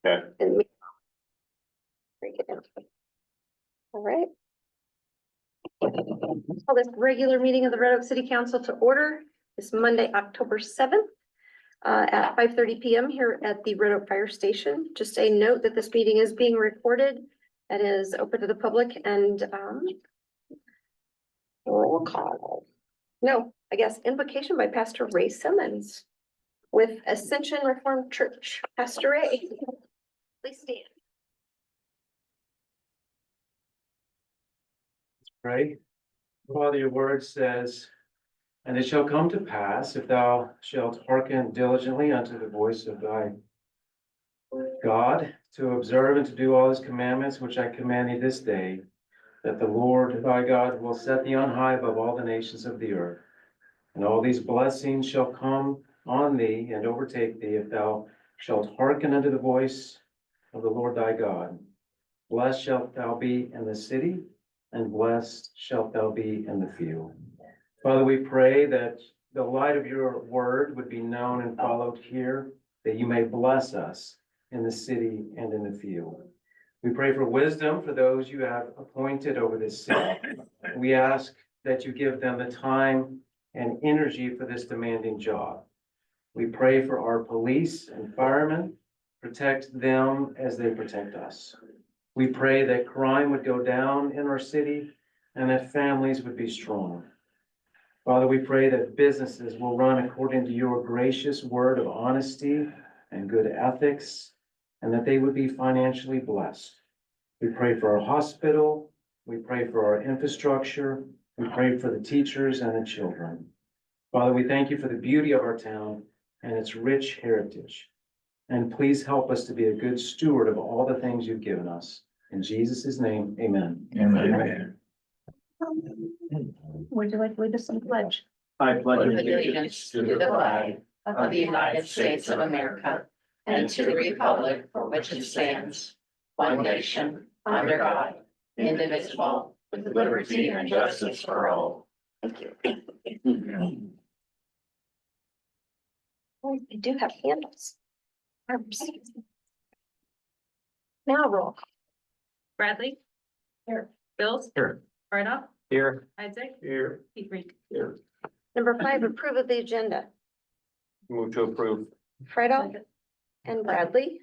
Okay. And break it down. All right. Call this regular meeting of the Red Oak City Council to order this Monday, October 7th. At 5:30 p.m. here at the Red Oak Fire Station. Just a note that this meeting is being recorded. That is open to the public and roll call. No, I guess invocation by Pastor Ray Simmons with Ascension Reformed Church. Pastor Ray, please stand. Right? Father, your word says, and it shall come to pass, if thou shalt hearken diligently unto the voice of thy God, to observe and to do all his commandments which I command thee this day, that the Lord thy God will set thee on high above all the nations of the earth. And all these blessings shall come on thee and overtake thee, if thou shalt hearken unto the voice of the Lord thy God. Blessed shalt thou be in the city, and blessed shalt thou be in the field. Father, we pray that the light of your word would be known and followed here, that you may bless us in the city and in the field. We pray for wisdom for those you have appointed over this city. We ask that you give them the time and energy for this demanding job. We pray for our police and firemen, protect them as they protect us. We pray that crime would go down in our city and that families would be strong. Father, we pray that businesses will run according to your gracious word of honesty and good ethics, and that they would be financially blessed. We pray for our hospital. We pray for our infrastructure. We pray for the teachers and the children. Father, we thank you for the beauty of our town and its rich heritage. And please help us to be a good steward of all the things you've given us. In Jesus' name, amen. Amen. Would you like to lead us in pledge? I pledge allegiance to the flag of the United States of America and to the republic for which it stands, one nation, under God, indivisible, with liberty and justice for all. Thank you. Oh, I do have handles. Now roll. Call. Bradley. Here. Bills. Here. Brightoff. Here. Isaac. Here. Hebrink. Here. Number 5, approve of the agenda. Move to approve. Fredo and Bradley.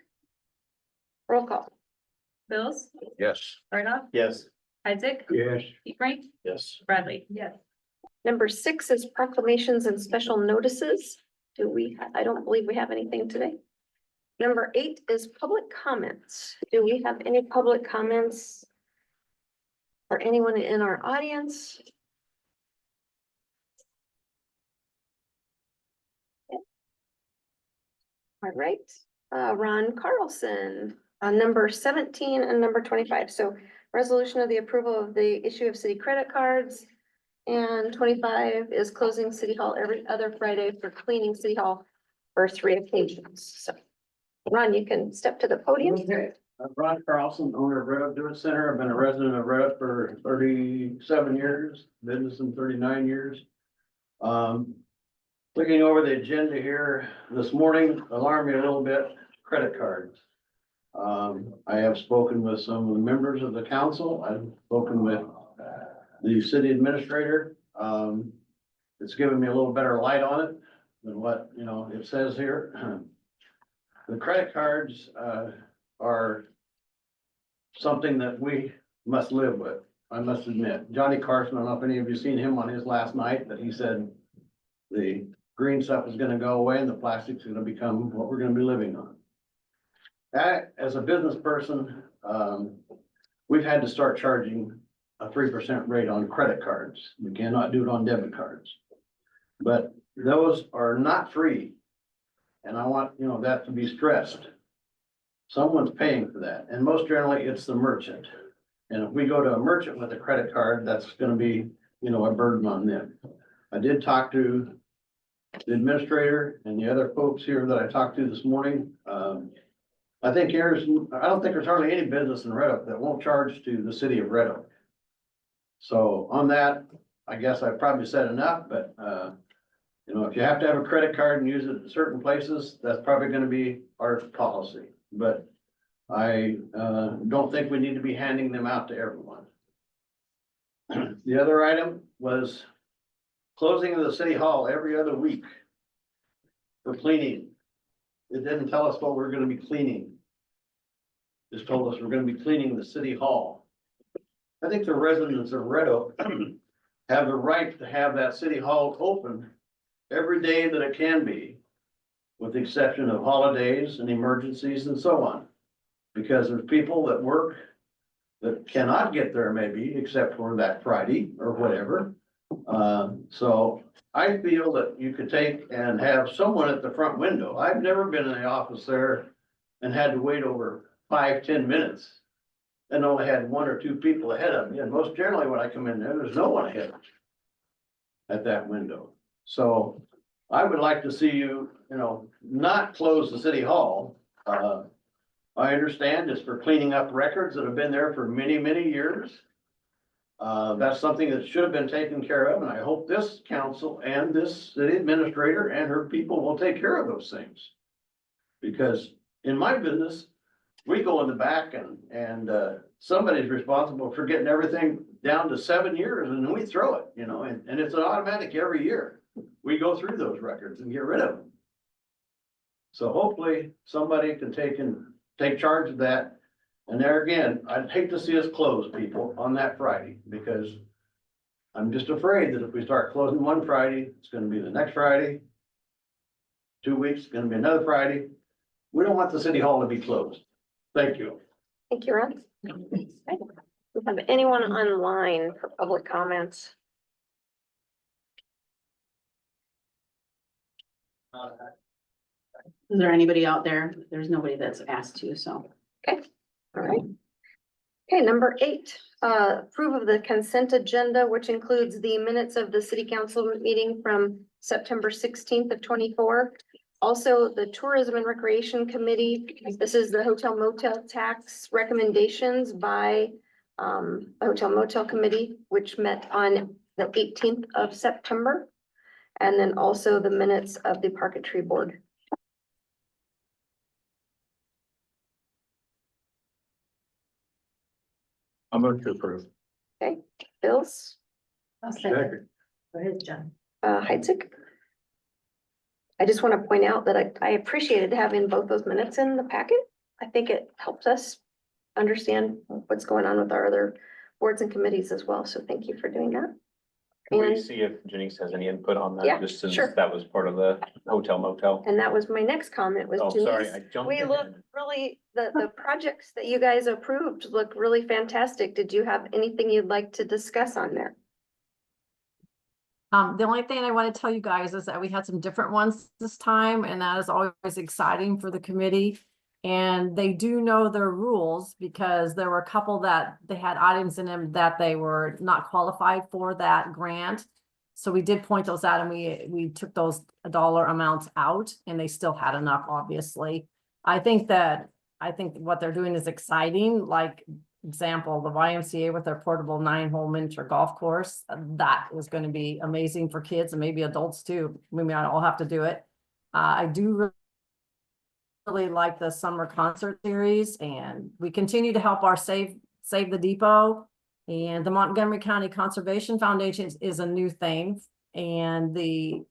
Roll call. Bills. Yes. Brightoff. Yes. Isaac. Yes. Hebrink. Yes. Bradley. Yes. Number 6 is proclamations and special notices. I don't believe we have anything today. Number 8 is public comments. Do we have any public comments? Or anyone in our audience? All right, Ron Carlson, number 17 and number 25. So resolution of the approval of the issue of city credit cards. And 25 is closing City Hall every other Friday for cleaning City Hall for 3 occasions. So Ron, you can step to the podium. Okay, I'm Ron Carlson, owner of Red Oak Doing Center. I've been a resident of Red Oak for 37 years, business in 39 years. Looking over the agenda here this morning, alarmed me a little bit, credit cards. I have spoken with some of the members of the council. I've spoken with the city administrator. It's given me a little better light on it than what, it says here. The credit cards, are something that we must live with, I must admit. Johnny Carson, I don't know if any of you seen him on his last night, but he said the green stuff is gonna go away and the plastic's gonna become what we're gonna be living on. That, as a business person, we've had to start charging a 3% rate on credit cards. We cannot do it on debit cards. But those are not free. And I want, that to be stressed. Someone's paying for that, and most generally, it's the merchant. And if we go to a merchant with a credit card, that's gonna be, a burden on them. I did talk to the administrator and the other folks here that I talked to this morning. I don't think there's hardly any business in Red Oak that won't charge to the city of Red Oak. So on that, I guess I probably said enough, but, if you have to have a credit card and use it in certain places, that's probably gonna be our policy. But I don't think we need to be handing them out to everyone. The other item was closing of the city hall every other week for cleaning. It didn't tell us what we're gonna be cleaning. Just told us we're gonna be cleaning the city hall. I think the residents of Red Oak have the right to have that city hall open every day that it can be, with the exception of holidays and emergencies and so on. Because there's people that work that cannot get there maybe, except for that Friday or whatever. So I feel that you could take and have someone at the front window. I've never been in the office there and had to wait over 5-10 minutes. And only had 1 or 2 people ahead of me, and most generally when I come in there, there's no one ahead of me at that window. So I would like to see you, not close the city hall. I understand it's for cleaning up records that have been there for many, many years. That's something that should have been taken care of, and I hope this council and this city administrator and her people will take care of those things. Because in my business, we go in the back and somebody's responsible for getting everything down to 7 years, and then we throw it, and it's an automatic every year. We go through those records and get rid of them. So hopefully somebody can take charge of that. And there again, I'd hate to see us close people on that Friday, because I'm just afraid that if we start closing one Friday, it's gonna be the next Friday. 2 weeks, it's gonna be another Friday. We don't want the city hall to be closed. Thank you. Thank you, Ron. Okay. We have anyone online for public comments? Is there anybody out there? There's nobody that's asked to, so. All right. Okay, number 8, approve of the consent agenda, which includes the minutes of the city council meeting from September 16th of 24. Also, the Tourism and Recreation Committee, this is the hotel motel tax recommendations by a hotel motel committee, which met on the 18th of September. And then also the minutes of the Parquetry Board. I'll move to approve. Okay, Bills, Second. Go ahead, John. Heidzik. I just want to point out that I appreciated having both those minutes in the packet. I think it helps us understand what's going on with our other boards and committees as well. So thank you for doing that. Can we And, see if Janice has any input on Yeah, that, just since sure. that was part of the hotel motel? and that was my next comment was Oh, sorry, Denise, I jumped we in. look really, the projects that you guys approved look really fantastic. Did you have anything you'd like to discuss on there? The only thing I want to tell you guys is that we had some different ones this time, and that is always exciting for the committee. And they do know their rules, because there were a couple that they had items in them that they were not qualified for that grant. So we did point those out, and we took those dollar amounts out, and they still had enough, obviously. I think what they're doing is exciting, like example, the YMCA with their portable 9-hole miniature golf course. That is going to be amazing for kids and maybe adults too. We may not all have to do it. I do really like the summer concert series, and we continue to help our Save the Depot, and the Montgomery County Conservation Foundation is a new thing. And the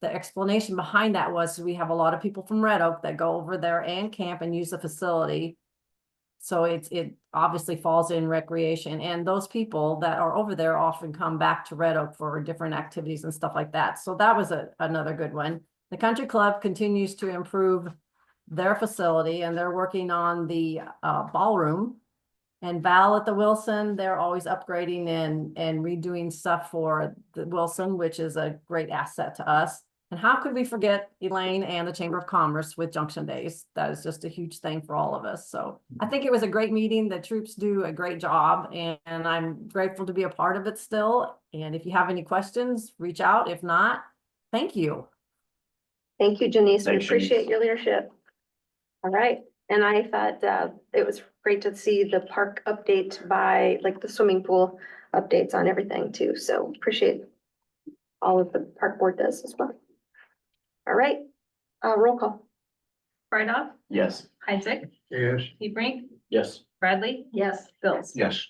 explanation behind that was we have a lot of people from Red Oak that go over there and camp and use the facility. So it obviously falls in recreation, and those people that are over there often come back to Red Oak for different activities and stuff like that. So that was another good one. The country club continues to improve their facility, and they're working on the ballroom. And Val at the Wilson, they're always upgrading and redoing stuff for the Wilson, which is a great asset to us. And how could we forget Elaine and the Chamber of Commerce with Junction Days? That is just a huge thing for all of us. So I think it was a great meeting. The troops do a great job, and I'm grateful to be a part of it still. And if you have any questions, reach out. If not, thank you. Thank you, Janice. We Thanks, appreciate Janice. your leadership. All right. And I thought it was great to see the park update by like the swimming pool updates on everything too. So appreciate all of the park board does as well. All right, roll call. Brightoff, Yes. Heidzik, Yes. Hebrink, Yes. Bradley, Yes. Bills. Yes.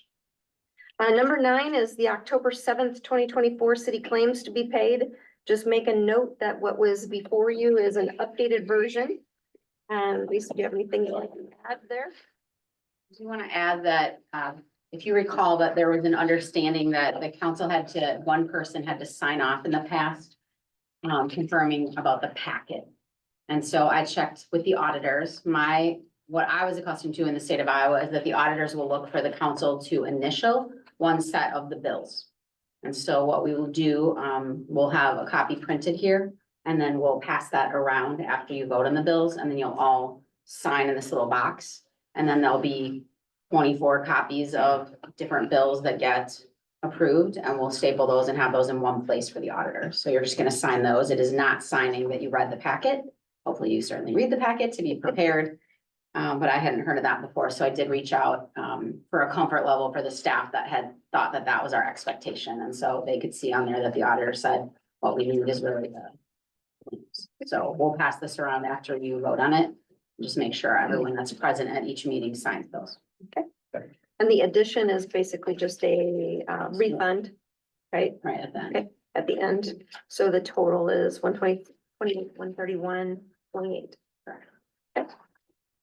Number 9 is the October 7th, 2024 city claims to be paid. Just make a note that what was before you is an updated version. And Lisa, do you have anything you'd like to add there? Do you want to add that, if you recall that there was an understanding that the council had to, one person had to sign off in the past, confirming about the packet. And so I checked with the auditors. What I was accustomed to in the state of Iowa is that the auditors will look for the council to initial one set of the bills. And so what we will do, we'll have a copy printed here, and then we'll pass that around after you vote on the bills, and then you'll all sign in this little box. And then there'll be 24 copies of different bills that get approved, and we'll staple those and have those in one place for the auditor. So you're just gonna sign those. It is not signing that you read the packet. Hopefully you certainly read the packet to be prepared. But I hadn't heard of that before, so I did reach out, for a comfort level for the staff that had thought that that was our expectation. And so they could see on there that the auditor said, what we need is really the. So we'll pass this around after you vote on it. Just make sure everyone that's present at each meeting signs those. And the addition is basically just a refund, right, Right at the end. Okay. at the end. So the total is 120, 131, 28. Okay.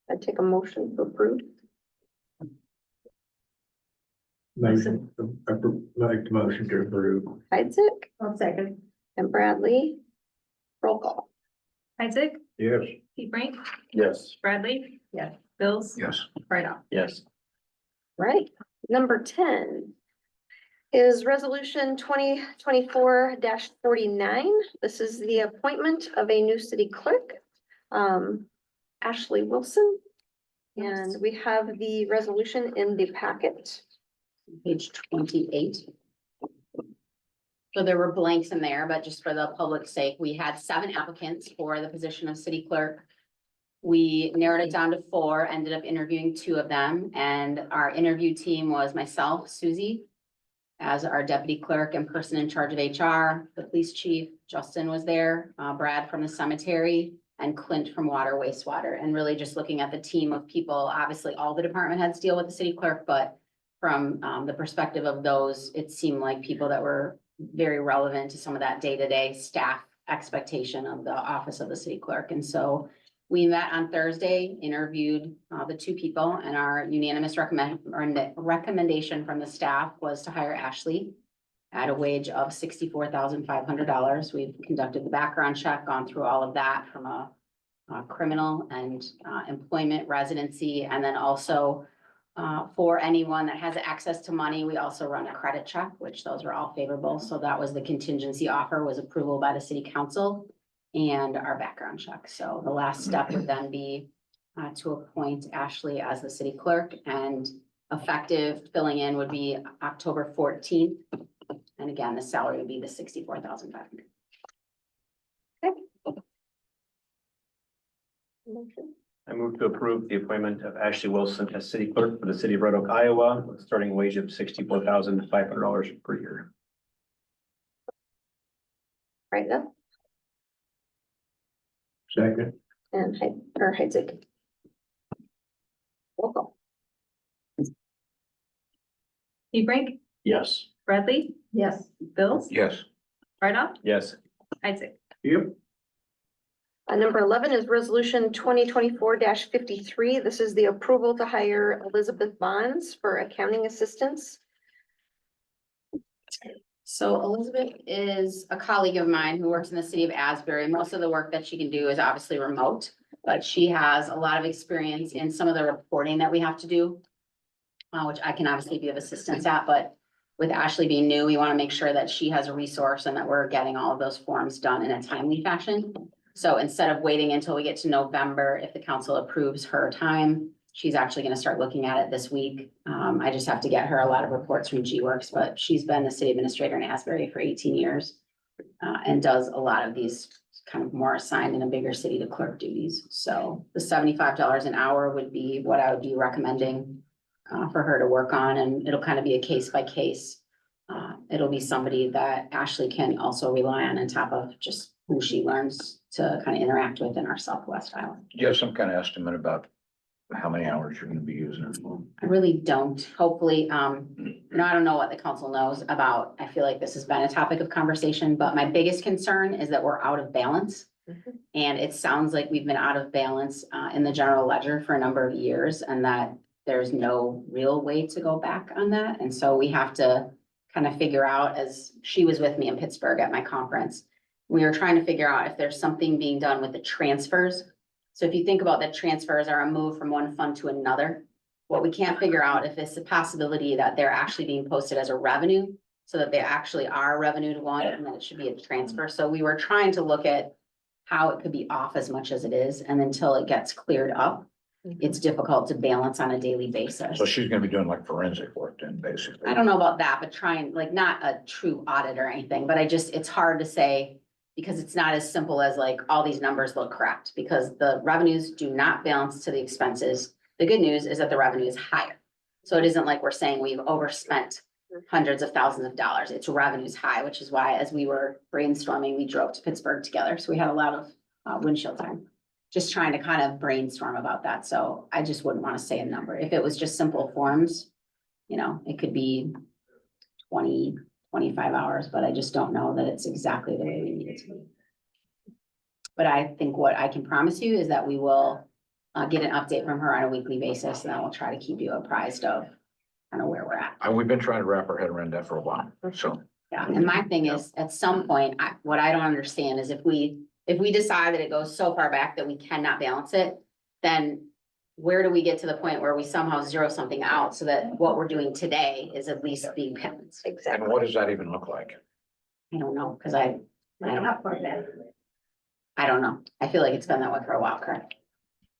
I'd take a motion to approve. Make the motion to approve. Isaac One second. and Bradley. Roll call. Isaac, Yes. Hebrink, Yes. Bradley. Yes. Bills. Yes. Right off. Yes. Right. Number 10 is resolution 2024-49. This is the appointment of a new city clerk, Ashley Wilson. And we have the resolution in the packet. Page 28. So there were blanks in there, but just for the public's sake, we had 7 applicants for the position of city clerk. We narrowed it down to 4, ended up interviewing 2 of them, and our interview team was myself, Susie, as our deputy clerk and person in charge of HR, the police chief, Justin was there, Brad from the cemetery, and Clint from water wastewater, and really just looking at the team of people. Obviously, all the department heads deal with the city clerk, but from the perspective of those, it seemed like people that were very relevant to some of that day-to-day staff expectation of the office of the city clerk. And so we met on Thursday, interviewed the 2 people, and our unanimous recommendation from the staff was to hire Ashley at a wage of $64,500. We've conducted the background check, gone through all of that from a criminal and employment residency, and then also for anyone that has access to money, we also run a credit check, which those were all favorable. So that was the contingency offer, was approval by the city council and our background check. So the last step would then be to appoint Ashley as the city clerk, and effective filling in would be October 14th. And again, the salary would be the $64,500. Motion. I move to approve the appointment of Ashley Wilson as city clerk for the city of Red Oak, Iowa, with a starting wage of $64,500 per year. Right up Second. and Isaac. Roll call. Hebrink, Yes. Bradley. Yes. Bills. Yes. Right off. Yes. Isaac. Yep. Number 11 is resolution 2024-53. This is the approval to hire Elizabeth Bonds for accounting assistance. So Elizabeth is a colleague of mine who works in the city of Asbury. Most of the work that she can do is obviously remote, but she has a lot of experience in some of the reporting that we have to do, which I can obviously be of assistance at, but with Ashley being new, we want to make sure that she has a resource and that we're getting all of those forms done in a timely fashion. So instead of waiting until we get to November, if the council approves her time, she's actually going to start looking at it this week. I just have to get her a lot of reports from G-Works, but she's been the city administrator in Asbury for 18 years and does a lot of these kind of more assigned in a bigger city to clerk duties. So the $75 an hour would be what I would be recommending for her to work on, and it'll kind of be a case by case. It'll be somebody that Ashley can also rely on top of just who she learns to kind of interact with in our Southwest Iowa. Do you have some kind of estimate about how many hours you're gonna be using it for. I really don't. Hopefully, I don't know what the council knows about. I feel like this has been a topic of conversation, but my biggest concern is that we're out of balance. Mhm. And it sounds like we've been out of balance in the general ledger for a number of years and that there's no real way to go back on that. And so we have to kind of figure out, as she was with me in Pittsburgh at my conference, we were trying to figure out if there's something being done with the transfers. So if you think about that, transfers are a move from one fund to another. What we can't figure out if it's a possibility that they're actually being posted as a revenue, so that they actually are revenue to one, and then it should be a transfer. So we were trying to look at how it could be off as much as it is, and until it gets cleared up, it's difficult to balance on a daily basis. So she's gonna be doing like forensic work then, basically. I don't know about that, but trying, like, not a true audit or anything, but it's hard to say. Because it's not as simple as like, all these numbers look correct, because the revenues do not balance to the expenses. The good news is that the revenue is higher. So it isn't like we're saying we've overspent hundreds of thousands of dollars. It's revenues high, which is why, as we were brainstorming, we drove to Pittsburgh together. So we had a lot of windshield time. Just trying to kind of brainstorm about that. So I just wouldn't want to say a number. If it was just simple forms, it could be 20, 25 hours, but I just don't know that it's exactly the way we need it to be. But I think what I can promise you is that we will get an update from her on a weekly basis, and I will try to keep you apprised of kind of where we're at. And we've been trying to wrap our head around that for a while, so. Yeah, and my thing is, at some point, what I don't understand is if we decide that it goes so far back that we cannot balance it, then where do we get to the point where we somehow zero something out so that what we're doing today is at least being balanced? And Exactly. what does that even look like? I don't know, because I don't know. I feel like it's been that way for a while, correct?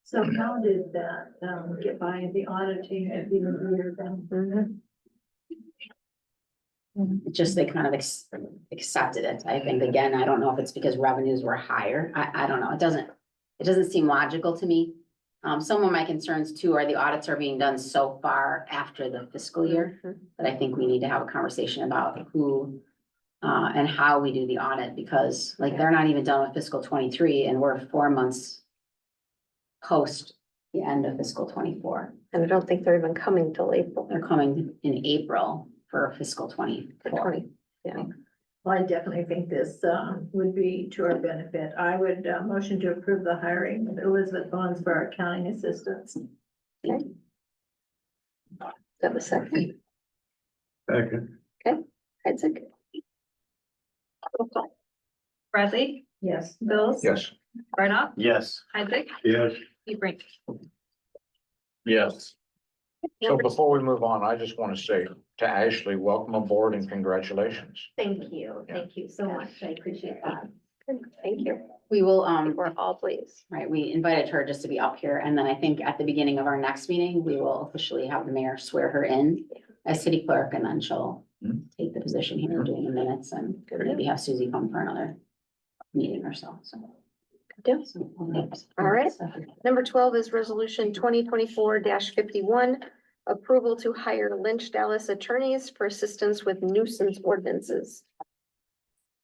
So how did that get by the auditing of the year then? Just they kind of accepted it. I think, again, I don't know if it's because revenues were higher. I don't know. It doesn't seem logical to me. Some of my concerns too are the audits are being done so far after the fiscal year that I think we need to have a conversation about who and how we do the audit, because like they're not even done with fiscal 23 and we're 4 months post the end of fiscal 24. And I don't think they're even coming till April. They're coming in April for fiscal 24. For 20, yeah. Well, I definitely think this would be to our benefit. I would motion to approve the hiring of Elizabeth Bonds for our accounting assistants. Okay. That was second. Second. Isaac? Roll call. Bradley, Yes. Bills. Yes. Right off, Yes. Isaac, Yes. Hebrink. Yes. So Number- before we move on, I just want to say to Ashley, welcome aboard and congratulations. Thank you so much. I appreciate that. Good, thank you. We will, We're all pleased. right, we invited her just to be up here, and then I think at the beginning of our next meeting, we will officially have the mayor swear her in as city clerk, and then she'll Hmm. take the position here doing the minutes, and maybe have Susie come for another meeting or so, so. deal. All right. So, Number 12 is resolution 2024-51. Approval to hire Lynch Dallas attorneys for assistance with nuisance ordinances.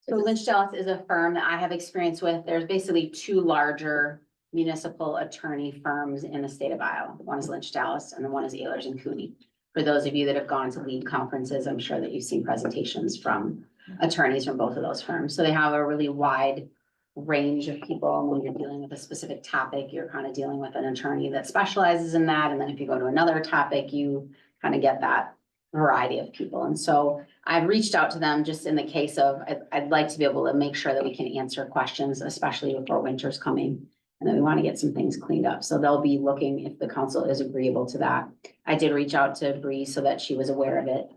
So Lynch Dallas is a firm that I have experience with. There's basically two larger municipal attorney firms in the state of Iowa. One is Lynch Dallas and the one is Ehlers and Cooney. For those of you that have gone to lead conferences, I'm sure that you've seen presentations from attorneys from both of those firms. So they have a really wide range of people. And when you're dealing with a specific topic, you're kind of dealing with an attorney that specializes in that. And then if you go to another topic, you kind of get that variety of people. And so I've reached out to them just in the case of, I'd like to be able to make sure that we can answer questions, especially before winter's coming. And then we want to get some things cleaned up. So they'll be looking if the council is agreeable to that. I did reach out to Bree so that she was aware of it.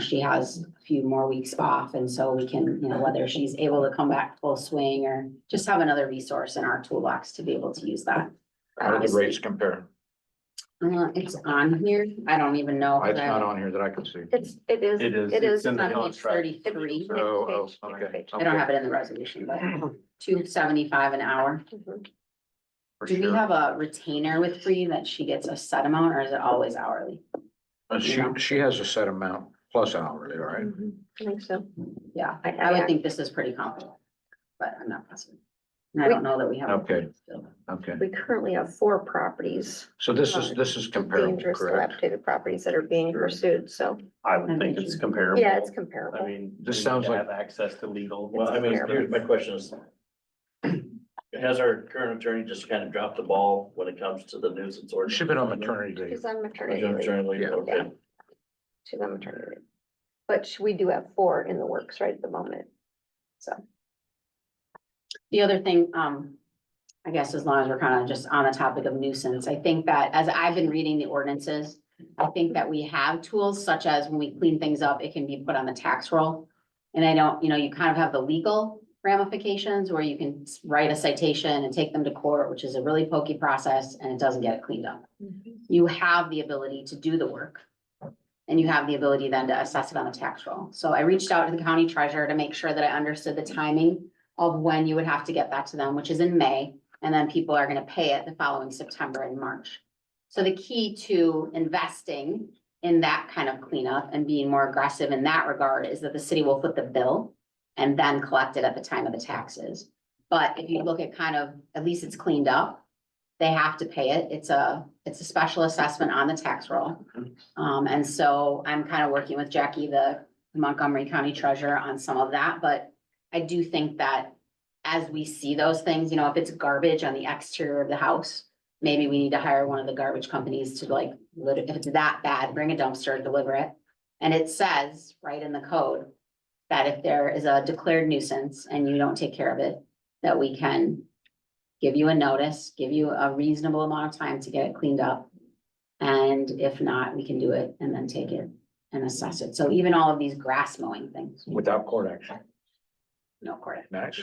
She has a few more weeks off, and so we can, whether she's able to come back full swing or just have another resource in our toolbox to be able to use that. How do the rates compare? It's on here. I don't even know. It's not on here that I can see. It is. It is. It It's is. in the On page contract. 33. Oh, Next okay. page. I don't have it in the resolution, but $275 an hour. Mhm. For Do we sure. have a retainer with Bree that she gets a set amount, or is it always hourly? She has a set amount plus hourly, right? I think so. Yeah, I- I would think this is pretty comparable, but I'm not positive. And I don't know that we have. Okay. Okay, We currently have 4 properties, so this is comparable, dangerous correct? dilapidated properties that are being pursued, so, I would think it's comparable. yeah, it's I comparable. mean, This we sounds need to like- have access to legal. Well, I mean, here's my question is, has our current attorney just kind of dropped the ball when it comes to the nuisance ordinance? She's been on maternity leave. She's on maternity She's on leave. maternity leave, Yeah. okay. She's on maternity leave. But we do have 4 in the works right at the moment, so. The other thing, I guess as long as we're kind of just on the topic of nuisance, I think that as I've been reading the ordinances, I think that we have tools such as when we clean things up, it can be put on the tax roll. And I don't, you kind of have the legal ramifications where you can write a citation and take them to court, which is a really pokey process and it doesn't get it cleaned up. You have the ability to do the work. And you have the ability then to assess it on the tax roll. So I reached out to the county treasurer to make sure that I understood the timing of when you would have to get that to them, which is in May. And then people are gonna pay it the following September and March. So the key to investing in that kind of cleanup and being more aggressive in that regard is that the city will foot the bill and then collect it at the time of the taxes. But if you look at kind of, at least it's cleaned up, they have to pay it. It's a special assessment on the tax roll. And so I'm kind of working with Jackie, the Montgomery County treasurer, on some of that, but I do think that as we see those things, if it's garbage on the exterior of the house, maybe we need to hire one of the garbage companies to if it's that bad, bring a dumpster, deliver it. And it says right in the code that if there is a declared nuisance and you don't take care of it, that we can give you a notice, give you a reasonable amount of time to get it cleaned up. And if not, we can do it and then take it and assess it. So even all of these grass mowing things, Without court action. no court. Nice.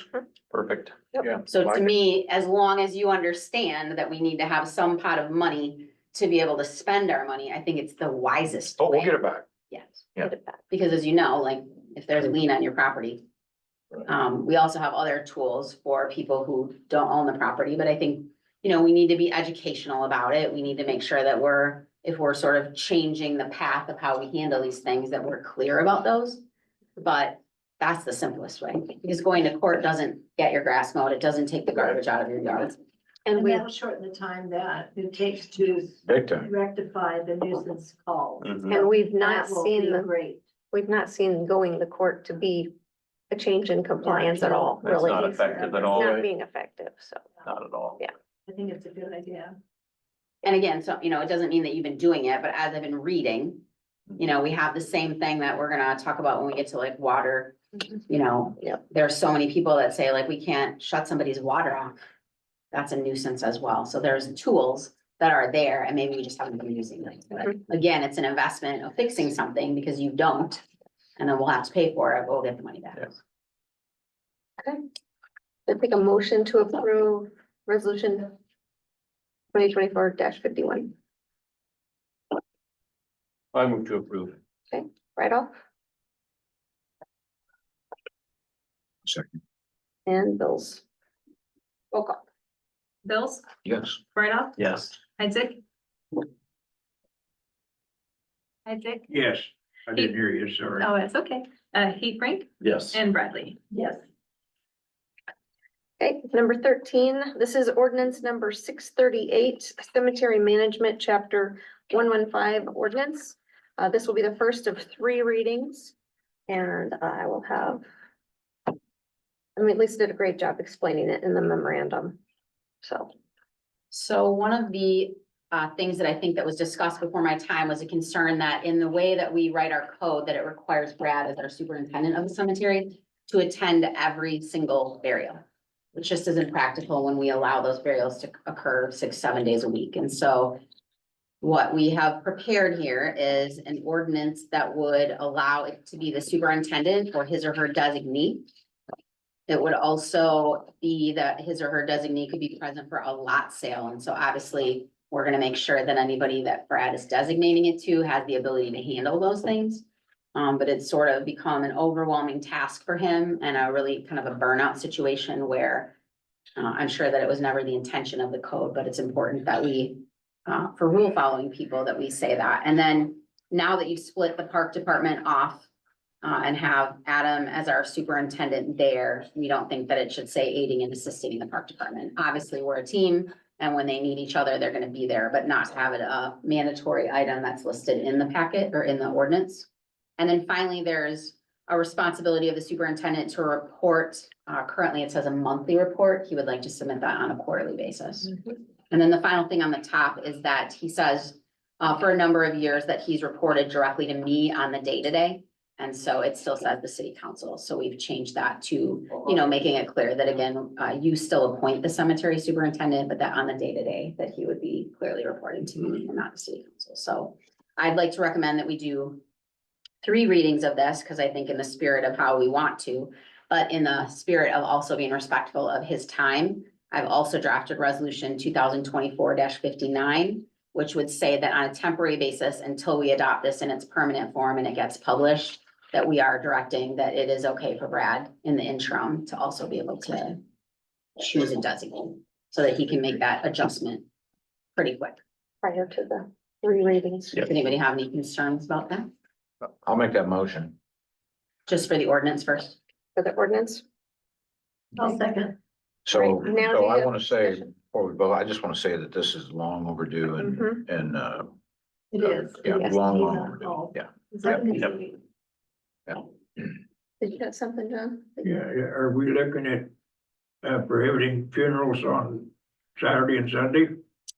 Perfect. Yeah. So to me, as long as you understand that we need to have some pot of money to be able to spend our money, I think it's the wisest. Oh, we'll way. get it back. Yes, Yeah. Get it back. because as you know, like, if there's a lien on your property. We also have other tools for people who don't own the property, but I think, we need to be educational about it. We need to make sure that if we're sort of changing the path of how we handle these things, that we're clear about those. But that's the simplest way, because going to court doesn't get your grass mowed. It doesn't take the garbage out of your yard. And And we, that'll shorten the time that it takes to Big time. rectify the nuisance calls. Mhm. and we've not That will seen be the, great. we've not seen going to court to be a change in compliance at all, That's really. not It's effective at all. not being effective, so. Not at all. Yeah. I think it's a good idea. And again, so, it doesn't mean that you've been doing it, but as I've been reading, we have the same thing that we're gonna talk about when we get to like water. Yep. There are so many people that say like, we can't shut somebody's water off. That's a nuisance as well. So there's tools that are there and maybe we just haven't been using them. But again, it's an investment of fixing something because you don't. And then we'll have to pay for it, but we'll get the money back. Yes. Okay. I take a motion to approve resolution 2024-51. I move to approve. Right off, Second. and bills. Roll call. Bills, Yes. right off, Yes. Isaac. Isaac, Yes, I didn't hear you, sorry. oh, it's okay. Heat Brink Yes. and Bradley. Yes. Okay, number 13, this is ordinance number 638, cemetery management, chapter 115 ordinance. This will be the first of 3 readings, and I will have. Lisa did a great job explaining it in the memorandum, so. So one of the things that I think that was discussed before my time was a concern that in the way that we write our code, that it requires Brad as our superintendent of the cemetery to attend every single burial, which just isn't practical when we allow those burials to occur 6-7 days a week. And so what we have prepared here is an ordinance that would allow it to be the superintendent or his or her designee. It would also be that his or her designee could be present for a lot sale. And so obviously, we're gonna make sure that anybody that Brad is designating it to has the ability to handle those things. But it's sort of become an overwhelming task for him and a really kind of a burnout situation where I'm sure that it was never the intention of the code, but it's important that we, for rule following people, that we say that. And then now that you've split the park department off and have Adam as our superintendent there. We don't think that it should say aiding and assisting in the park department. Obviously, we're a team, and when they need each other, they're gonna be there, but not have it a mandatory item that's listed in the packet or in the ordinance. And then finally, there's a responsibility of the superintendent to report, currently it says a monthly report. He would like to submit that on a quarterly basis. And then the final thing on the top is that he says, for a number of years that he's reported directly to me on the day-to-day. And so it still says the city council. So we've changed that to, you know, making it clear that again, you still appoint the cemetery superintendent, but that on the day-to-day that he would be clearly reporting to me and not the city council. So I'd like to recommend that we do 3 readings of this, because I think in the spirit of how we want to, but in the spirit of also being respectful of his time, I've also drafted resolution 2024-59, which would say that on a temporary basis, until we adopt this in its permanent form and it gets published, that we are directing that it is okay for Brad in the interim to also be able to choose a designate so that he can make that adjustment pretty quick. Prior to the 3 readings. Does anybody have any concerns about that? I'll make that motion. Just for the ordinance first? For the ordinance. I'll second. So, Right, now so do I you- want to say, before we go, I just want to say that this is long overdue Mhm. and, It is. yeah, Yes. long overdue. Yeah. Did you have something, John? Yeah, are we looking at prohibiting funerals on Saturday and Sunday?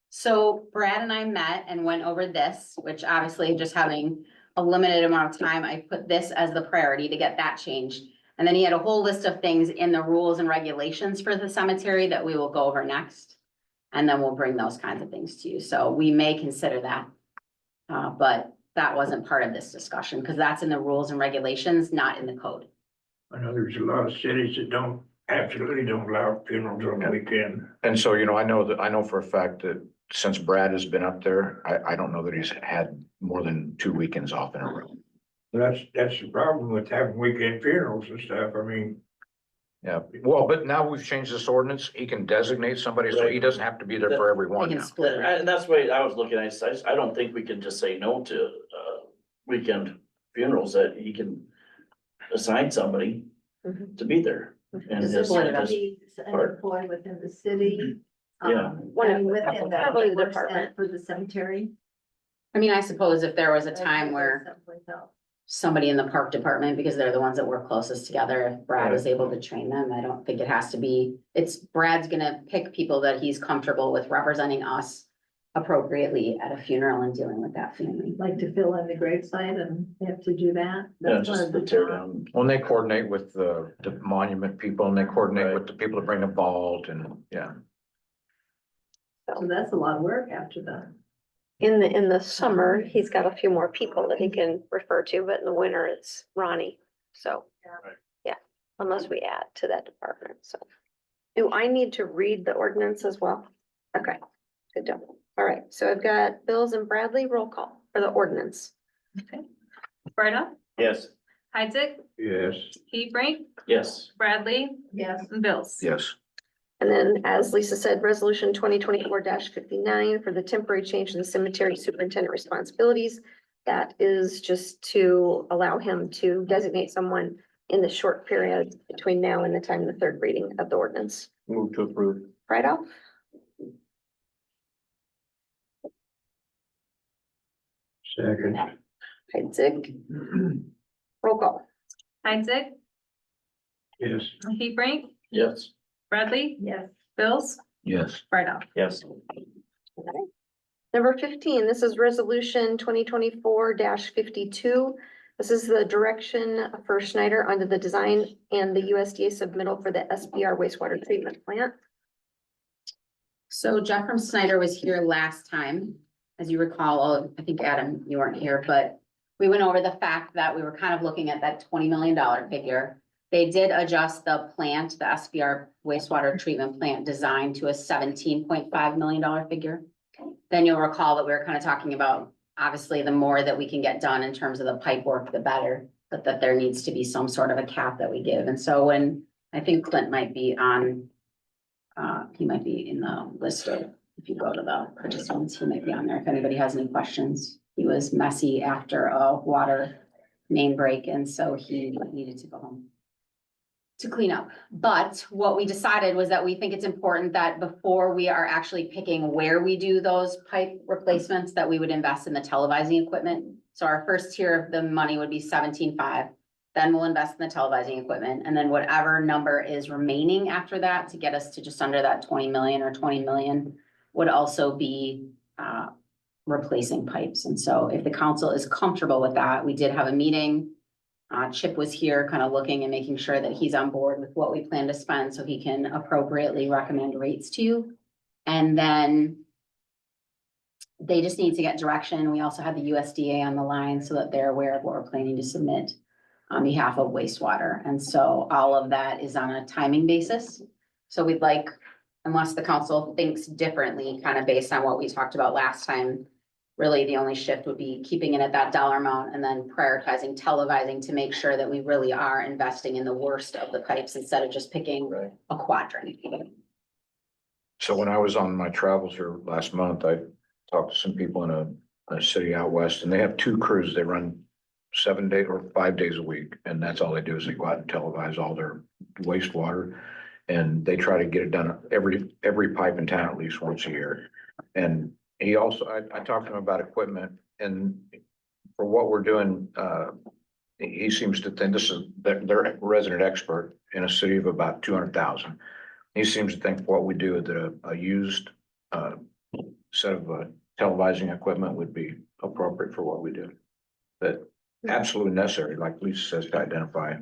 So Brad and I met and went over this, which obviously just having a limited amount of time, I put this as the priority to get that changed. And then he had a whole list of things in the rules and regulations for the cemetery that we will go over next. And then we'll bring those kinds of things to you. So we may consider that. But that wasn't part of this discussion because that's in the rules and regulations, not in the code. I know there's a lot of cities that absolutely don't allow funerals on the weekend. And so, you know, I know for a fact that since Brad has been up there, I don't know that he's had more than 2 weekends off in a row. That's the problem with having weekend funerals and stuff. I mean, Yeah, well, but now we've changed this ordinance. He can designate somebody, so he doesn't have to be there for every We one can now. split it. And that's the way I was looking at it. I don't think we can just say no to, weekend funerals, that he can assign somebody Mhm. to be there. And Does just, this have to just, be an employee within the city? Yeah. One of- Within the probably the works department. at- For the cemetery? I mean, I suppose if there was a time where Someplace else. somebody in the park department, because they're the ones that work closest together, if Brad is able to train them, I don't think it has to be, Brad's gonna pick people that he's comfortable with representing us appropriately at a funeral and dealing with that family. Like to fill in the gravesite and they have to do that? yeah, That's one just of the the tear jobs. down. When they coordinate with the monument people and they coordinate Right. with the people that bring the vault and, yeah. So that's a lot of work after the. In the summer, he's got a few more people that he can refer to, but in the winter, it's Ronnie. So, Right. yeah, unless we add to that department, so. Do I need to read the ordinance as well? Okay, good deal. All right, so I've got Bills and Bradley roll call for the ordinance. Brightoff, Yes. Isaac, yes. Hebrink, Yes, Bradley, Yes. and Bills. Yes. And then, as Lisa said, resolution 2024-59 for the temporary change in the cemetery superintendent responsibilities. That is just to allow him to designate someone in the short period between now and the time of the 3rd reading of the ordinance. Move to approve. Right off? Second, Isaac. Roll call. Isaac, yes. Hebrink, yes, Bradley, Yes. Bills, Yes. Brightoff. Yes. Okay. Number 15, this is resolution 2024-52. This is the direction for Schneider under the design and the USDA submittal for the SBR wastewater treatment plant. So Jeff from Snyder was here last time, as you recall, I think Adam, you weren't here, but we went over the fact that we were kind of looking at that $20 million figure. They did adjust the plant, the SBR wastewater treatment plant design to a $17.5 million figure. Then you'll recall that we were kind of talking about, obviously, the more that we can get done in terms of the pipe work, the better, but that there needs to be some sort of a cap that we give. And so when, I think Clint might be on, he might be in the list of, if you go to the participants, he might be on there if anybody has any questions. He was messy after a water main break, and so he needed to go home to clean up. But what we decided was that we think it's important that before we are actually picking where we do those pipe replacements, that we would invest in the televising equipment. So our first tier of the money would be 17.5. Then we'll invest in the televising equipment, and then whatever number is remaining after that to get us to just under that 20 million or 20 million would also be replacing pipes. And so if the council is comfortable with that, we did have a meeting. Chip was here kind of looking and making sure that he's on board with what we plan to spend so he can appropriately recommend rates to you. And then they just need to get direction. We also had the USDA on the line so that they're aware of what we're planning to submit on behalf of wastewater. And so all of that is on a timing basis. So we'd like, unless the council thinks differently, kind of based on what we talked about last time, really the only shift would be keeping it at that dollar amount and then prioritizing televising to make sure that we really are investing in the worst of the pipes instead of just picking a quadrant. So when I was on my travels here last month, I talked to some people in a city out west, and they have 2 crews. They run 7 days or 5 days a week, and that's all they do is they go out and televise all their wastewater. And they try to get it done every pipe in town at least once a year. And he also, I talked to him about equipment, and for what we're doing, he seems to think they're a resident expert in a city of about 200,000. He seems to think what we do that a used set of televising equipment would be appropriate for what we do. But absolutely necessary, like Lisa says, to identify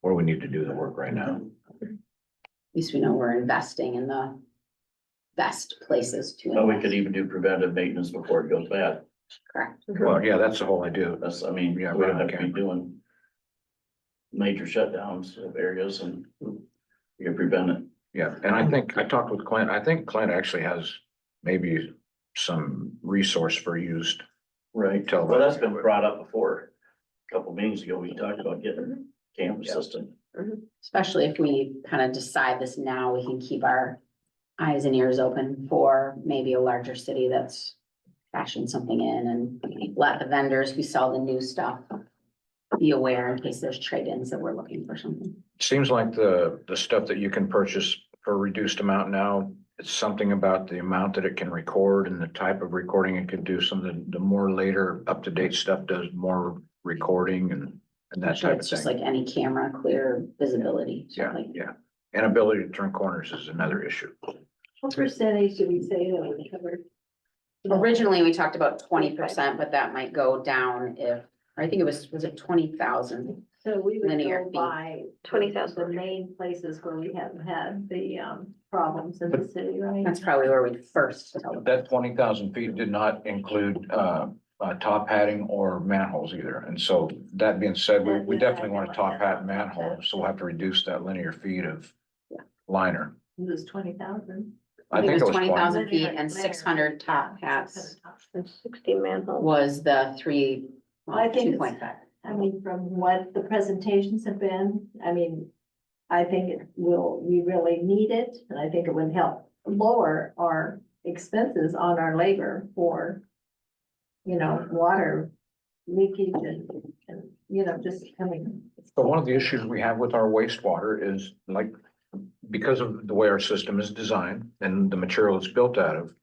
where we need to do the work right now. At least we know we're investing in the best places to Well, we invest. could even do preventive maintenance before it goes bad. Correct. Well, yeah, that's the whole idea. That's, I mean, we Yeah, don't have to okay. be doing major shutdowns of areas, and you can prevent it. Yeah, and I think, I talked with Clint, I think Clint actually has maybe some resource for used. Right. Televising Well, that's been equipment. brought up before. A couple meetings ago, we talked about getting a camera system. Especially if we kind of decide this now, we can keep our eyes and ears open for maybe a larger city that's fashioned something in, and let the vendors who sell the new stuff be aware in case there's trade-ins that we're looking for something. Seems like the stuff that you can purchase for a reduced amount now, it's something about the amount that it can record and the type of recording it can do. Some of the more later up-to-date stuff does more recording and that Sure, type of it's just thing. like any camera, clear visibility. So Yeah, like, yeah. And ability to turn corners is another issue. What percentage do we say that we covered? originally, we talked about 20%, but that might go down if, I think it was it 20,000? So we would Linear go feet. by 20,000. the main places where we haven't had the problems in the city, right? That's probably where we'd first tell them. That 20,000 feet did not include top hatting or manholes either. And so that being said, we definitely want to top hat manhole, so we'll have to reduce that linear feet of liner. It was 20,000. I think it was 20. 20,000 feet and 600 top hats And 60 manholes. was the I think 2.5. I mean, from what the presentations have been, I mean, I think we really need it, and I think it would help lower our expenses on our labor for, water leakage and, just coming. But one of the issues we have with our wastewater is like, because of the way our system is designed and the material it's built out of,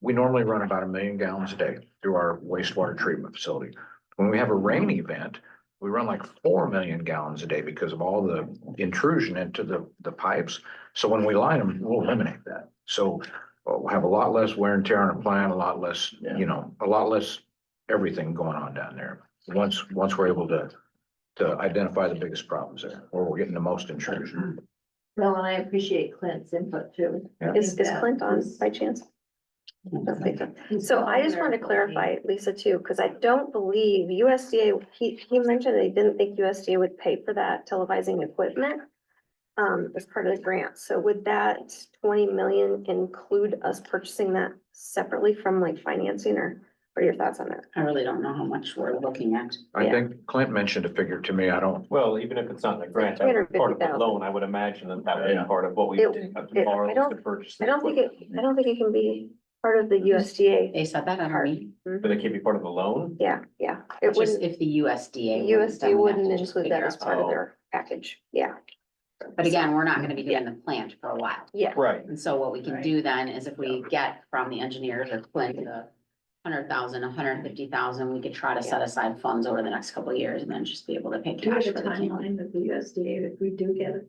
we normally run about 1 million gallons a day through our wastewater treatment facility. When we have a rain event, we run like 4 million gallons a day because of all the intrusion into the pipes. So when we line them, we'll eliminate that. So we'll have a lot less wear and tear on a plant, a lot less, a lot less everything going on down there. Once we're able to identify the biggest problems there, where we're getting the most intrusion. Well, and I appreciate Clint's input too. Yeah. Is Clint on by chance? So I just wanted to clarify, Lisa, too, because I don't believe USDA, he mentioned they didn't think USDA would pay for that televising equipment as part of the grant. So would that 20 million include us purchasing that separately from like financing, or what are your thoughts on that? I really don't know how much we're looking at. I Yeah. think Clint mentioned a figure to me. I don't, Well, even if it's not in the grant, that would be part of the 250,000. loan, I would imagine that would be Yeah. part of what we It- take up it- to borrow I don't- to purchase. I don't think it can be part of the USDA. They said that, I don't mean, But it can't be part of the loan? Yeah, yeah. It just wouldn't, if the USDA. the wouldn't, then USDA we have to wouldn't just include that figure as out. part of their package. Yeah, But again, we're not gonna be doing the plant for a while. yeah. Right. And so what we can do then is if we get from the engineers or Clint the 100,000, 150,000, we could try to set aside funds over the next couple of years and then just be able to pay Do you cash have for a the camp. timeline of the USDA if we do get it?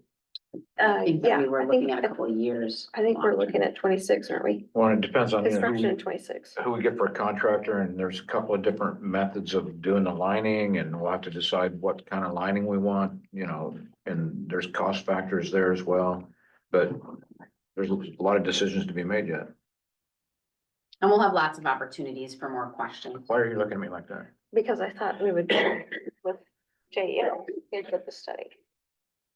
I think that Yeah, we were I looking think, at a couple of years. I think we're long-term. looking at 26, aren't we? Well, it depends on, you know, Construction in 26. who we get for a contractor, and there's a couple of different methods of doing the lining, and we'll have to decide what kind of lining we want, you know, and there's cost factors there as well. But there's a lot of decisions to be made yet. And we'll have lots of opportunities for more questions. Why are you looking at me like that? Because I thought we would go with JEO into the study.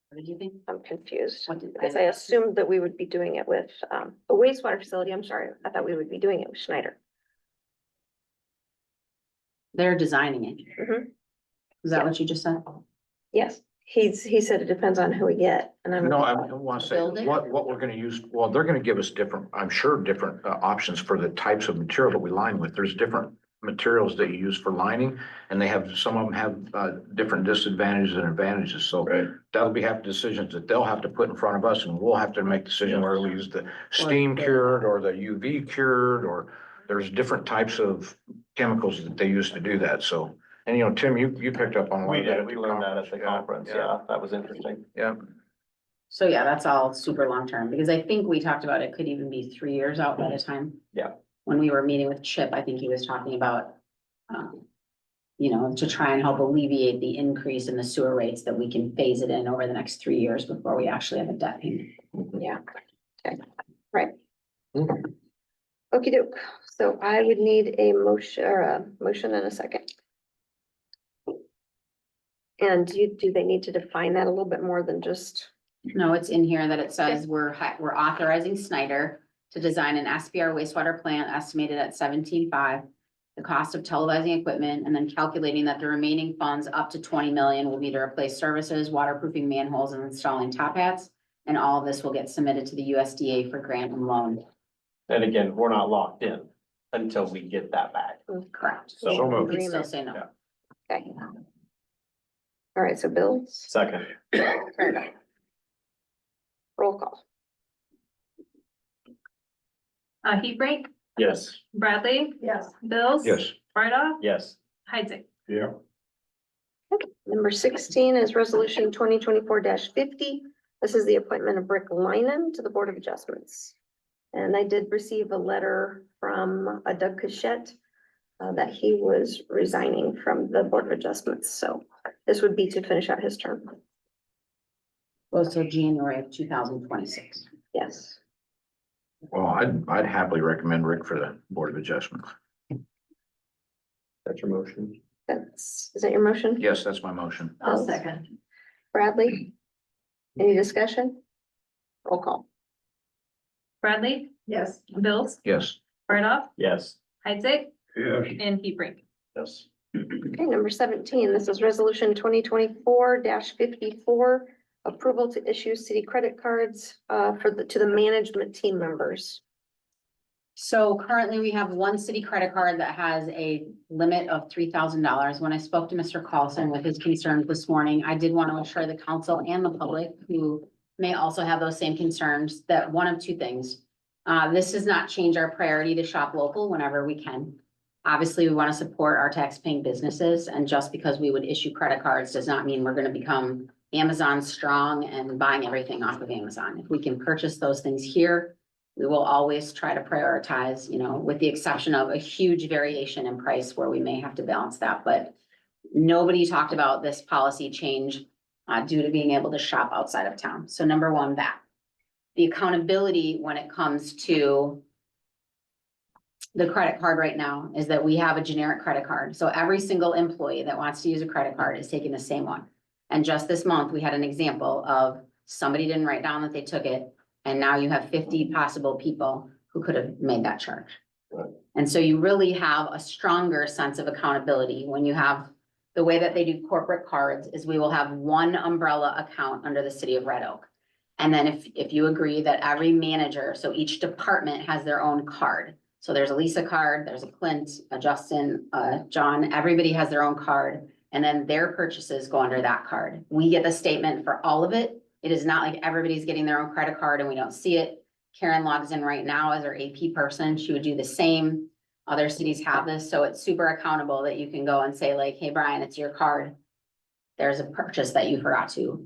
What did you think? I'm confused. What did- Because I assumed that we would be doing it with, a wastewater facility. I'm sorry. I thought we would be doing it with Schneider. They're designing it. Mhm. Is that what you just said? Yes, he said it depends on who we get and I'm. No, I want to say, Building? what we're gonna use, well, they're gonna give us different, I'm sure, different options for the types of material that we line with. There's different materials that you use for lining, and they have, some of them have different disadvantages and advantages, so Right. that'll be half decisions that they'll have to put in front of us, and we'll have to make decision whether we use the steam cured or the UV cured, or there's different types of chemicals that they use to do that, so. And you know, Tim, you picked up on. a lot We of that did, we learned that at the conference, yeah, that was interesting. Yeah, So yeah, that's all super long term, because I think we talked about it could even be 3 years out by the time. Yeah. When we were meeting with Chip, I think he was talking about, you know, to try and help alleviate the increase in the sewer rates, that we can phase it in over the next 3 years before we actually have a debt payment. Yeah, okay, right. Okey doke, so I would need a motion, or a motion and a second. And do they need to define that a little bit more than just, No, it's in here that it says we're authorizing Snyder to design an SBR wastewater plant estimated at 17.5. The cost of televising equipment, and then calculating that the remaining funds up to 20 million will be to replace services, waterproofing manholes, and installing top hats. And all of this will get submitted to the USDA for grant and loan. And again, we're not locked in until we get that back. Correct. So So moved. We can still agreement? say no. Yeah. Okay. All right, so bills. Second, Roll call. Heatbrink, yes. Bradley, Yes. Bills. yes. Right off, Yes. Heitzig. Yeah. Number 16 is resolution 2024-50. This is the appointment of Rick Lynon to the Board of Adjustments. And I did receive a letter from Doug Cachette that he was resigning from the Board of Adjustments. So this would be to finish out his term. Goes till January of 2026. Yes. Well, I'd happily recommend Rick for the Board of Adjustments. That's your motion. Is that your motion? Yes, that's my motion. I'll second. Bradley? Any discussion? Roll call. Bradley, Yes. Bills, Yes, right off, Yes. Heitzig, Yes, and Heatbrink. Yes. Okay, number 17, this is resolution 2024-54. Approval to issue city credit cards to the management team members. So currently we have one city credit card that has a limit of $3,000. When I spoke to Mr. Carlson with his concerns this morning, I did want to assure the council and the public who may also have those same concerns that one of two things. This does not change our priority to shop local whenever we can. Obviously, we want to support our tax-paying businesses, and just because we would issue credit cards does not mean we're going to become Amazon strong and buying everything off of Amazon. If we can purchase those things here, we will always try to prioritize, you know, with the exception of a huge variation in price where we may have to balance that, but nobody talked about this policy change due to being able to shop outside of town. So number one, that. The accountability when it comes to the credit card right now is that we have a generic credit card. So every single employee that wants to use a credit card is taking the same one. And just this month, we had an example of somebody didn't write down that they took it. And now you have 50 possible people who could have made that charge. Right. And so you really have a stronger sense of accountability when you have, the way that they do corporate cards is we will have one umbrella account under the city of Red Oak. And then if you agree that every manager, so each department has their own card. So there's a Lisa card, there's a Clint, a Justin, John, everybody has their own card. And then their purchases go under that card. We get the statement for all of it. It is not like everybody's getting their own credit card and we don't see it. Karen logs in right now as our AP person. She would do the same. Other cities have this, so it's super accountable that you can go and say like, hey, Brian, it's your card. There's a purchase that you forgot to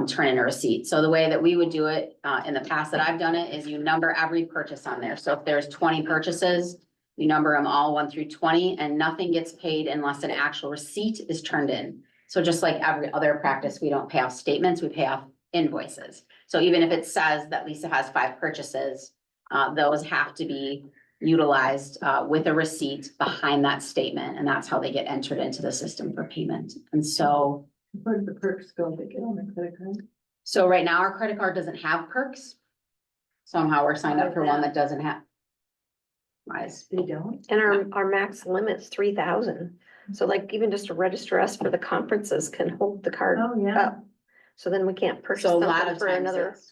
turn in a receipt. So the way that we would do it in the past that I've done it is you number every purchase on there. So if there's 20 purchases, you number them all 1 through 20 and nothing gets paid unless an actual receipt is turned in. So just like every other practice, we don't pay off statements, we pay off invoices. So even if it says that Lisa has 5 purchases, those have to be utilized with a receipt behind that statement. And that's how they get entered into the system for payment. And so. Where do the perks go to get on the credit card? So right now our credit card doesn't have perks. Somehow we're signed up for one that doesn't have. Wise. They don't? And our max limit's 3,000. So like even just to register us for the conferences can hold the card Oh, yeah. up. So then we can't purchase So a lot something of for times another it's-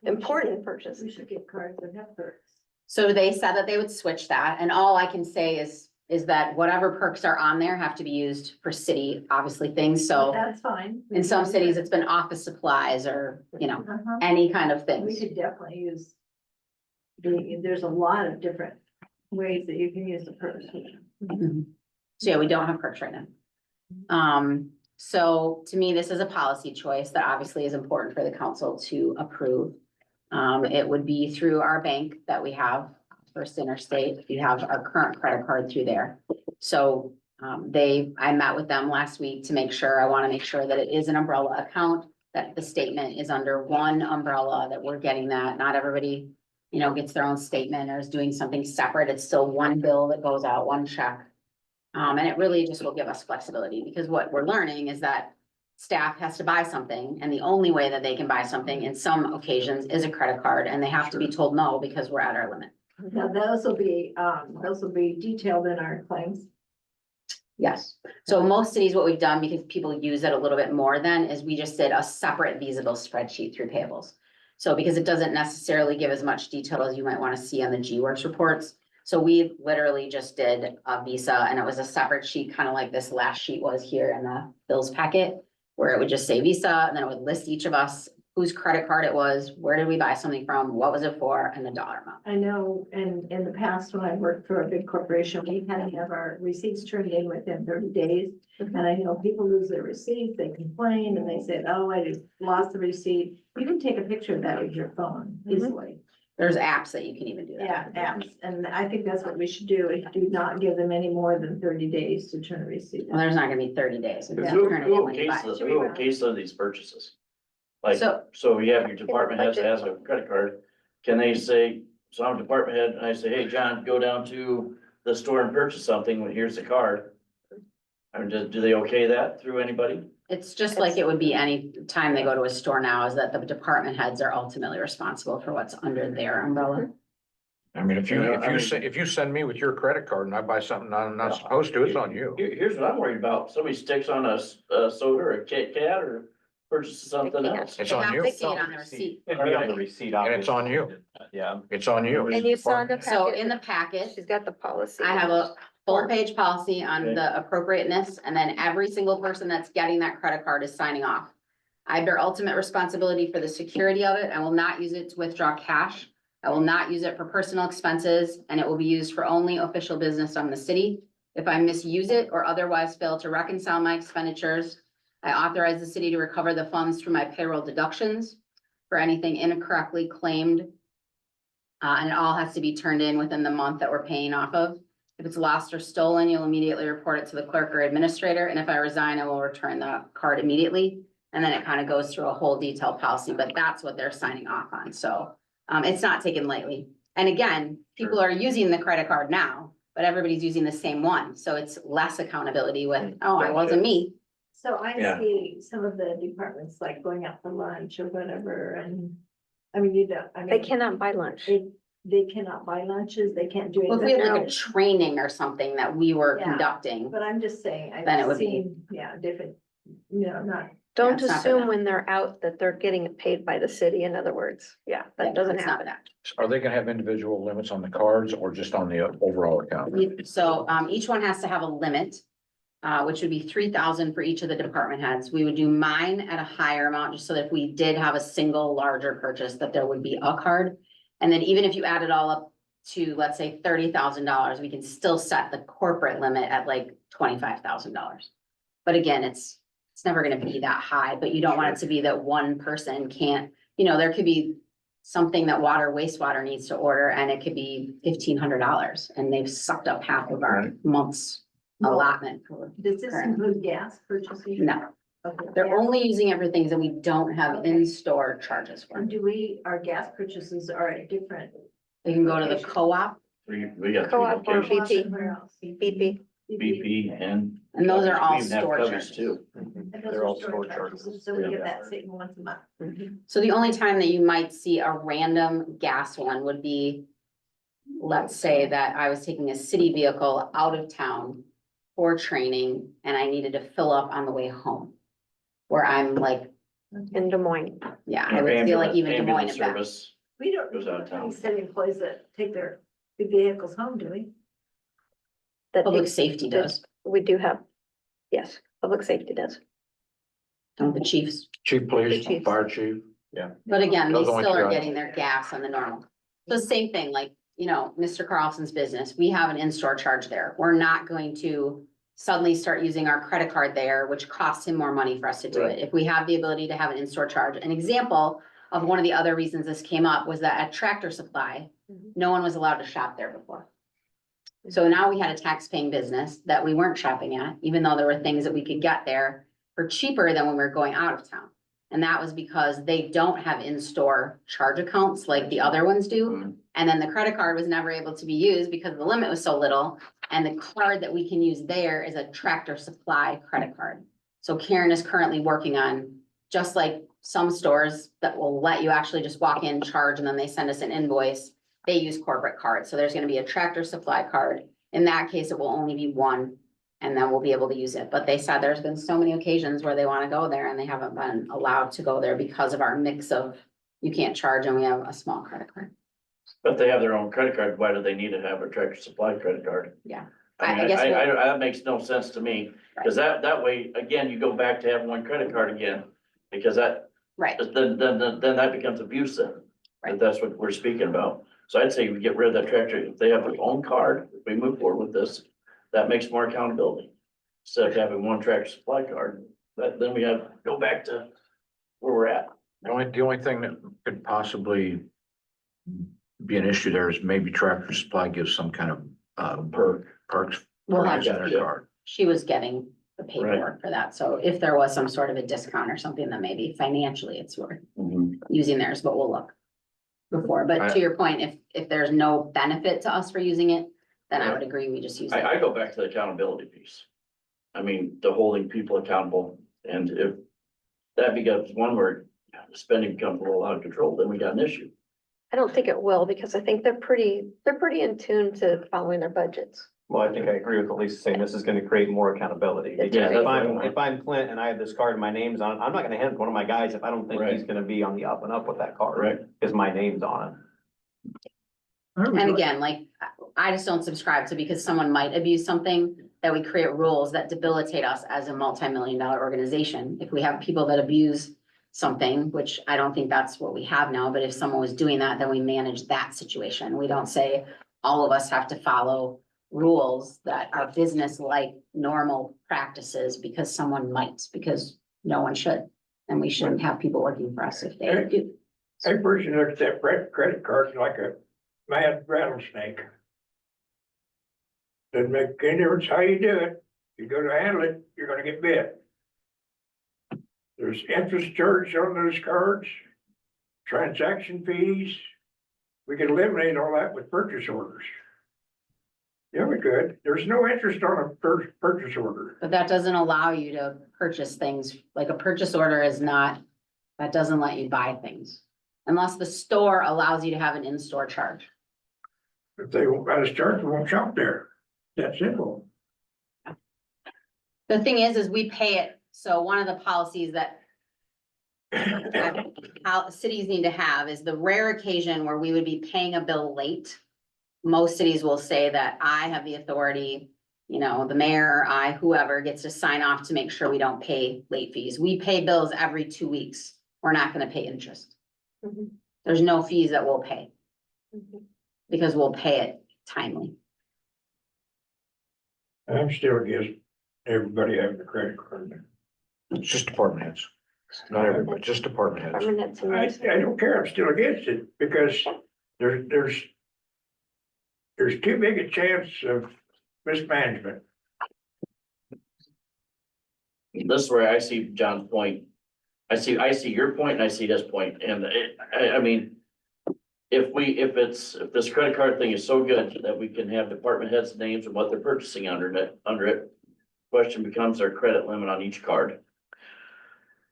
important purchase. We should get cards that have perks. So they said that they would switch that, and all I can say is that whatever perks are on there have to be used for city, obviously, things, so. That's fine. In some cities, it's been office supplies or, you know, Uh-huh. any kind of We things. could definitely use. There's a lot of different ways that you can use the purse. Mhm. So yeah, we don't have perks right now. So to me, this is a policy choice that obviously is important for the council to approve. It would be through our bank that we have, First Interstate, we have our current credit card through there. So I met with them last week to make sure, I want to make sure that it is an umbrella account, that the statement is under one umbrella, that we're getting that, not everybody, you know, gets their own statement or is doing something separate. It's still one bill that goes out, one check. And it really just will give us flexibility, because what we're learning is that staff has to buy something, and the only way that they can buy something in some occasions is a credit card, and they have to be told no because we're at our limit. Now, those will be detailed in our claims. Yes. So most cities, what we've done, because people use it a little bit more than, is we just did a separate visible spreadsheet through payables. So because it doesn't necessarily give as much detail as you might want to see on the G-Works reports. So we literally just did a Visa, and it was a separate sheet, kind of like this last sheet was here in the bills packet, where it would just say Visa, and then it would list each of us, whose credit card it was, where did we buy something from, what was it for, and the dollar amount. I know, and in the past, when I worked for a big corporation, we had to have our receipts turned in within 30 days. And I know people lose their receipts, they complain, and they say, oh, I just lost the receipt. You can take a picture of that with your phone easily. There's apps that you can even do that. Yeah, apps, and I think that's what we should do, is do not give them any more than 30 days to turn a receipt. Well, there's not gonna be 30 days. We Yeah. just Who, turn it in when you buy. who okays of these purchases? Like, So- so you have your department head that has a credit card, can they say, so I'm a department head, and I say, hey, John, go down to the store and purchase something, well, here's the card. I mean, do they okay that through anybody? It's just like it would be any time they go to a store now, is that the department heads are ultimately responsible for what's under their umbrella. I mean, if you, Yeah, I mean- if you send me with your credit card and I buy something I'm not supposed to, it's on you. Here's what I'm worried about, somebody sticks on a soda or a Kit Kat or purchases something can't. else. It's They on have you. to see it on the receipt. It'd be on the receipt, And it's on you. obviously. Yeah. It's on you. And you saw in the So packet, in the packet, she's got the policy. I have a full page policy on Okay. the appropriateness, and then every single person that's getting that credit card is signing off. I bear ultimate responsibility for the security of it. I will not use it to withdraw cash. I will not use it for personal expenses, and it will be used for only official business on the city. If I misuse it or otherwise fail to reconcile my expenditures, I authorize the city to recover the funds through my payroll deductions for anything incorrectly claimed. And it all has to be turned in within the month that we're paying off of. If it's lost or stolen, you'll immediately report it to the clerk or administrator, and if I resign, I will return the card immediately. And then it kind of goes through a whole detailed policy, but that's what they're signing off on, so it's not taken lightly. And again, people are using the credit card now, but everybody's using the same one, so it's less accountability with, oh, it wasn't me. So I Yeah. see some of the departments like going out for lunch or whatever, and, I mean, you don't, I mean. They cannot buy lunch. They cannot buy lunches, they can't do Well, if we had like a anything. training or something that we were Yeah. conducting, But I'm just saying, Then it I've would be- seen, yeah, different, not Don't it's not for assume them. when they're out that they're getting it paid by the city, in other words. Yeah, that doesn't It's not happen. that. Are they gonna have individual limits on the cards or just on the overall account? So, each one has to have a limit, which would be 3,000 for each of the department heads. We would do mine at a higher amount, just so that if we did have a single larger purchase, that there would be a card. And then even if you add it all up to, let's say, $30,000, we can still set the corporate limit at like $25,000. But again, it's never gonna be that high, but you don't want it to be that one person can't, there could be something that wastewater needs to order, and it could be $1,500, and they've sucked up half of our month's allotment. for Does this current. include gas purchases? No, Okay. they're only using it for things that we don't have in-store charges for. And our gas purchases are at different. They can go to the co-op, We got three Co-op or locations, BP. Where else? BP. BP and. and those are all We even have store Cubbies charges. too. And those They're are all storage store charges, charges. So we Yeah. get that sitting once a month. So the only time that you might see a random gas one would be, let's say that I was taking a city vehicle out of town for training and I needed to fill up on the way home. Where I'm like, In Des Moines. yeah, I would feel like even Des Moines Ambulance and back. service. We don't Goes out of town. have any city employees that take their big vehicles home, do we? That Public takes- safety does, We do have, yes, public safety does. don't the chiefs? Chief The police, chiefs. fire chief, But again, they Those only still two are items. getting their gas on the normal. So same thing, like, Mr. Carlson's business, we have an in-store charge there. We're not going to suddenly start using our credit card there, which costs him more money for us to do Right. it. If we have the ability to have an in-store charge, an example of one of the other reasons this came up was that at Tractor Supply, no one was allowed to shop there before. So now we had a tax-paying business that we weren't shopping at, even though there were things that we could get there for cheaper than when we were going out of town. And that was because they don't have in-store charge accounts like the other ones do. Mhm. And then the credit card was never able to be used because the limit was so little. And the card that we can use there is a Tractor Supply credit card. So Karen is currently working on, just like some stores that will let you actually just walk in, charge, and then they send us an invoice. They use corporate cards. So there's gonna be a Tractor Supply card. In that case, it will only be one, and then we'll be able to use it. But they said there's been so many occasions where they wanna go there and they haven't been allowed to go there because of our mix of, you can't charge and we have a small credit card. But they have their own credit card, why do they need to have a Tractor Supply credit card? Yeah. I I mean, guess that makes no sense to me, because that way, again, you go back to having one credit card again. Because that, Right, then that becomes abuse then, Right. if that's what we're speaking about. So I'd say we get rid of that tractor, if they have their own card, if we move forward with this, that makes more accountability. Instead of having one Tractor Supply card, then we have, go back to where we're at. the only thing that could possibly be an issue there is maybe Tractor Supply gives some kind of, perks. We'll for have using to- their card. she was getting the paperwork for that. So if there was some sort of a discount or something, then maybe financially it's worth using theirs, but we'll look before. But to your point, if there's no benefit to us for using it, then I would agree, we just use it. I go back to the accountability piece. I mean, the holding people accountable, and if that becomes one where spending becomes a little out of control, then we got an issue. I don't think it will, because I think they're pretty in tune to following their budgets. Well, I think I agree with what Lisa's saying. This is gonna create more accountability. It's Because right. if I'm Clint and I have this card and my name's on it, I'm not gonna hand it to one of my guys if I don't think he's gonna be on the up and up with that card. Right. Because my name's on it. And again, like, I just don't subscribe to, because someone might abuse something, that we create rules that debilitate us as a multi-million-dollar organization. If we have people that abuse something, which I don't think that's what we have now, but if someone was doing that, then we manage that situation. We don't say all of us have to follow rules that are business-like normal practices because someone might, because no one should. And we shouldn't have people working for us if they do. That person looks at credit cards like a mad rattlesnake. Doesn't make any difference how you do it. You go to handle it, you're gonna get bit. There's interest charged on those cards, transaction fees. We could eliminate all that with purchase orders. Yeah, we could. There's no interest on a purchase order. But that doesn't allow you to purchase things, like a purchase order is not, that doesn't let you buy things. Unless the store allows you to have an in-store charge. If they won't let us charge, we won't shop there. That simple. The thing is we pay it, so one of the policies that how cities need to have is the rare occasion where we would be paying a bill late. Most cities will say that I have the authority, you know, the mayor, I, whoever gets to sign off to make sure we don't pay late fees. We pay bills every 2 weeks. We're not gonna pay interest. Mhm. There's no fees that we'll pay Mhm. because we'll pay it timely. I'm still against everybody having a credit card. It's just department heads, not everybody, just department heads. Department heads and I, those. I don't care, I'm still against it, because there's too big a chance of mismanagement. This is where I see John's point. I see your point and I see his point, and I mean. If this credit card thing is so good that we can have department heads' names and what they're purchasing under it. Question becomes their credit limit on each card.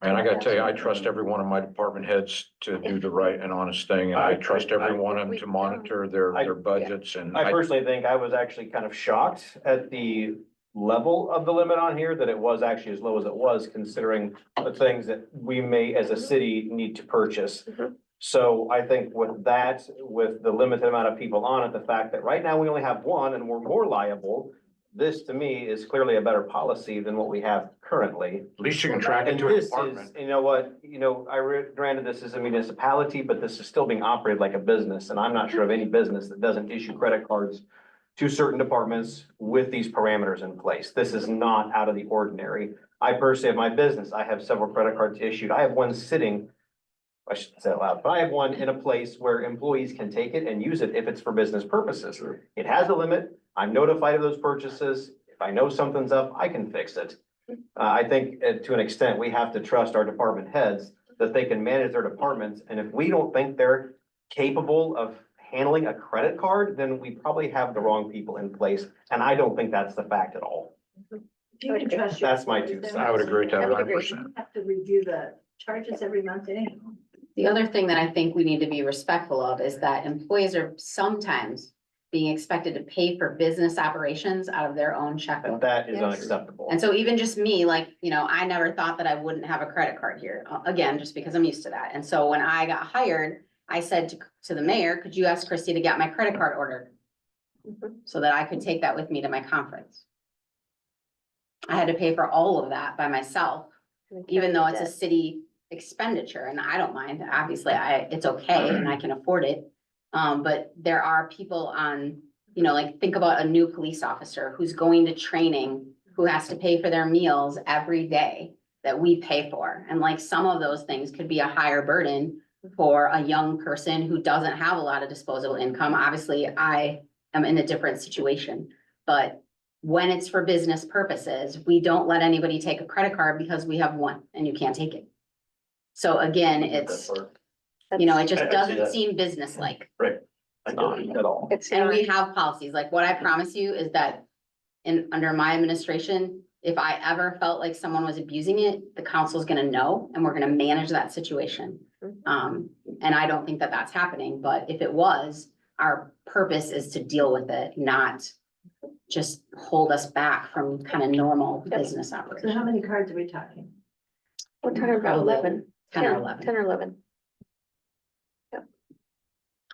And I gotta tell you, I trust every one of my department heads to do the right and honest thing, and I trust every one of them to monitor their budgets and. I personally think I was actually kind of shocked at the level of the limit on here, that it was actually as low as it was, considering the things that we may as a city need to purchase. Mhm. So I think with that, with the limited amount of people on it, the fact that right now we only have one and we're more liable, this to me is clearly a better policy than what we have currently. At least you can track it And to a this is, department. you know what, granted, this is a municipality, but this is still being operated like a business, and I'm not sure of any business that doesn't issue credit cards to certain departments with these parameters in place. This is not out of the ordinary. I personally have my business, I have several credit cards issued. I have one sitting, I shouldn't say it loud, but I have one in a place where employees can take it and use it if it's for business purposes. It has a limit. I'm notified of those purchases. If I know something's up, I can fix it. I think to an extent, we have to trust our department heads that they can manage their departments. And if we don't think they're capable of handling a credit card, then we probably have the wrong people in place. And I don't think that's the fact at all. You can trust your That's my employees, 2 they're cents. I would agree with that I would 100%. You have to review the charges every month anyhow. The other thing that I think we need to be respectful of is that employees are sometimes being expected to pay for business operations out of their own And checkbook. that is Yes. unacceptable. And so even just me, like, you know, I never thought that I wouldn't have a credit card here, again, just because I'm used to that. And so when I got hired, I said to the mayor, could you ask Christy to get my credit card ordered? Mhm. So that I could take that with me to my conference. I had to pay for all of that by myself, even though it's a city expenditure, and I don't mind, obviously, it's okay, and I can afford it. But there are people on, you know, like, think about a new police officer who's going to training, who has to pay for their meals every day that we pay for, and like, some of those things could be a higher burden for a young person who doesn't have a lot of disposable income. Obviously, I am in a different situation, but when it's for business purposes, we don't let anybody take a credit card because we have one and you can't take it. So again, it's, you know, it just I see doesn't that. seem business-like. I It's get not it. at all. It's And not. we have policies, like what I promise you is that under my administration, if I ever felt like someone was abusing it, the council's gonna know and we're gonna manage that situation. And I don't think that that's happening, but if it was, our purpose is to deal with it, not just hold us back from kind of normal business So operations. how many cards are we talking? We're talking about Probably 11. 10 or 11. 10 or 11.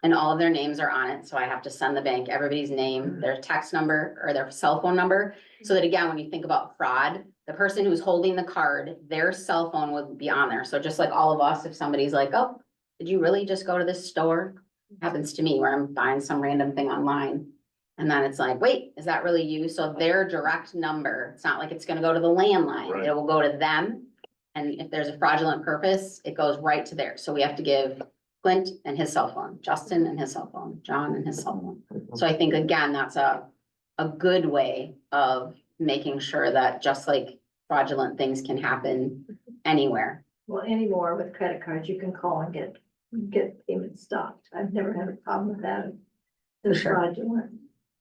And all of their names are on it, so I have to send the bank everybody's name, their text number or their cell phone number. So that again, when you think about fraud, the person who's holding the card, their cell phone would be on there. So just like all of us, if somebody's like, oh, did you really just go to this store? Happens to me where I'm buying some random thing online. And then it's like, wait, is that really you? So their direct number, it's not like it's gonna go to the landline, Right. it will go to them. And if there's a fraudulent purpose, it goes right to there. So we have to give Clint and his cell phone, Justin and his cell phone, John and his cell phone. So I think again, that's a good way of making sure that just like fraudulent things can happen anywhere. Well, anymore with credit cards, you can call and get payments stopped. I've never had a problem with that. The Sure. fraudulent.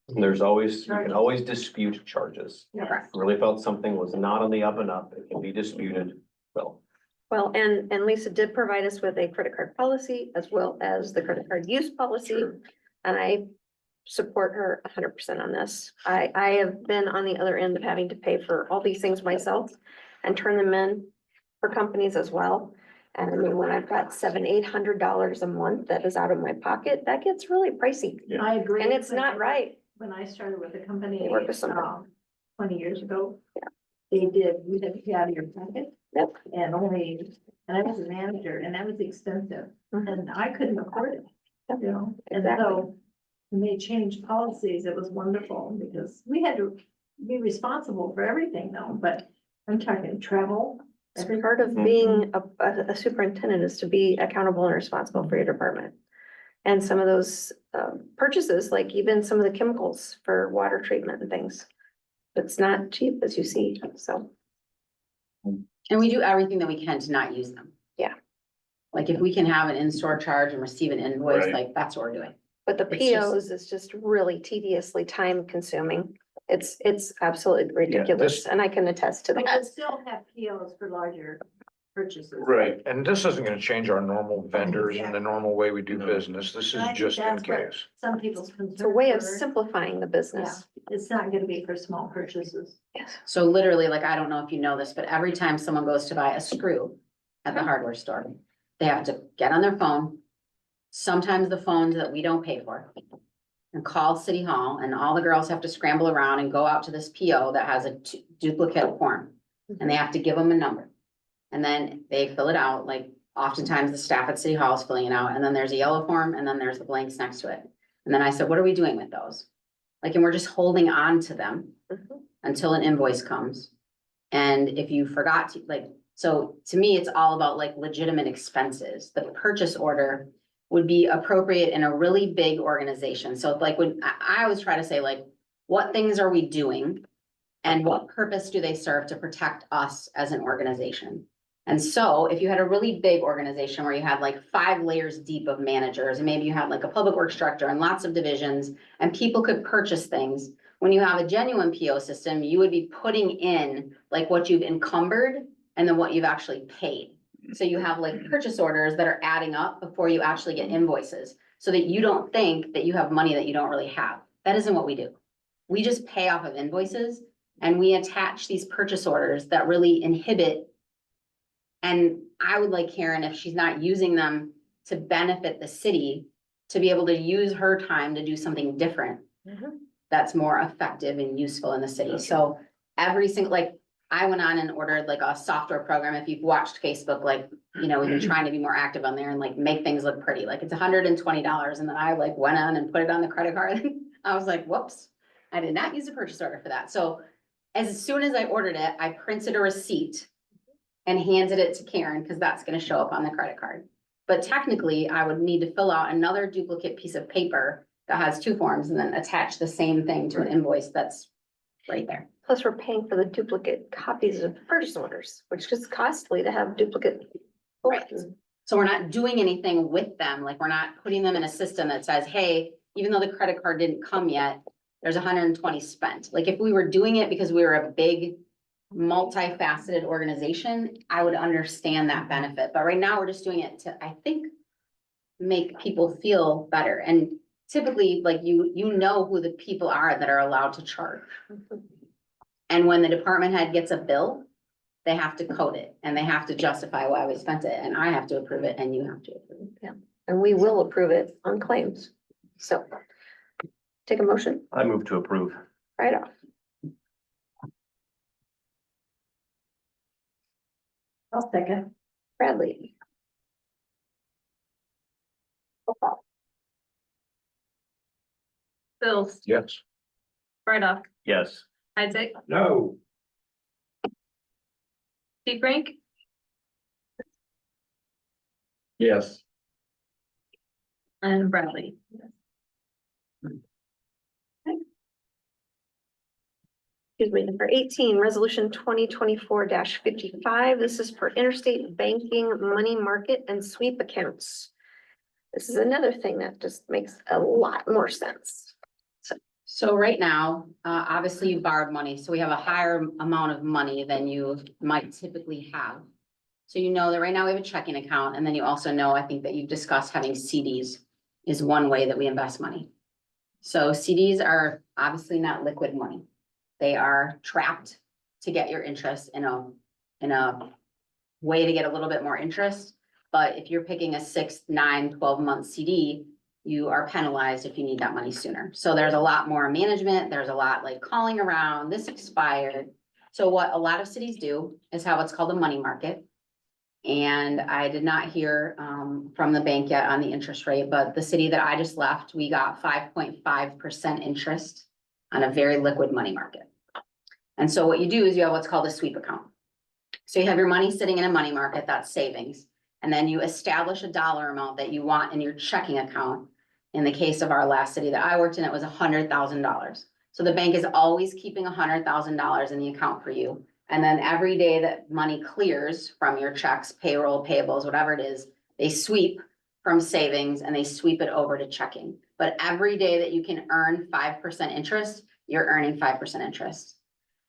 And there's always, you can always dispute charges. Correct. Really felt something was not on the up and up, it can be disputed. Well, and Lisa did provide us with a credit card policy as well as the credit card use policy. And I support her 100% on this. I have been on the other end of having to pay for all these things myself and turn them in for companies as well. And I mean, when I've got $700-800 a month that is out of my pocket, that gets really pricey. Yeah. I agree. And it's not right. When I started with a company, You work with somebody. 20 years ago. They did, you had to pay out of your pocket. Yep. And I was a manager and that was expensive Mhm. and I couldn't afford it, you know? And Exactly. so when they changed policies, it was wonderful because we had to be responsible for everything though, but I'm talking travel. It's everything. part of being a superintendent is to be accountable and responsible for your department. And some of those purchases, like even some of the chemicals for water treatment and things. It's not cheap as you see, so. And we do everything that we can to not use them. Yeah. Like if we can have an in-store charge and receive an invoice, Right. like that's what we're doing. But the It's just- POs is just really tediously time consuming. It's absolutely ridiculous and I can attest to But that. we still have POs for larger purchases. Right. And this isn't gonna change our normal vendors and the normal way we do No. business. This is And I think just in that's what case. Some people's concern. It's a way of were. simplifying the business. It's not gonna be for small purchases. Yes. So literally, like, I don't know if you know this, but every time someone goes to buy a screw at the hardware store, they have to get on their phone. Sometimes the phones that we don't pay for. And call City Hall and all the girls have to scramble around and go out to this PO that has a duplicate form. And they have to give them a number. And then they fill it out, like oftentimes the staff at City Hall is filling it out, and then there's a yellow form, and then there's the blanks next to it. And then I said, what are we doing with those? Like, and we're just holding on to them Mhm. until an invoice comes. And if you forgot to, like, so to me, it's all about like legitimate expenses. The purchase order would be appropriate in a really big organization. So like when, I always try to say like, what things are we doing? And what purpose do they serve to protect us as an organization? And so if you had a really big organization where you had like 5 layers deep of managers, and maybe you had like a public works director and lots of divisions, and people could purchase things. When you have a genuine PO system, you would be putting in like what you've encumbered and then what you've actually paid. So you have like purchase orders that are adding up before you actually get invoices, so that you don't think that you have money that you don't really have. That isn't what we do. We just pay off of invoices and we attach these purchase orders that really inhibit. And I would like Karen, if she's not using them to benefit the city, to be able to use her time to do something different Mhm. that's more effective and useful in the city. So every single, like, I went on and ordered like a software program. If you've watched Facebook, like, you know, we've been trying to be more active on there and like make things look pretty. Like it's $120. And then I like went on and put it on the credit card. I was like, whoops, I did not use a purchase order for that. So as soon as I ordered it, I printed a receipt and handed it to Karen because that's gonna show up on the credit card. But technically, I would need to fill out another duplicate piece of paper that has 2 forms and then attach the same thing to an invoice that's right there. Plus, we're paying for the duplicate copies of purchase orders, which is costly to have duplicate. Right. forms. So we're not doing anything with them, like we're not putting them in a system that says, hey, even though the credit card didn't come yet, there's 120 spent. Like if we were doing it because we were a big multifaceted organization, I would understand that benefit. But right now we're just doing it to, I think, make people feel better. And typically, like you know who the people are that are allowed to charge. And when the department head gets a bill, they have to code it and they have to justify why we spent it, and I have to approve it and you have to approve it. And we will approve it on claims. So take a motion I move to approve. right off. I'll second. Bradley. Roll call. Bills, Yes. right off, Yes. Isaac, No, Frank, Yes. and Bradley. Excuse me, number 18, resolution 2024-55. This is for interstate banking, money market and sweep accounts. This is another thing that just makes a lot more sense. So right now, obviously you borrowed money, so we have a higher amount of money than you might typically have. So you know that right now we have a checking account, and then you also know, I think that you've discussed having CDs is one way that we invest money. So CDs are obviously not liquid money. They are trapped to get your interest in a way to get a little bit more interest. But if you're picking a 6, 9, 12-month CD, you are penalized if you need that money sooner. So there's a lot more management, there's a lot like calling around, this expired. So what a lot of cities do is have what's called a money market. And I did not hear from the bank yet on the interest rate, but the city that I just left, we got 5.5% interest on a very liquid money market. And so what you do is you have what's called a sweep account. So you have your money sitting in a money market, that's savings. And then you establish a dollar amount that you want in your checking account. In the case of our last city that I worked in, it was $100,000. So the bank is always keeping $100,000 in the account for you. And then every day that money clears from your checks, payroll, payables, whatever it is, they sweep from savings and they sweep it over to checking. But every day that you can earn 5% interest, you're earning 5% interest.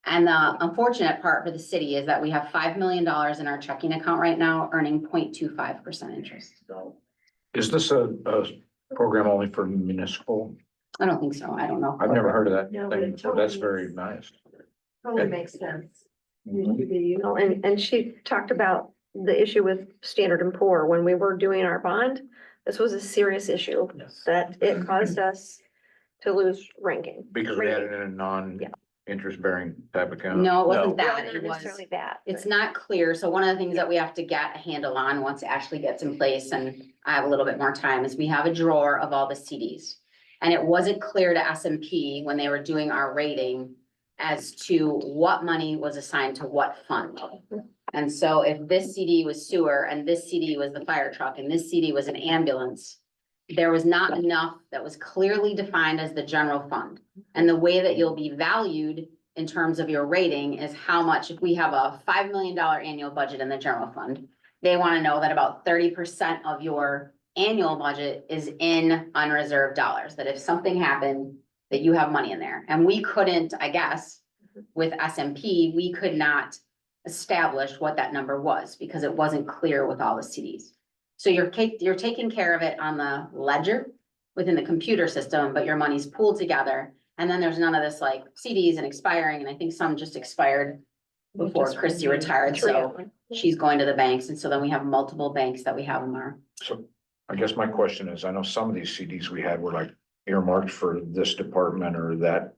And the unfortunate part for the city is that we have $5 million in our checking account right now, earning 0.25% interest. Is this a program only for municipal? I don't think so. I don't know. I've never heard of that No, but thing, it so that's totally very is. nice. Totally makes sense. And she talked about the issue with Standard and Poor. When we were doing our bond, this was a serious issue Yes. that it caused us to lose ranking. Because we had it rating. in a non-interest bearing type account. No, it wasn't Well, that. not It was, necessarily that. it's not clear. So one of the things that we have to get a handle on once it actually gets in place, and I have a little bit more time, is we have a drawer of all the CDs. And it wasn't clear to S&P when they were doing our rating as to what money was assigned to what fund. And so if this CD was sewer and this CD was the fire truck and this CD was an ambulance, there was not enough that was clearly defined as the general fund. And the way that you'll be valued in terms of your rating is how much, if we have a $5 million annual budget in the general fund, they want to know that about 30% of your annual budget is in unreserved dollars, that if something happened, that you have money in there. And we couldn't, I guess, with S&P, we could not establish what that number was because it wasn't clear with all the CDs. So you're taking care of it on the ledger within the computer system, but your money's pooled together. And then there's none of this like CDs and expiring. And I think some just expired before Christy retired. So she's going to the banks. And so then we have multiple banks that we have in our. So I guess my question is, I know some of these CDs we had were like earmarked for this department or that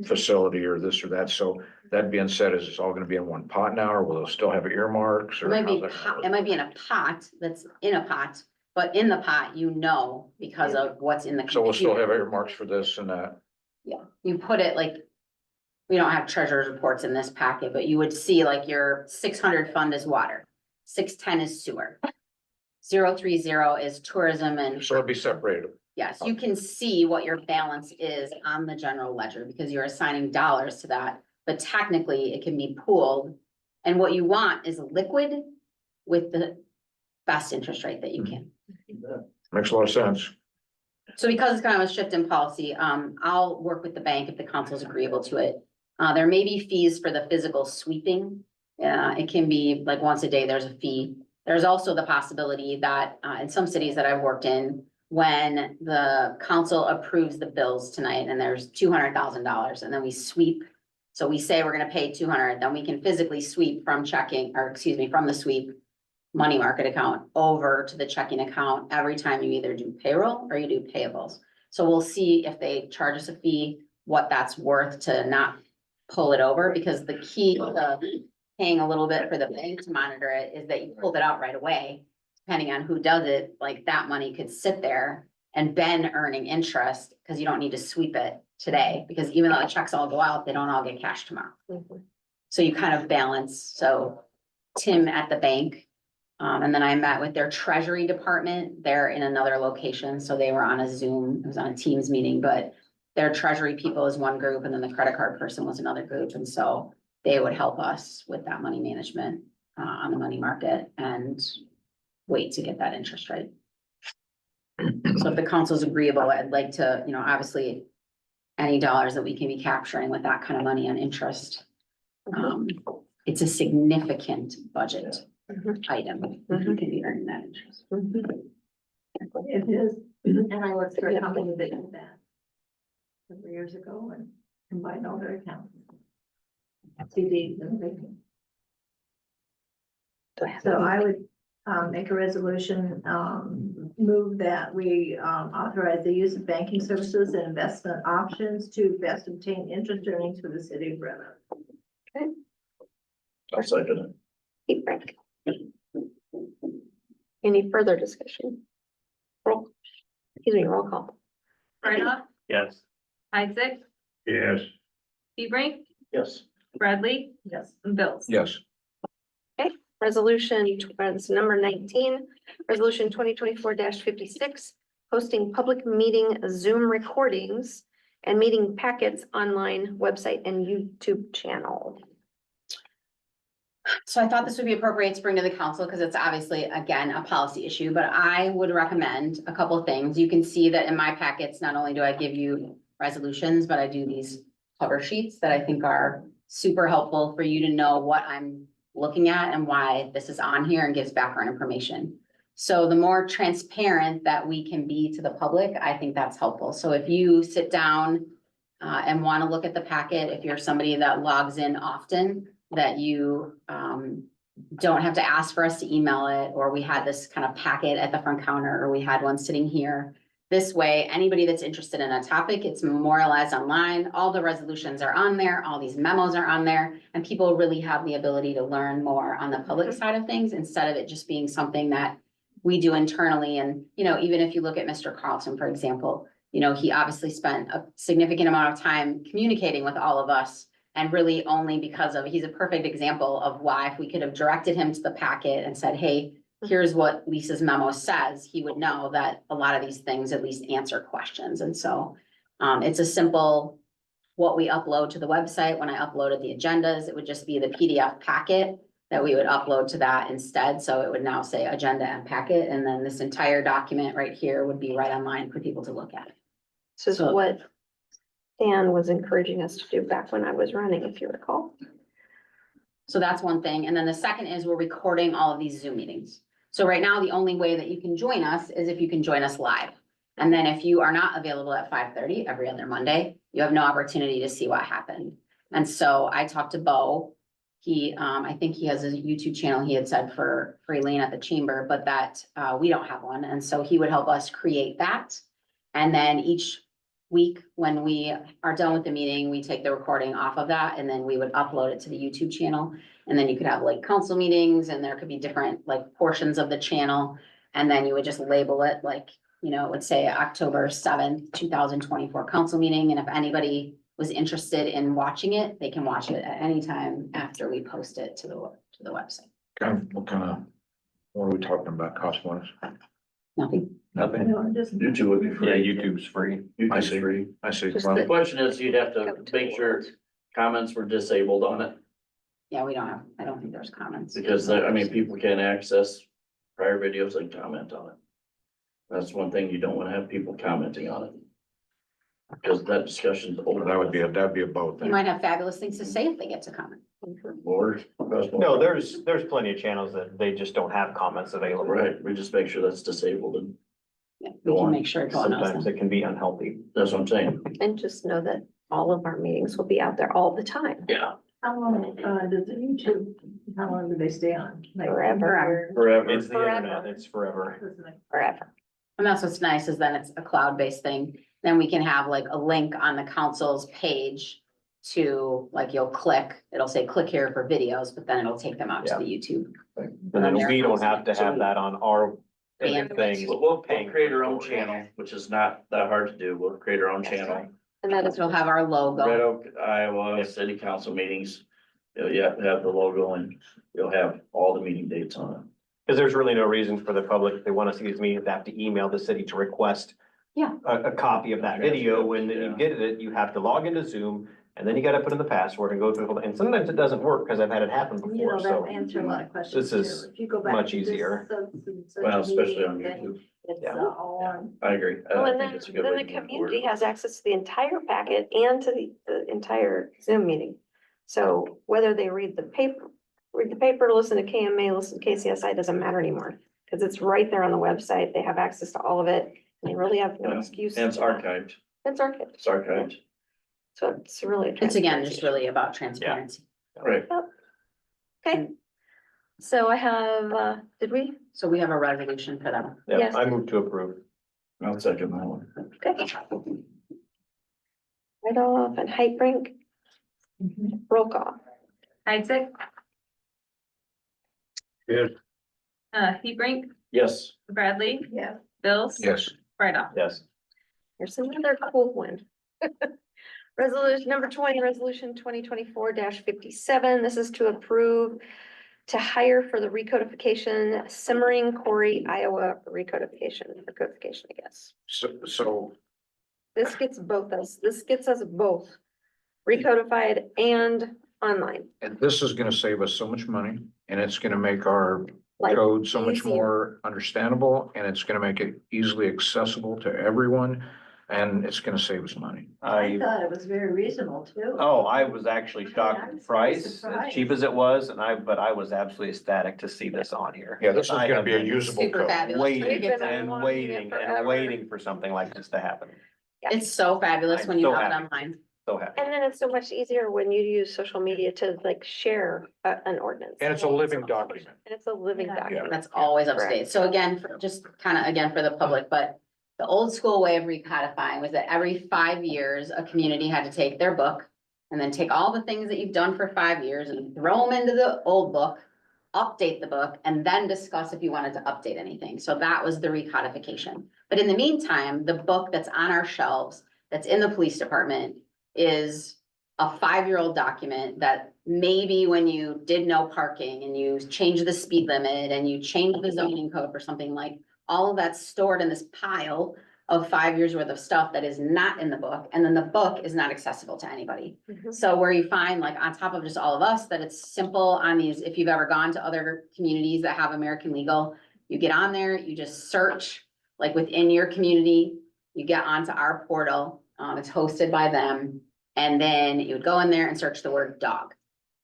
facility or this or that. So that being said, is it all gonna be in one pot now, or will it still have earmarks? It Or might be, how's that gonna work? it might be in a pot that's in a pot, but in the pot, you know, because of what's in the. So we'll still have computer. earmarks for this and that. Yeah, you put it like, we don't have treasurer's reports in this packet, but you would see like your 600 fund is water, 610 is sewer. 030 is tourism and. So it'll be separated. Yes, you can see what your balance is on the general ledger because you're assigning dollars to that, but technically it can be pooled. And what you want is liquid with the best interest rate that you can. Makes a lot of sense. So because it's kind of a shift in policy, I'll work with the bank if the council is agreeable to it. There may be fees for the physical sweeping. It can be like once a day, there's a fee. There's also the possibility that, in some cities that I've worked in, when the council approves the bills tonight and there's $200,000 and then we sweep. So we say we're gonna pay 200, then we can physically sweep from checking, or excuse me, from the sweep money market account over to the checking account every time you either do payroll or you do payables. So we'll see if they charge us a fee, what that's worth to not pull it over, because the key to paying a little bit for the bank to monitor it is that you pulled it out right away. Depending on who does it, like that money could sit there and been earning interest because you don't need to sweep it today, because even though the checks all go out, they don't all get cashed tomorrow. So you kind of balance. So Tim at the bank, and then I met with their treasury department. They're in another location, so they were on a Zoom, it was on a Teams meeting, but their treasury people is one group and then the credit card person was another group. And so they would help us with that money management on the money market and wait to get that interest rate. So if the council's agreeable, I'd like to, obviously any dollars that we can be capturing with that kind of money on interest. It's a significant budget item. If you can be earning that interest. It is, and I worked for a company that did that several years ago and combined all their accounts. CDs and everything. So I would make a resolution, move that we, authorize the use of banking services and investment options to best obtain interest earnings for the city of Bremen. I'll second it. Pete Frank. Any further discussion? Roll call. Right off, Yes. Isaac, Yes. Sebring, Yes. Bradley, Yes. and Bills. Yes. Resolution, it's number 19, resolution 2024-56, hosting public meeting Zoom recordings and meeting packets online website and YouTube channel. So I thought this would be appropriate to bring to the council because it's obviously, again, a policy issue, but I would recommend a couple of things. You can see that in my packets, not only do I give you resolutions, but I do these cover sheets that I think are super helpful for you to know what I'm looking at and why this is on here and gives background information. So the more transparent that we can be to the public, I think that's helpful. So if you sit down and want to look at the packet, if you're somebody that logs in often, that you don't have to ask for us to email it, or we had this kind of packet at the front counter, or we had one sitting here. This way, anybody that's interested in a topic, it's memorialized online. All the resolutions are on there, all these memos are on there, and people really have the ability to learn more on the public side of things instead of it just being something that we do internally. And, you know, even if you look at Mr. Carlson, for example, you know, he obviously spent a significant amount of time communicating with all of us. And really only because of, he's a perfect example of why if we could have directed him to the packet and said, hey, here's what Lisa's memo says, he would know that a lot of these things at least answer questions. And so it's a simple, what we upload to the website. When I uploaded the agendas, it would just be the PDF packet that we would upload to that instead. So it would now say agenda and packet. And then this entire document right here would be right online for people to look at. This is what Dan was encouraging us to do back when I was running, if you recall. So that's one thing. And then the second is we're recording all of these Zoom meetings. So right now, the only way that you can join us is if you can join us live. And then if you are not available at 5:30 every other Monday, you have no opportunity to see what happened. And so I talked to Bo. He, I think he has a YouTube channel, he had said for Elaine at the chamber, but that we don't have one. And so he would help us create that. And then each week, when we are done with the meeting, we take the recording off of that and then we would upload it to the YouTube channel. And then you could have like council meetings and there could be different like portions of the channel. And then you would just label it like, you know, it would say October 7th, 2024 council meeting. And if anybody was interested in watching it, they can watch it at any time after we post it to the website. What are we talking about cost-wise? Nothing. Nothing. No, I'm just. YouTube would be Yeah, free. YouTube's free. I YouTube's see. free. I see. Just Well, The question is, you'd have to make sure comments were disabled on it, Yeah, we don't have, I don't think there's comments. because I mean, people can't access prior videos and comment on it. That's one thing, you don't wanna have people commenting on it. Because that discussion's over. that'd be a both You thing. might have fabulous things to say if they get to comment. Or. No, there's plenty of channels that they just don't have comments available. Right, we just make sure that's disabled, and Yeah, we Go can on. make sure everyone knows Sometimes that. it can be unhealthy. that's what I'm saying. And just know that all of our meetings will be out there all the time. Yeah. How long, does the YouTube, how long do they stay on? Like Forever. Forever. It's the Forever. internet, it's forever. Forever. And that's what's nice is then it's a cloud-based thing. Then we can have like a link on the council's page to, like, you'll click, it'll say click here for videos, but then it'll take them out to the YouTube. And then we don't have to have that on our Bandwidth. everything. We'll create our own channel, which is not that hard to do. We'll create our own channel. And that is It'll have our Red logo. Oak, Iowa, city council meetings. You have to have the logo and you'll have all the meeting dates on it. Because there's really no reason for the public, if they want to see these meetings, they have to email the city to request Yeah. a copy of that video. When you Yeah. get it, you have to log into Zoom and then you gotta put in the password and go through, and sometimes it doesn't work because I've had it happen You know, before, so. that answer a lot of questions. This is too. If you go back much to this easier. such and such Well, a especially on meeting, then YouTube. It's Yeah. all on. I agree. Well, I and think then, it's a good then way the to move community forward. has access to the entire packet and to the entire Zoom meeting. So whether they read the paper, listen to KMA, listen to KCSI, doesn't matter anymore. Because it's right there on the website. They have access to all of it. And they really have no Yeah. excuse. And it's archived. It's archived. It's archived. So it's really. a It's again, transparency just really about transparency. Right. Okay. So I have, did we? So we have a resolution for them. Yeah, Yes. I move to approve. I'll second that one. Okay. Right off and height brink. Roll call. Isaac, Yes. Hebrink, Yes. Bradley, Yeah. Bills. Yes. Right off. Yes. Here's another cool one. Resolution number 20, resolution 2024-57. This is to approve to hire for the recodification, Simmering Quarry, Iowa recodification, or codification, I guess. So This gets us both recodified and online. and this is gonna save us so much money, and it's gonna make our Like, code so much easier. more understandable, and it's gonna make it easily accessible to everyone, and it's gonna save us money. I thought it was very reasonable too. I was actually shocked I at the was price, as surprised. cheap as it was, but I was absolutely ecstatic to see this on here. Yeah, this is I gonna have be a been usable Super code. fabulous. Waiting We've been and wanting it waiting forever. and waiting for something like this to happen. It's so fabulous I'm when you so have it happy. online. So happy. And then it's so much easier when you use social media to like share an ordinance. And it's a living document. And it's a living Yeah. document. That's always up to Correct. date. So again, just kind of again for the public, but the old school way of recodifying was that every 5 years, a community had to take their book and then take all the things that you've done for 5 years and throw them into the old book, update the book, and then discuss if you wanted to update anything. So that was the recodification. But in the meantime, the book that's on our shelves, that's in the police department, is a 5-year-old document that maybe when you did no parking and you changed the speed limit and you changed the zoning code for something, like all of that's stored in this pile of 5 years worth of stuff that is not in the book, and then the book is not accessible to anybody. Mhm. So where you find, like, on top of just all of us, that it's simple on these, if you've ever gone to other communities that have American Legal, you get on there, you just search, like within your community, you get onto our portal, it's hosted by them, and then you would go in there and search the word dog.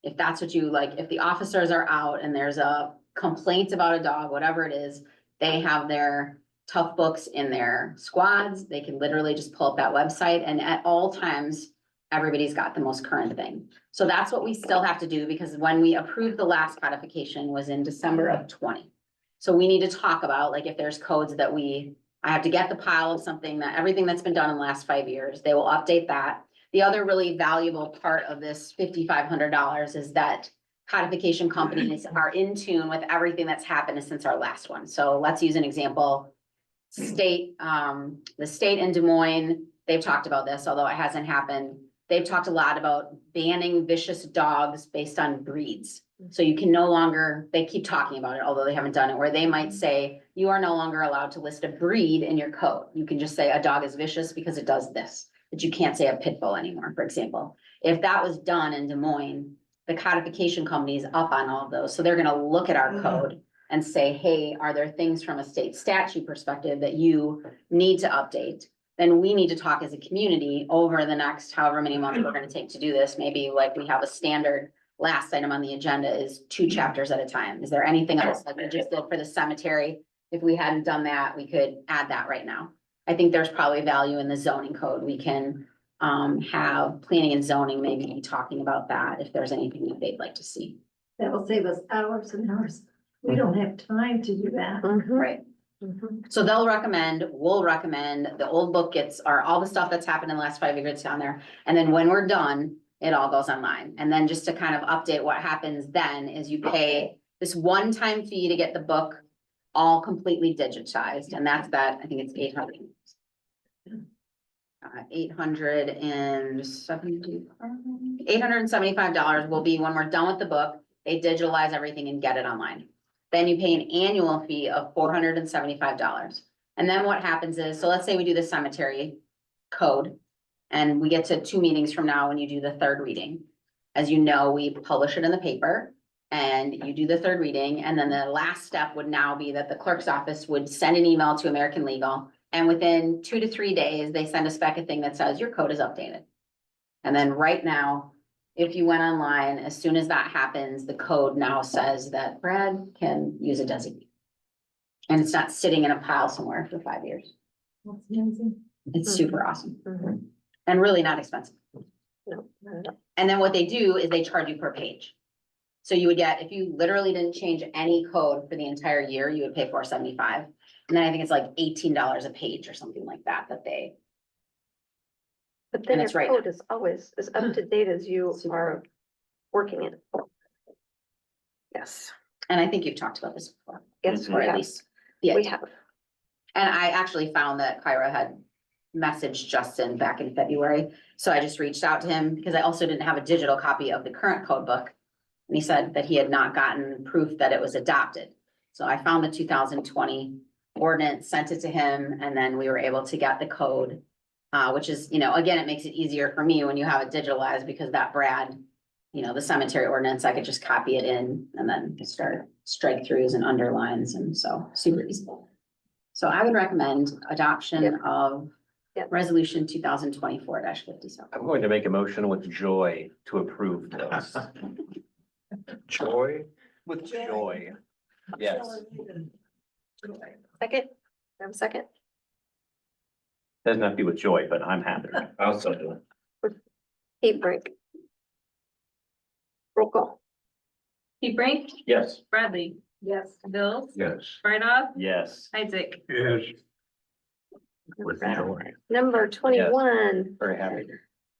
If that's what you like, if the officers are out and there's a complaint about a dog, whatever it is, they have their tough books in their squads. They can literally just pull up that website, and at all times, everybody's got the most current thing. So that's what we still have to do, because when we approved the last codification was in December of 20. So we need to talk about, like, if there's codes that I have to get the pile of something, that everything that's been done in the last 5 years, they will update that. The other really valuable part of this $5,500 is that codification companies are in tune with everything that's happened since our last one. So let's use an example. The state in Des Moines, they've talked about this, although it hasn't happened. They've talked a lot about banning vicious dogs based on breeds. So you can no longer, they keep talking about it, although they haven't done it, where they might say, you are no longer allowed to list a breed in your code. You can just say a dog is vicious because it does this, but you can't say a pit bull anymore, for example. If that was done in Des Moines, the codification company is up on all of those. So they're gonna look at our code and say, hey, are there things from a state statute perspective that you need to update? Then we need to talk as a community over the next however many months we're gonna take to do this. Maybe like we have a standard last item on the agenda is 2 chapters at a time. Is there anything else like we just did for the cemetery? If we hadn't done that, we could add that right now. I think there's probably value in the zoning code. We can have planning and zoning maybe be talking about that if there's anything that they'd like to see. That'll save us hours and hours. We don't have time to do that. Mhm. Right. Mhm. So we'll recommend, the old book gets, or all the stuff that's happened in the last 5 years down there. And then when we're done, it all goes online. And then just to kind of update what happens then is you pay this one-time fee to get the book all completely digitized. And that's that, I think it's $875 will be when we're done with the book, they digitalize everything and get it online. Then you pay an annual fee of $475. And then what happens is, so let's say we do the cemetery code, and we get to 2 meetings from now when you do the 3rd reading. As you know, we publish it in the paper and you do the 3rd reading. And then the last step would now be that the clerk's office would send an email to American Legal. And within 2 to 3 days, they send us back a thing that says your code is updated. And then right now, if you went online, as soon as that happens, the code now says that Brad can use a designee. And it's not sitting in a pile somewhere for 5 years. That's amazing. It's super awesome Mhm. and really not expensive. No, not at all. And then what they do is they charge you per page. So you would get, if you literally didn't change any code for the entire year, you would pay $475. And then I think it's like $18 a page or something like that, that they, But then And your it's right code is always as up to date as you Super. are working it. Yes, and I think you've talked about this before. yes, Or we at have, least, yeah. we have. And I actually found that Kyra had messaged Justin back in February. So I just reached out to him because I also didn't have a digital copy of the current code book. And he said that he had not gotten proof that it was adopted. So I found the 2020 ordinance, sent it to him, and then we were able to get the code. Which is, again, it makes it easier for me when you have it digitalized because that Brad, the cemetery ordinance, I could just copy it in and then start strike throughs and underlines, and so super easy. So I would recommend adoption of Yep. resolution 2024-57. I'm going to make a motion with joy to approve this. Joy? With joy. Yes. Second, have a second. Doesn't have to be with joy, but I'm happy. I'll second it. Hebrink. Roll call. Hebrink, Yes. Bradley, Yes. Bills, Yes, right off, Yes, Isaac. Yes, with joy. Number 21. very happy.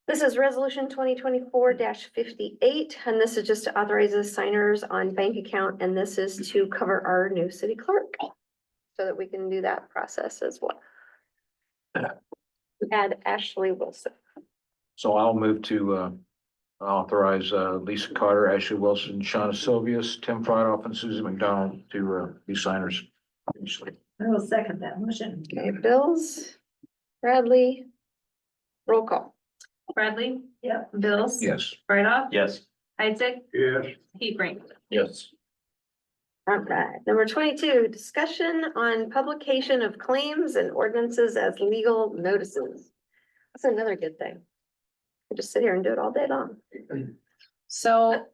This is resolution 2024-58, and this is just to authorize the signers on bank account, and this is to cover our new city clerk. So that we can do that process as well. Add Ashley Wilson. So I'll move to authorize Lisa Carter, Ashley Wilson, Shauna Sylvius, Tim Friedhoff, and Susie McDonald to be signers. I will second that motion. Okay, Bills, Bradley. Roll call. Bradley, Yep. Bills. Yes. Right off, Yes, Isaac, yes, Hebrink. Yes. All right, number 22, discussion on publication of claims and ordinances as legal notices. That's another good thing. I just sit here and do it all day long. So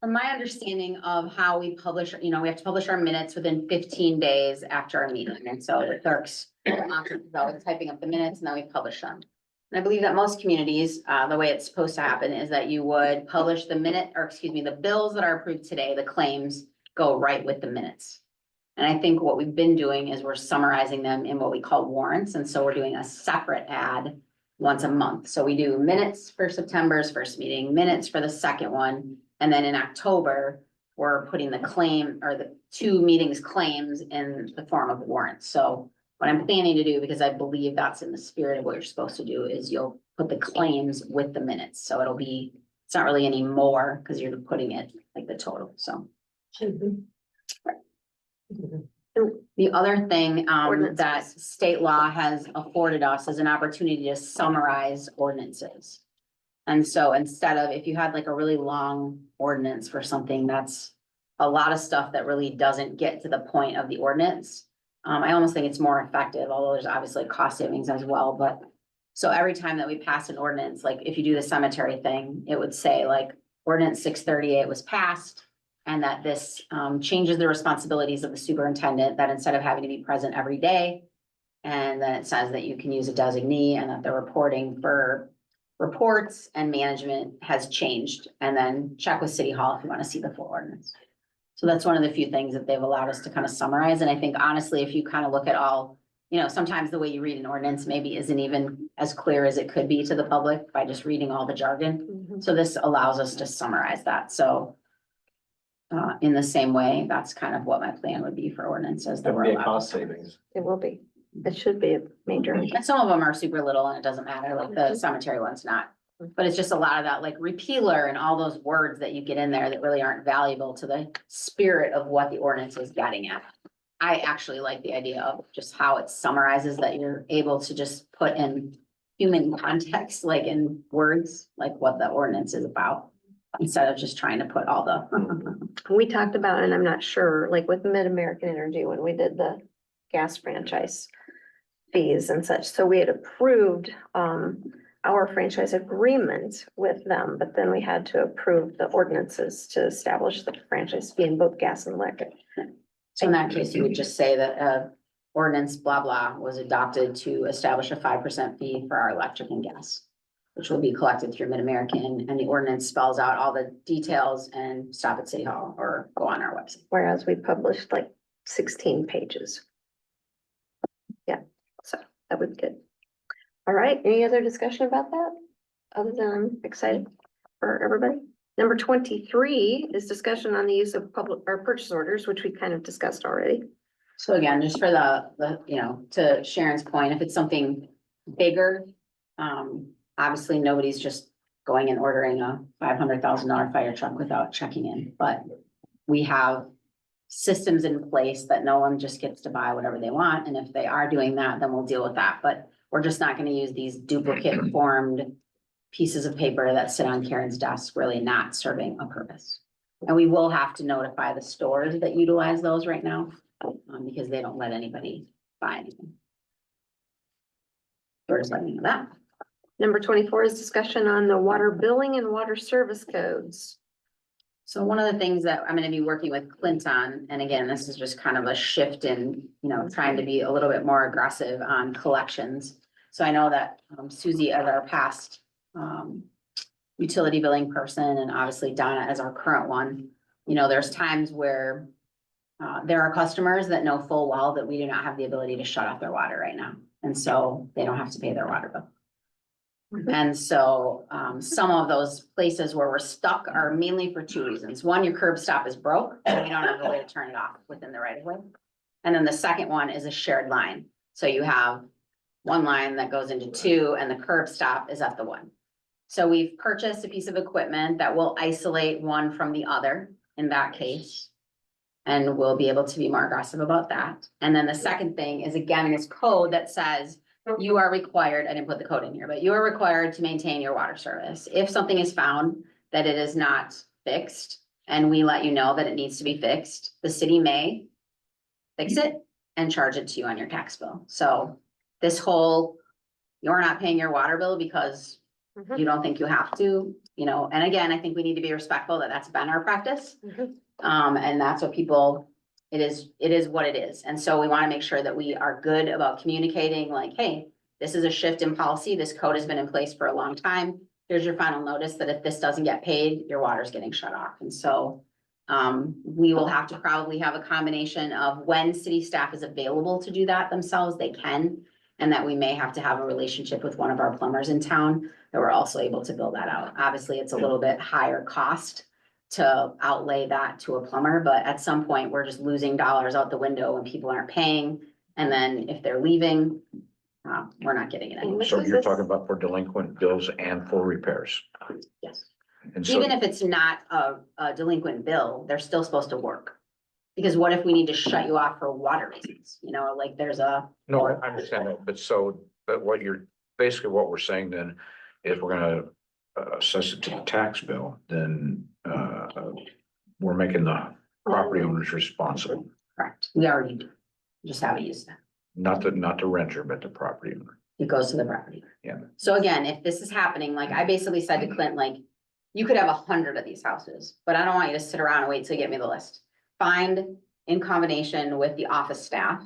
from my understanding of how we publish, we have to publish our minutes within 15 days after our meeting. And so the clerk's office is always typing up the minutes and then we publish them. And I believe that most communities, the way it's supposed to happen is that you would publish the the bills that are approved today, the claims go right with the minutes. And I think what we've been doing is we're summarizing them in what we call warrants. And so we're doing a separate ad once a month. So we do minutes for September's first meeting, minutes for the second one. And then in October, we're putting the claim or the 2 meetings claims in the form of warrants. So what I'm planning to do, because I believe that's in the spirit of what you're supposed to do, is you'll put the claims with the minutes. So it's not really any more because you're putting it like the total, so. The other thing Ordinances. that state law has afforded us is an opportunity to summarize ordinances. And so instead of, if you had like a really long ordinance for something that's a lot of stuff that really doesn't get to the point of the ordinance. I almost think it's more effective, although there's obviously cost savings as well, but. So every time that we pass an ordinance, like if you do the cemetery thing, it would say like ordinance 638 was passed. And that this changes the responsibilities of the superintendent, that instead of having to be present every day. And then it says that you can use a designee and that the reporting for reports and management has changed. And then check with City Hall if you want to see the full ordinance. So that's one of the few things that they've allowed us to kind of summarize. And I think honestly, if you kind of look at all, sometimes the way you read an ordinance maybe isn't even as clear as it could be to the public by just reading all the jargon. So this allows us to summarize that. So in the same way, that's kind of what my plan would be for ordinances. that would be a cost savings. It will be. It should be a major. And some of them are super little and it doesn't matter, like the cemetery one's not. But it's just a lot of that like repealer and all those words that you get in there that really aren't valuable to the spirit of what the ordinance is getting at. I actually like the idea of just how it summarizes that you're able to just put in human context, like in words, like what the ordinance is about. Instead of just trying to put all the. We talked about, and I'm not sure, like with Mid-American Energy, when we did the gas franchise fees and such, so we had approved our franchise agreement with them, but then we had to approve the ordinances to establish the franchise fee in both gas and electric. So in that case, you would just say that ordinance blah, blah was adopted to establish a 5% fee for our electric and gas. which will be collected through Mid-American, and the ordinance spells out all the details and stop at City Hall or go on our website. Whereas we published like 16 pages. Yeah, so that would be good. All right, any other discussion about that? Other than I'm excited for everybody. Number 23 is discussion on the use of public or purchase orders, which we kind of discussed already. So again, just for the, you know, to Sharon's point, if it's something bigger, obviously nobody's just going and ordering a $500,000 fire truck without checking in, but we have systems in place that no one just gets to buy whatever they want. And if they are doing that, then we'll deal with that. But we're just not gonna use these duplicate formed pieces of paper that sit on Karen's desk, really not serving a purpose. And we will have to notify the stores that utilize those right now, because they don't let anybody buy anything. We're just letting you know that. Number 24 is discussion on the water billing and water service codes. So one of the things that I'm gonna be working with Clint on, and again, this is just kind of a shift in, you know, trying to be a little bit more aggressive on collections. So I know that Susie, as our past utility billing person, and obviously Donna as our current one, you know, there's times where there are customers that know full well that we do not have the ability to shut off their water right now. And so they don't have to pay their water bill. And so, some of those places where we're stuck are mainly for two reasons. One, your curb stop is broke and you don't have a way to turn it off within the right of way. And then the second one is a shared line. So you have one line that goes into two and the curb stop is at the one. So we've purchased a piece of equipment that will isolate one from the other in that case. And we'll be able to be more aggressive about that. And then the second thing is, again, this code that says you are required, I didn't put the code in here, but you are required to maintain your water service. If something is found that it is not fixed and we let you know that it needs to be fixed, the city may fix it and charge it to you on your tax bill. So this whole, you're not paying your water bill because you don't think you have to, you know, and again, I think we need to be respectful that that's been our practice. And that's what people, it is what it is. And so we want to make sure that we are good about communicating like, hey, this is a shift in policy. This code has been in place for a long time. Here's your final notice that if this doesn't get paid, your water's getting shut off. And so we will have to probably have a combination of when city staff is available to do that themselves, they can. And that we may have to have a relationship with one of our plumbers in town that we're also able to build that out. Obviously, it's a little bit higher cost to outlay that to a plumber, but at some point, we're just losing dollars out the window when people aren't paying. And then if they're leaving, we're not getting it anymore. So you're talking about for delinquent bills and for repairs. Yes. And so, Even if it's not a delinquent bill, they're still supposed to work. Because what if we need to shut you off for water reasons? You know, like there's a. no, I understand that, but what you're, basically what we're saying then is we're gonna assess it to the tax bill, then we're making the property owners responsible, Correct. We already do. Just haven't used that. not the renter, but the property owner. It goes to the property. Yeah. So again, if this is happening, like I basically said to Clint, like, you could have 100 of these houses, but I don't want you to sit around and wait till you get me the list. Find in combination with the office staff,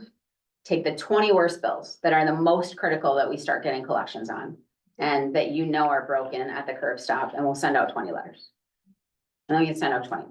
take the 20 worst bills that are the most critical that we start getting collections on. And that you know are broken at the curb stop, and we'll send out 20 letters. And then we can send out 20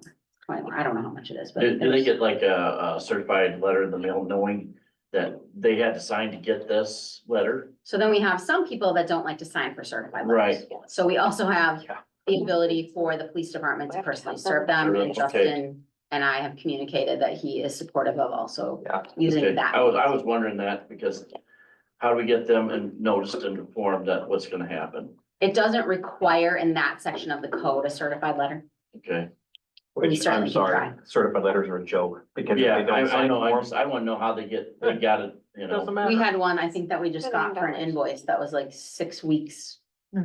more. I don't know how much it is, but. Do they get like a certified letter in the mail knowing that they had to sign to get this letter? So then we have some people that don't like to sign for certified letters. Right. So we also have the ability for the police department to personally serve them, and Okay. Justin and I have communicated that he is supportive of also Yeah. using Okay, that. I was wondering that because how do we get them and noticed and informed that what's gonna happen? It doesn't require in that section of the code a certified letter. Okay, We Which, certainly I'm can sorry, try. certified letters are a joke because if yeah, they don't I sign know, for them, I wanna know how they got it, you doesn't know. matter. We had one, I think that we just got for an invoice that was like 6 weeks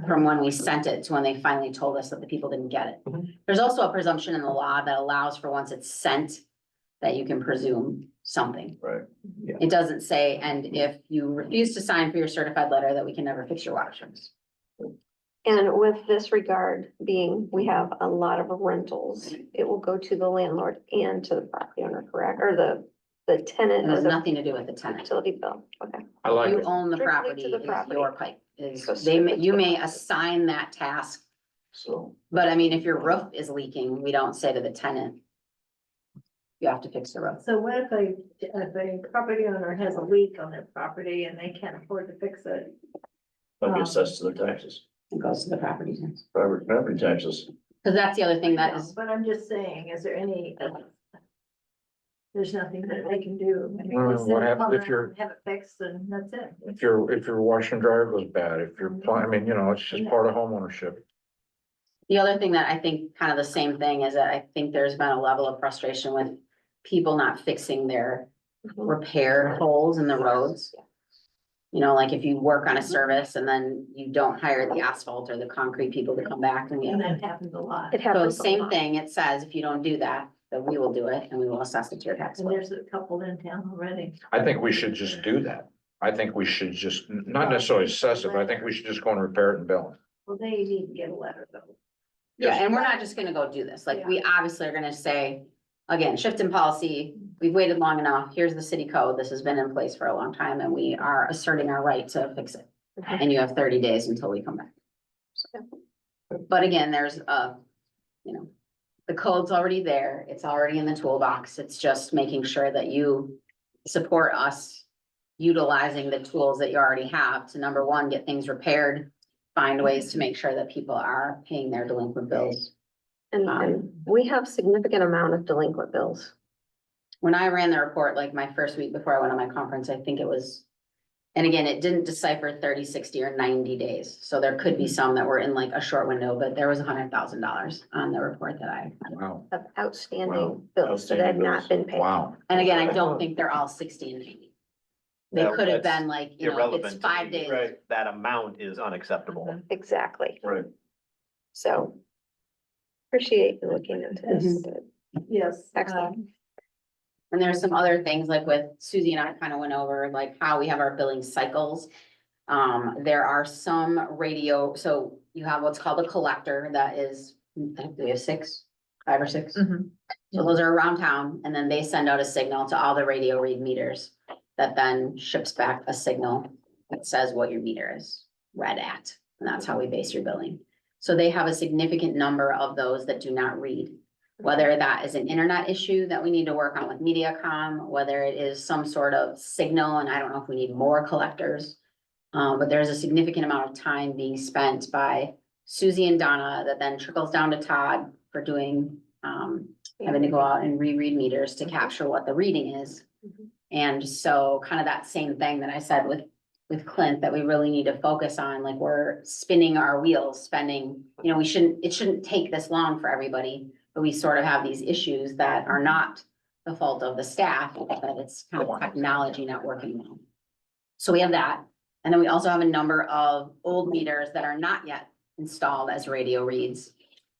from when we sent it to when they finally told us that the people didn't get it. Mhm. There's also a presumption in the law that allows for once it's sent, that you can presume something. Right. Yeah. It doesn't say, and if you refuse to sign for your certified letter, that we can never fix your water service. And with this regard being, we have a lot of rentals, it will go to the landlord and to the property owner, correct? Or the tenant It or has the nothing to do with the tenant. utility bill, okay. I like You it. own the Strictly to property, the it's property. your pipe, is, So you may assign that task. So, But I mean, if your roof is leaking, we don't say to the tenant, you have to fix the roof. So what if a property owner has a leak on their property and they can't afford to fix it? that'll be assessed to their taxes, It goes to the property tax. property taxes. Cause that's the other thing that is, But I'm just saying, is there any, there's nothing that they can do. I mean, Well, they what send a happens plumber if you're- out and have it fixed and that's it. If your wash and dryer goes bad, if your I mean, you know, it's just part of homeownership. the other thing that I think kind of the same thing is that I think there's been a level of frustration with people not fixing their repair holes in the roads. You know, like if you work on a service and then you don't hire the asphalt or the concrete people to come back and And we. that happens a lot. It So happens a same lot. thing, it says if you don't do that, then we will do it and we will assess it to your tax And bill. there's a couple in town already. I think we should just do that. I think we should just, not necessarily assess it, but I think we should just go and repair it and bill it. Well, they need to get a letter though. Yeah, and we're not just gonna go do this, like, we obviously are gonna say, again, shift in policy, we've waited long enough, here's the city code, this has been in place for a long time, and we are asserting our right to fix it. And you have 30 days until we come back. But again, there's you know, the code's already there, it's already in the toolbox, it's just making sure that you support us utilizing the tools that you already have to, number one, get things repaired, find ways to make sure that people are paying their delinquent bills. And we have significant amount of delinquent bills. When I ran the report, like my first week before I went on my conference, I think it was, and again, it didn't decipher 30, 60, or 90 days. So there could be some that were in like a short window, but there was $100,000 on the report that I, Wow, Of Wow. outstanding bills that had not been paid. wow. and again, I don't think they're all 60 and 90. They No, could have that's been like, you know, irrelevant it's to 5 me. days. Right. That amount is unacceptable. Exactly. Right. So appreciate you looking into this. Yes. Excellent. And there's some other things like with Susie and I kind of went over like how we have our billing cycles. There are some radio, so you have what's called a collector that is, I think we have 5 or 6. So those are around town and then they send out a signal to all the radio read meters that then ships back a signal that says what your meter is read at. And that's how we base your billing. So they have a significant number of those that do not read. Whether that is an internet issue that we need to work on with MediaCom, whether it is some sort of signal, and I don't know if we need more collectors. But there's a significant amount of time being spent by Susie and Donna that then trickles down to Todd for doing, having to go out and reread meters to capture what the reading is. And so kind of that same thing that I said with Clint, that we really need to focus on, like we're spinning our wheels, spending, you know, it shouldn't take this long for everybody. But we sort of have these issues that are not the fault of the staff, but it's kind of technology not working well. So we have that. And then we also have a number of old meters that are not yet installed as radio reads.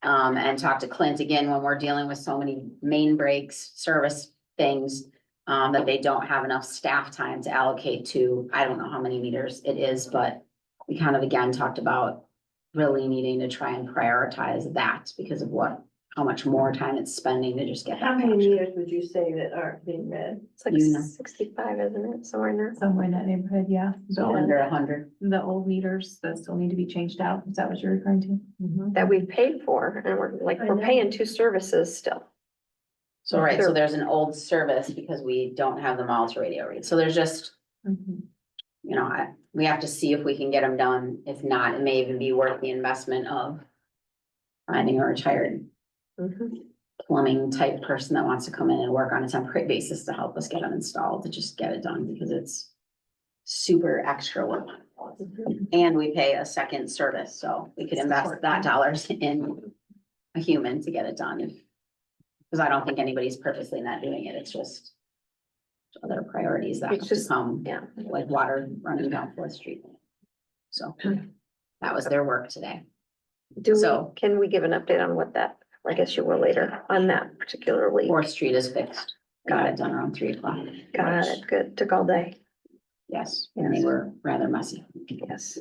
And talk to Clint again when we're dealing with so many main breaks, service things, that they don't have enough staff time to allocate to, I don't know how many meters it is, but we kind of again talked about really needing to try and prioritize that because of how much more time it's spending to just get How that many captured. meters would you say that aren't being read? It's like You know. 65, isn't it? Somewhere in there. Somewhere in that neighborhood, yeah. So under 100. The old meters that still need to be changed out, is that what you're referring to? That we paid for and we're paying 2 services still. So, right, so Sure. there's an old service because we don't have them all to radio read. So there's just, you know, we have to see if we can get them done. If not, it may even be worth the investment of finding a retired plumbing type person that wants to come in and work on a temporary basis to help us get them installed, to just get it done because it's super extra work. And we pay a second service, so we could invest that dollars in a human to get it done if, because I don't think anybody's purposely not doing it. It's just other priorities that have It's to just- come, Yeah. like water running down 4th Street. So that was their work today. So- Can we give an update on what that, I guess you will later, on that particular leak? 4th Street is fixed. Got it done around 3 o'clock. Got it, good, took all day, Yes, and they were rather messy. yes.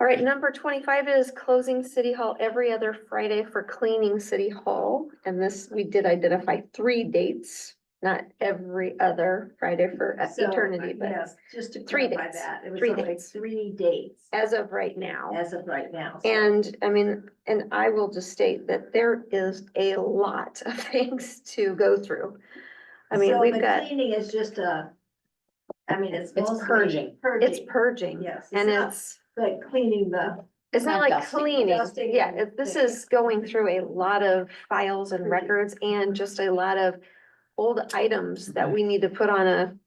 All right, number 25 is closing City Hall every other Friday for cleaning City Hall. And this, we did identify 3 dates not every other Friday for So, eternity, but yes, just to 3 clarify days. that, it was 3 only days. 3 dates as of right now. as of right now. so- And I mean, and I will just state that there is a lot of things to go through. I mean, So we've the got, cleaning is just I mean, it's It's mostly purging. it's purging. Yes, And not it's, like cleaning the, it's not not like dusting. cleaning. Dusting Yeah, and- this is going through a lot of files and records and just a lot of old items that we need to put on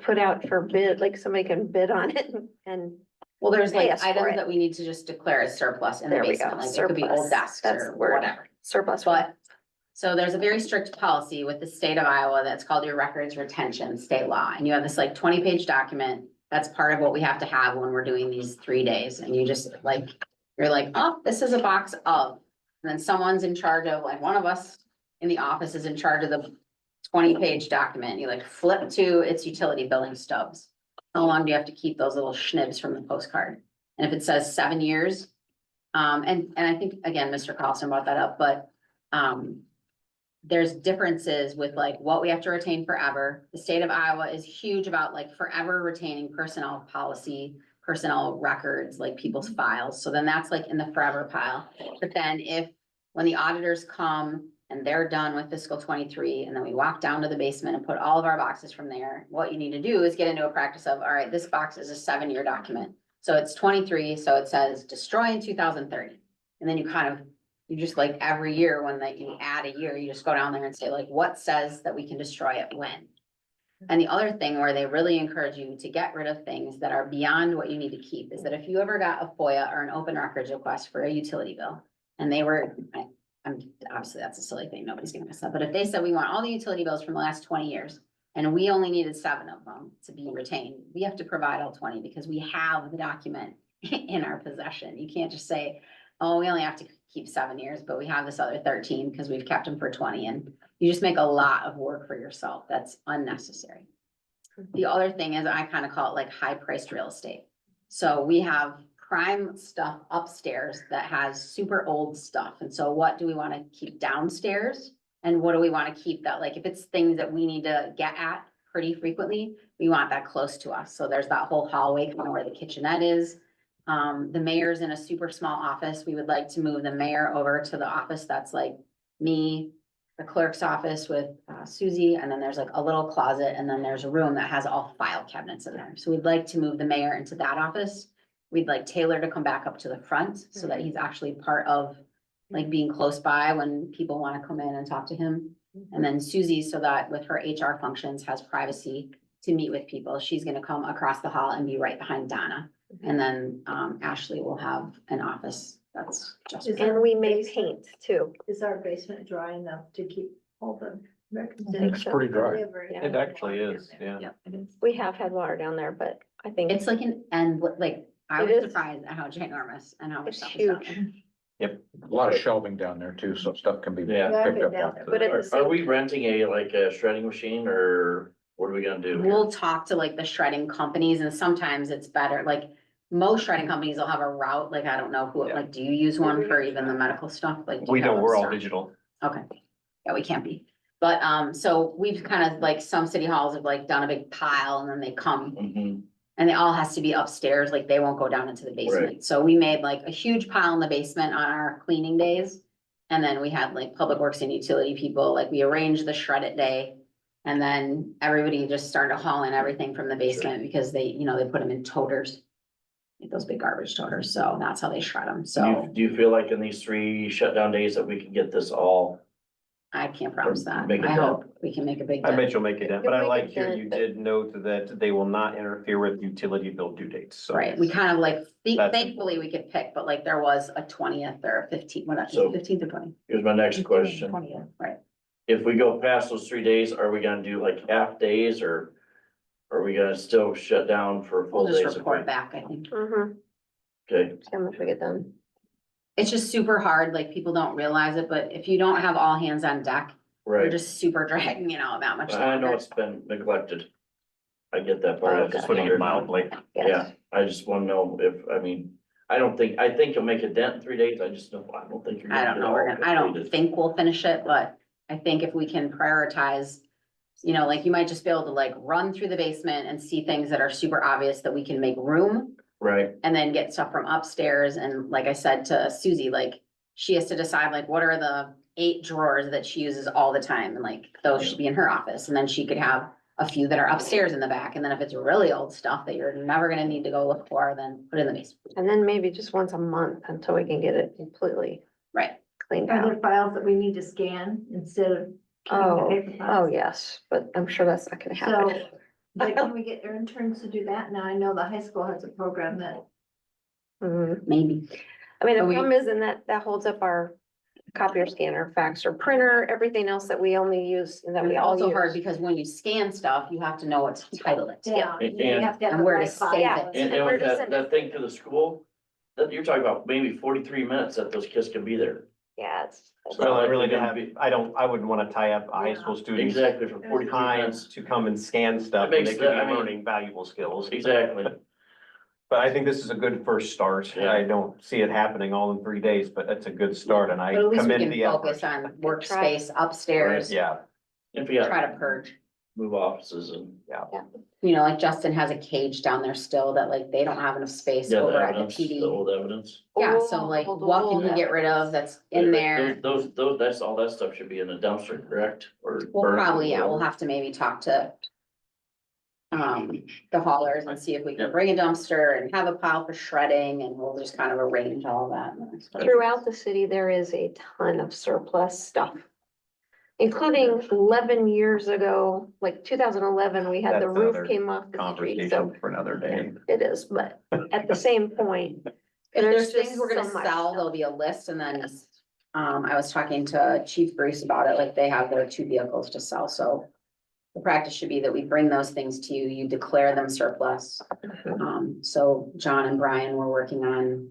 put out for bid, like somebody can bid on it and Well, there's Pay like us for items it. that we need to just declare as surplus in the there we go. basement, like it could be old Surplus. desks That's or the word. whatever. Surplus. But, so there's a very strict policy with the state of Iowa that's called your records retention state law. And you have this like 20-page document. That's part of what we have to have when we're doing these 3 days. And you just like, you're like, oh, this is a box of. And then someone's in charge of, like, one of us in the office is in charge of the 20-page document. You like flip to its utility billing stubs. How long do you have to keep those little schnibs from the postcard? And if it says 7 years, and I think, again, Mr. Carlson brought that up, but, there's differences with like what we have to retain forever. The state of Iowa is huge about like forever retaining personnel policy, personnel records, like people's files. So then that's like in the forever pile. But then when the auditors come and they're done with fiscal 23, and then we walk down to the basement and put all of our boxes from there, what you need to do is get into a practice of, all right, this box is a 7-year document. So it's 23, so it says destroy in 2030. And then you just like every year when you add a year, you just go down there and say like, what says that we can destroy it when? And the other thing where they really encourage you to get rid of things that are beyond what you need to keep is that if you ever got a FOIA or an open records request for a utility bill, and obviously that's a silly thing, nobody's gonna mess up, but if they said we want all the utility bills from the last 20 years, and we only needed 7 of them to be retained, we have to provide all 20 because we have the document in our possession. You can't just say, oh, we only have to keep 7 years, but we have this other 13 because we've kept them for 20, and you just make a lot of work for yourself. That's unnecessary. The other thing is I kind of call it like high-priced real estate. So we have prime stuff upstairs that has super old stuff. And so what do we want to keep downstairs? And what do we want to keep that, like, if it's things that we need to get at pretty frequently, we want that close to us. So there's that whole hallway kind of where the kitchenette is. The mayor's in a super small office. We would like to move the mayor over to the office that's like me, the clerk's office with Susie, and then there's like a little closet, and then there's a room that has all file cabinets in there. So we'd like to move the mayor into that office. We'd like Taylor to come back up to the front so that he's actually part of like being close by when people want to come in and talk to him. And then Susie, so that with her HR functions, has privacy to meet with people. She's gonna come across the hall and be right behind Donna. And then Ashley will have an office that's just. And we may paint too. Is our basement dry enough to keep all the records? I think It's so. pretty dry. It actually is, yeah. Yep, it is. We have had water down there, but I think It's like I It was is. surprised at how ginormous and how much It's stuff is down huge. there. A lot of shelving down there too, so stuff can be Yeah. Yeah, I've picked been up. down off there. the- But at the Are same, we renting a shredding machine, or what are we gonna do? We'll talk to like the shredding companies, and sometimes it's better, like most shredding companies will have a route, like I don't know who, Yeah. like, do you use one for even the medical stuff? Like, do you We have don't, a we're all stock? digital. Okay, yeah, we can't be. But, so we've kind of like, some city halls have like done a big pile and then they come Mhm. and it all has to be upstairs, like they won't go down into the basement. So we made like a huge pile in the basement on our cleaning days. And then we had like public works and utility people, like we arranged the shred it day. And then everybody just started hauling everything from the basement because they put them in toters. Like those big garbage toters, so that's how they shred them, so Do you feel like in these 3 shutdown days that we can get this all? I can't promise that. Make a I dent. hope we can make a big I dent. bet you'll make it in, but You'll I make like a here, dent, you but- did note that they will not interfere with utility bill due dates, so. Right, we kind of like, That's thankfully we could pick, but like there was a 20th or 15th, what, So- 15th or 20th? Here's my next question. 20th, right. If we go past those 3 days, are we gonna do like half days, or are we gonna still shut down for full We'll days? just if report we- back, I think. Okay, see how much we get done. It's just super hard, like people don't realize it, but if you don't have all hands on deck, you're right. just super dragging it out that much I know longer. it's been neglected. I get that part. I Oh, just God. Putting it mildly. Yes. Yeah, I just wanna know if, I think you'll make a dent in 3 days. I don't think you're. I gonna don't do know, all I don't completed. think we'll finish it, but I think if we can prioritize, you know, like you might just be able to like run through the basement and see things that are super obvious that we can make room. Right, And then get stuff from upstairs. And like I said to Susie, like, she has to decide like, what are the 8 drawers that she uses all the time? And like, those should be in her office. And then she could have a few that are upstairs in the back. And then if it's really old stuff that you're never gonna need to go look for, then put it in the basement. And then maybe just once a month until we can get it completely Right. cleaned Are out. there files that we need to scan instead of? keeping the Oh, paper oh, files? yes, but I'm sure that's not gonna So, happen. but can we get interns to do that? Now, I know the high school has a program that, Mhm. Maybe. I mean, the But we- problem is in that holds up our copier, scanner, faxer, printer, everything else that we only use, that And we it's all also hard use. because when you scan stuff, you have to know what to title it. yeah, And- you have to have and the where to right save file. it. and where with to that, send that it. thing to the school, that you're talking about maybe 43 minutes that those kids can be there. Yeah, it's. So- Well, I like really they're don't gonna have, be- I wouldn't wanna tie up high Yeah. school students' Exactly, for 43 time minutes, to come and scan stuff, That when makes they could that- I be mean- learning valuable skills. exactly. But I think this is a good first start. Yeah. I don't see it happening all in 3 days, but it's a good start and I But at least we commend can the effort. focus on workspace upstairs, Yeah, If you try got to purge. move offices and, You know, like Justin has a cage down there still that like they don't have enough space yeah, the over at the evidence, the PD. old evidence. Yeah, so like what can he get rid of that's in there? Those, that's, all that stuff should be in a dumpster, correct? Or We'll burned or probably, yeah, we'll whatever. have to maybe talk to the haulers and see if we can bring a dumpster and have a pile for shredding and we'll just kind of arrange all of that. Throughout the city, there is a ton of surplus stuff. Including 11 years ago, like 2011, we had the That's roof another came off the street, so conversation for another day. it is, but at the same point. If there's things just we're gonna so much sell, stuff. there'll be a list and then, I was talking to Chief Bruce about it, like they have their 2 vehicles to sell, so. The practice should be that we bring those things to you, you declare them surplus. So John and Brian were working on.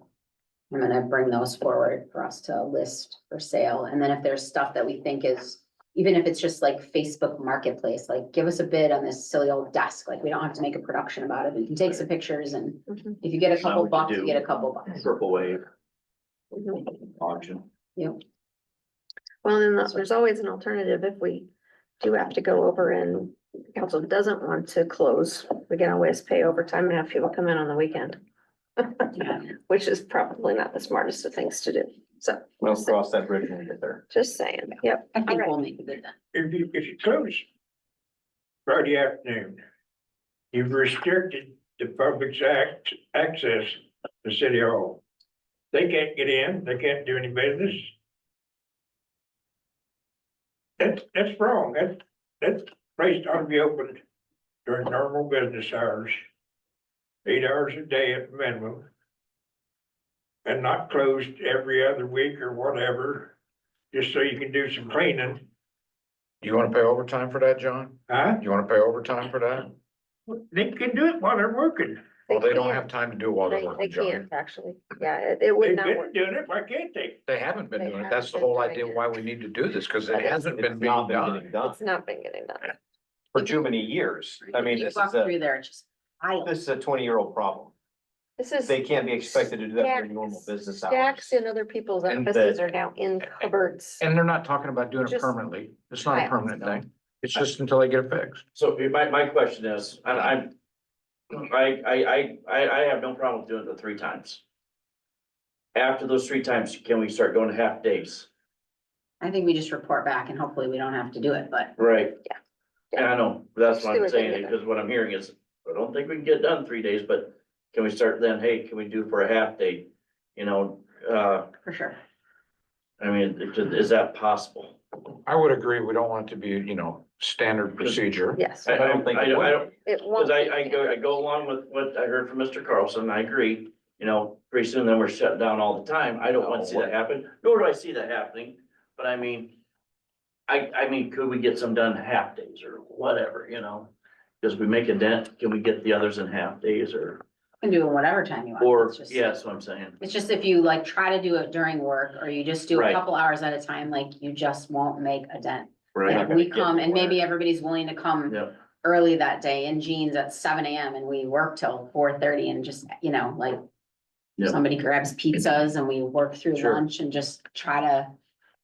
I'm gonna bring those forward for us to list for sale, and then if there's stuff that we think is, even if it's just like Facebook Marketplace, like give us a bid on this silly old desk, like we don't have to make a production about it, we can take some pictures and. Mhm. If you get a Now couple we can bucks, you do get a couple bucks. Purple wave Mhm. auction. Well, then there's always an alternative if we do have to go over and council doesn't want to close. We can always pay overtime and have people come in on the weekend. Yeah. Which is probably not the smartest of things to do. So, We'll cross that bridge when we get there. just saying, yep. I think Alright. we'll make a good then. if you close Friday afternoon, you've restricted the public's access to City Hall. They can't get in, they can't do any business. That's wrong, that place ought to be open during normal business hours. 8 hours a day at minimum. And not closed every other week or whatever, just so you can do some cleaning, You wanna pay overtime for that, John? huh? You wanna pay overtime for that? They can do it while they're working. Well, they don't can't. have time to do it while they're They working, John. can't actually, yeah, it would They've not been work. doing it, why can't they? They haven't been They doing it. haven't That's the been whole doing idea it. why we need to do this, cause it But hasn't been It's being not been done. getting done It's not been getting done. for too many years. I mean, You this walk is a, through there, it's just aisle. this is a 20-year-old problem. This is. They can't be expected to do that during normal business hours. Stacks in other people's And offices are now in cupboards. And they're not talking about doing it Just permanently. It's not a piles. permanent thing. It's just until they get it fixed. So my question is, and I have no problem with doing it 3 times. After those 3 times, can we start going to half days? I think we just report back and hopefully we don't have to do it, but Right. Yeah. And I know, that's See what I'm what they saying, get. because what I'm hearing is, I don't think we can get done 3 days, but can we start then, hey, can we do for a half day? You know, for sure. I mean, is that possible? I would agree. We don't want it to be, standard procedure. Yes, I don't think it would. I don't, it won't. because I go along with what I heard from Mr. Carlson, I agree. Pretty soon then we're shut down all the time. I don't want to see that happen, nor do I see that happening. But I mean, I mean, could we get some done half days or whatever, Because we make a dent, can we get the others in half days or, You can do it whatever time you want. or, It's just- yeah, that's what I'm saying. It's just if you like try to do it during work or you just do a Right. couple hours at a time, like you just won't make a dent. Right. And if we come and maybe everybody's willing to come Yep, early that day in jeans at 7 AM and we work till 4:30 and just, like. Yep. Somebody grabs pizzas and we work through Sure. lunch and just try to,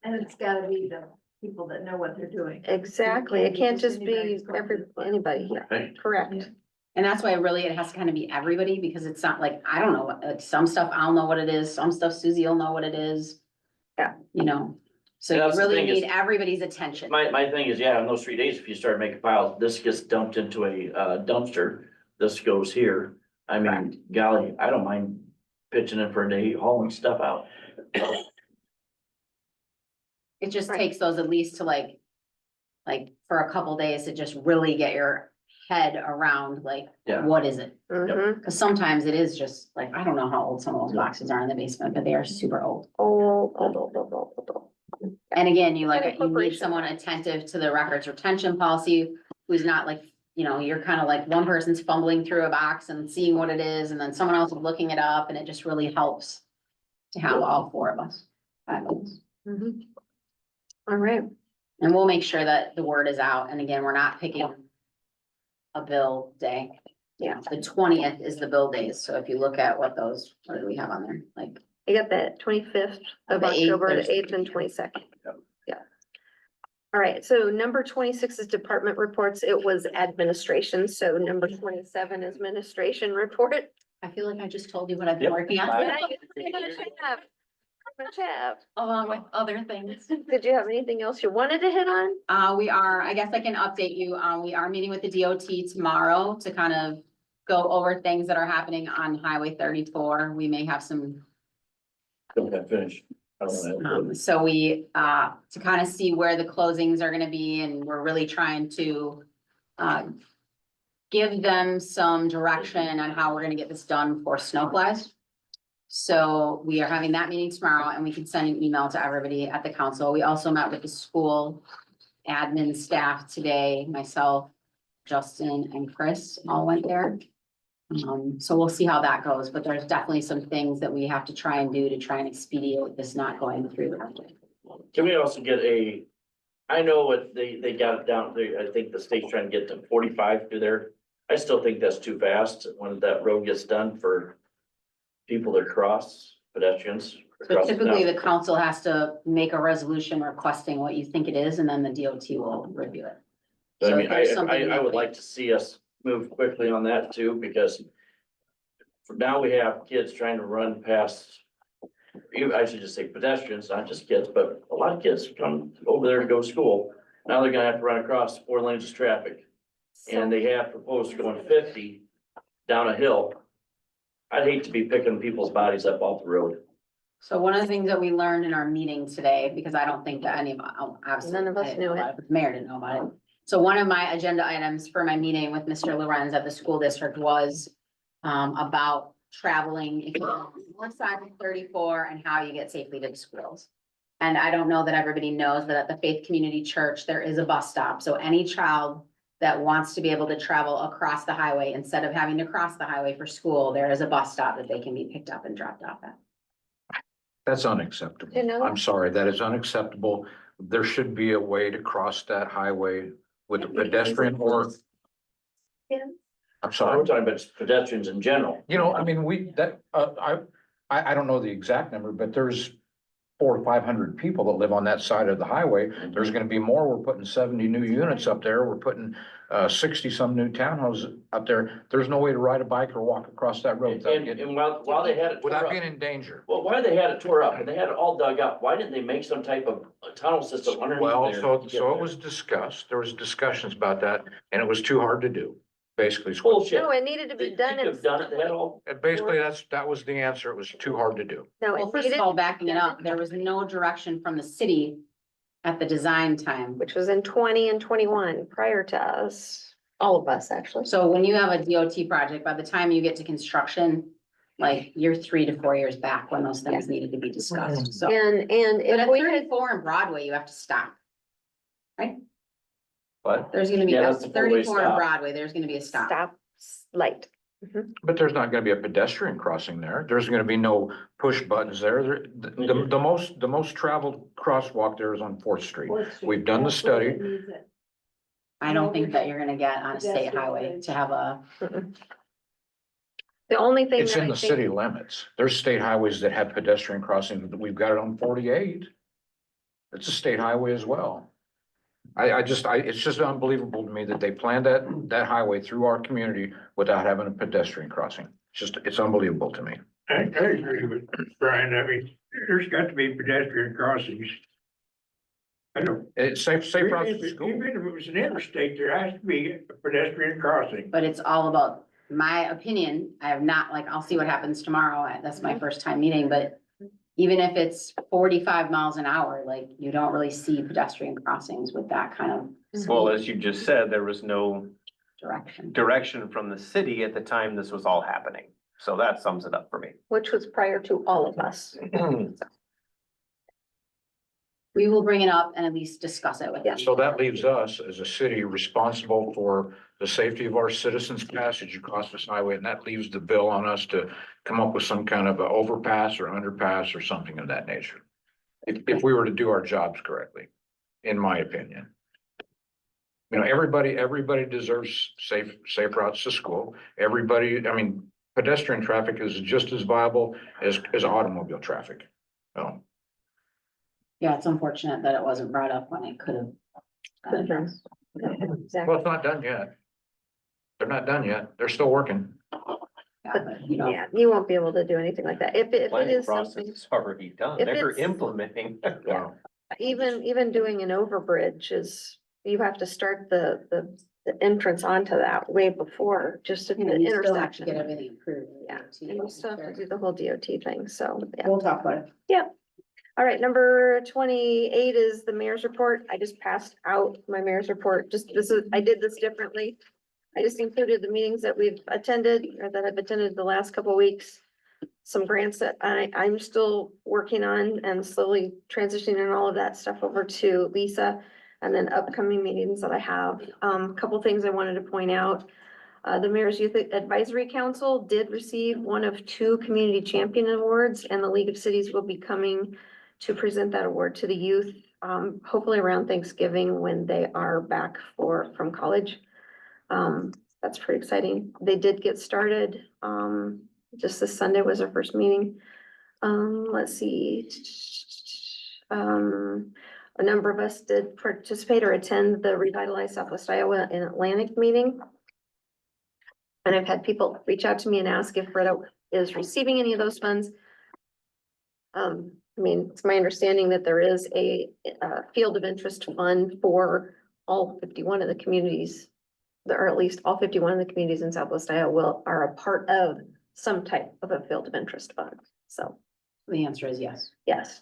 And it's gotta be the people that know what they're doing. Exactly. It can't just be anybody here. Right. Correct. And that's why really it has to kind of be everybody, because it's not like, I don't know, like some stuff I'll know what it is, some stuff Susie will know what it is. Yeah. You know, so Yeah, you that's the really thing is- need everybody's attention. My thing is, yeah, in those 3 days, if you start making piles, this gets dumped into a dumpster, this goes here. I mean, golly, I don't mind pitching in for a day, hauling stuff out. It just Right. takes those at least to like for a couple days to just really get your head around like, Yeah. what is it? Mhm. Cause sometimes it is just like, I don't know how old some of those boxes are in the basement, but they are super old. Old. And again, you like, And you need incorporation. someone attentive to the records retention policy, who's not like, you know, you're kind of like one person's fumbling through a box and seeing what it is, and then someone else is looking it up, and it just really helps to have all four of us. 5 of us. Mhm. All right. And we'll make sure that the word is out. And again, we're not picking a bill day. Yeah. The 20th is the bill days. So if you look at what do we have on there? Like, I got that 25th of The 8th, October, there's- the 8th and 22nd. Yep. Yeah. All right, so number 26 is department reports. It was administration, so number 27 is administration report. I feel like I just told you what I've been Yep. working Bye. on, Much have. along with other things. Did you have anything else you wanted to hit on? I guess I can update you. We are meeting with the DOT tomorrow to kind of go over things that are happening on Highway 34. We may have some Don't have finished. I don't know. So we, to kind of see where the closings are gonna be, and we're really trying to, give them some direction on how we're gonna get this done for snowplows. So we are having that meeting tomorrow, and we can send an email to everybody at the council. We also met with the school admin staff today, myself, Justin, and Chris all went there. So we'll see how that goes, but there's definitely some things that we have to try and do to try and expedite this not going through. Can we also get I know what they got it down, I think the state's trying to get to 45 through there. I still think that's too fast when that road gets done for people to cross, pedestrians. So cross it typically down. the council has to make a resolution requesting what you think it is, and then the DOT will review it. But So I if mean, there's something I would that- like to see us move quickly on that too, because for now we have kids trying to run past, I should just say pedestrians, not just kids, but a lot of kids come over there to go to school. Now they're gonna have to run across 4 lanes of traffic, and they have proposed going 50 down a hill. I'd hate to be picking people's bodies up off the road. So one of the things that we learned in our meeting today, because I don't think that any of, obviously. None of us I didn't knew know it. about but the mayor didn't know about it. So one of my agenda items for my meeting with Mr. Lorenz at the school district was about traveling if you're on one side of 34 and how you get safely to the schools. And I don't know that everybody knows that at the Faith Community Church, there is a bus stop. So any child that wants to be able to travel across the highway, instead of having to cross the highway for school, there is a bus stop that they can be picked up and dropped off at. That's unacceptable. You know- I'm sorry, that is unacceptable. There should be a way to cross that highway with a pedestrian or, Yeah. I'm So we're sorry. talking about pedestrians in general. You know, I mean, I don't know the exact number, but there's 400 or 500 people that live on that side of the highway. There's gonna be more. We're putting 70 new units up there. We're putting 60 some new townhouses up there. There's no way to ride a bike or walk across that road without getting, And while they had it tore without up, being in danger. well, why they had it tore up and they had it all dug up, why didn't they make some type of a tunnel system underneath Well, there? to so get it there? was discussed. There was discussions about that, and it was too hard to do, basically. Bullshit. No, it needed to They be done could in. have done it, they had all, And basically, that was the answer. It was too hard to do. No, Well, it first of needed, all, backing it up, there was no direction from the city at the design time. which was in 20 and 21, prior to us, all of us, actually. So when you have a DOT project, by the time you get to construction, like you're 3 to 4 years back when those things needed to be discussed, so. And But if at we had, 34 and Broadway, you have to stop. But, There's gonna be, Yeah, a that's the four-way 34 and stop. Broadway, there's gonna be a stop. stop light. but there's not gonna be a pedestrian crossing there. There's gonna be no push buttons there. The most traveled crosswalk there is on Fourth Street. We've done the study. I don't think that you're gonna get on a state highway to have a, The only thing It's that in I the city think, limits. There's state highways that have pedestrian crossings. We've got it on 48. It's a state highway as well. It's just unbelievable to me that they planned that highway through our community without having a pedestrian crossing. It's unbelievable to me. I agree with Brian. I mean, there's got to be pedestrian crossings. I don't. It's safe routes to school. Even if it was an interstate, there has to be a pedestrian crossing. But it's all about my opinion. I have not, like, I'll see what happens tomorrow. That's my first time meeting, but even if it's 45 miles an hour, like, you don't really see pedestrian crossings with that kind of Well, speed as you just said, there was no direction. direction from the city at the time this was all happening. So that sums it up for me. Which was prior to all of us. We will bring it up and at least discuss it with them. So that leaves us as a city responsible for the safety of our citizens' passage across this highway, and that leaves the bill on us to come up with some kind of a overpass or underpass or something of that nature. If we were to do our jobs correctly, in my opinion. You know, everybody deserves safe routes to school. Everybody, I mean, pedestrian traffic is just as viable as automobile traffic. Oh. Yeah, it's unfortunate that it wasn't brought up when it could have. Could've been. Well, Exactly. it's not done yet. They're not done yet. They're still working. Yeah, but, you know, Yeah, you won't be able to do anything like that. If it Planning is process something, is already done. If They're it's- implementing. Wow. even doing an overbridge is, you have to start the entrance onto that way before, just at you the know, you still have to intersection. get everything approved. Yeah, and you still have to do the whole DOT thing, so, yeah. We'll talk about it. All right, number 28 is the mayor's report. I just passed out my mayor's report. I did this differently. I just included the meetings that we've attended or that I've attended the last couple of weeks. Some grants that I'm still working on and slowly transitioning all of that stuff over to Lisa. And then upcoming meetings that I have. A couple things I wanted to point out. The Mayor's Youth Advisory Council did receive one of 2 Community Champion Awards, and the League of Cities will be coming to present that award to the youth, hopefully around Thanksgiving when they are back from college. That's pretty exciting. They did get started, just this Sunday was our first meeting. Let's see. A number of us did participate or attend the Revitalize Southwest Iowa and Atlantic meeting. And I've had people reach out to me and ask if Red Oak is receiving any of those funds. I mean, it's my understanding that there is a field of interest fund for all 51 of the communities. Or at least all 51 of the communities in Southwest Iowa are a part of some type of a field of interest fund, so. The answer is yes. Yes.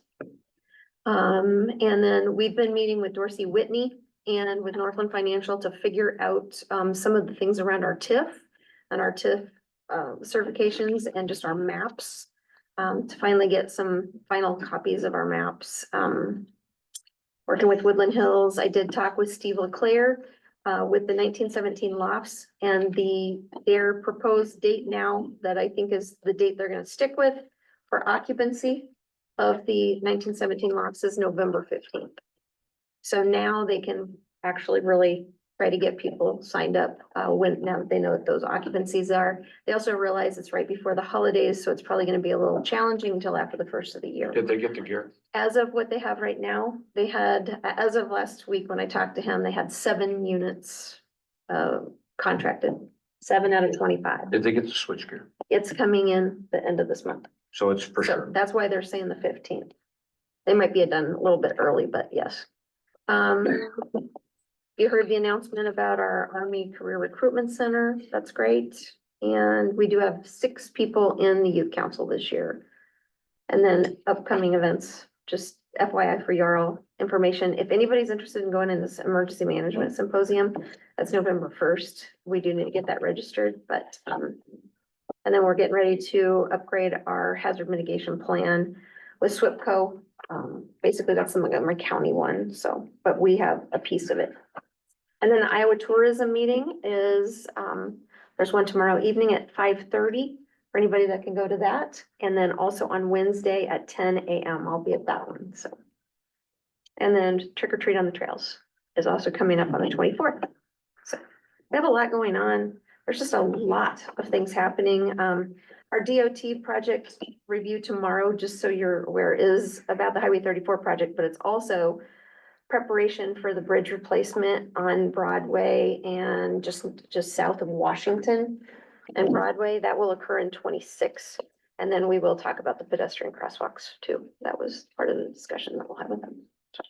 And then we've been meeting with Dorsey Whitney and with Northland Financial to figure out, some of the things around our TIF and our TIF, certifications and just our maps. To finally get some final copies of our maps. Working with Woodland Hills, I did talk with Steve Leclerc, with the 1917 lofts and their proposed date now that I think is the date they're gonna stick with for occupancy of the 1917 lofts is November 15th. So now they can actually really try to get people signed up, when now that they know what those occupancies are. They also realize it's right before the holidays, so it's probably gonna be a little challenging until after the first of the year. Did they get the gear? As of what they have right now, they had, as of last week, when I talked to him, they had 7 units contracted, 7 out of 25. Did they get the switch gear? It's coming in the end of this month. So it's for So sure. that's why they're saying the 15th. They might be done a little bit early, but yes. You heard the announcement about our Army Career Recruitment Center. That's great. And we do have 6 people in the youth council this year. And then upcoming events, just FYI for your all information. If anybody's interested in going in this emergency management symposium, that's November 1st. We do need to get that registered, but, and then we're getting ready to upgrade our hazard mitigation plan with SWIPCO. Basically that's the Montgomery County one, so, but we have a piece of it. And then the Iowa Tourism meeting is, there's one tomorrow evening at 5:30 for anybody that can go to that. And then also on Wednesday at 10 a.m. I'll be at that one, so. And then Trick or Treat on the Trails is also coming up on the 24th. So we have a lot going on. There's just a lot of things happening. Our DOT project review tomorrow, just so you're aware, is about the Highway 34 project, but it's also preparation for the bridge replacement on Broadway and just south of Washington and Broadway. That will occur in 26. And then we will talk about the pedestrian crosswalks too. That was part of the discussion that we'll have with them. So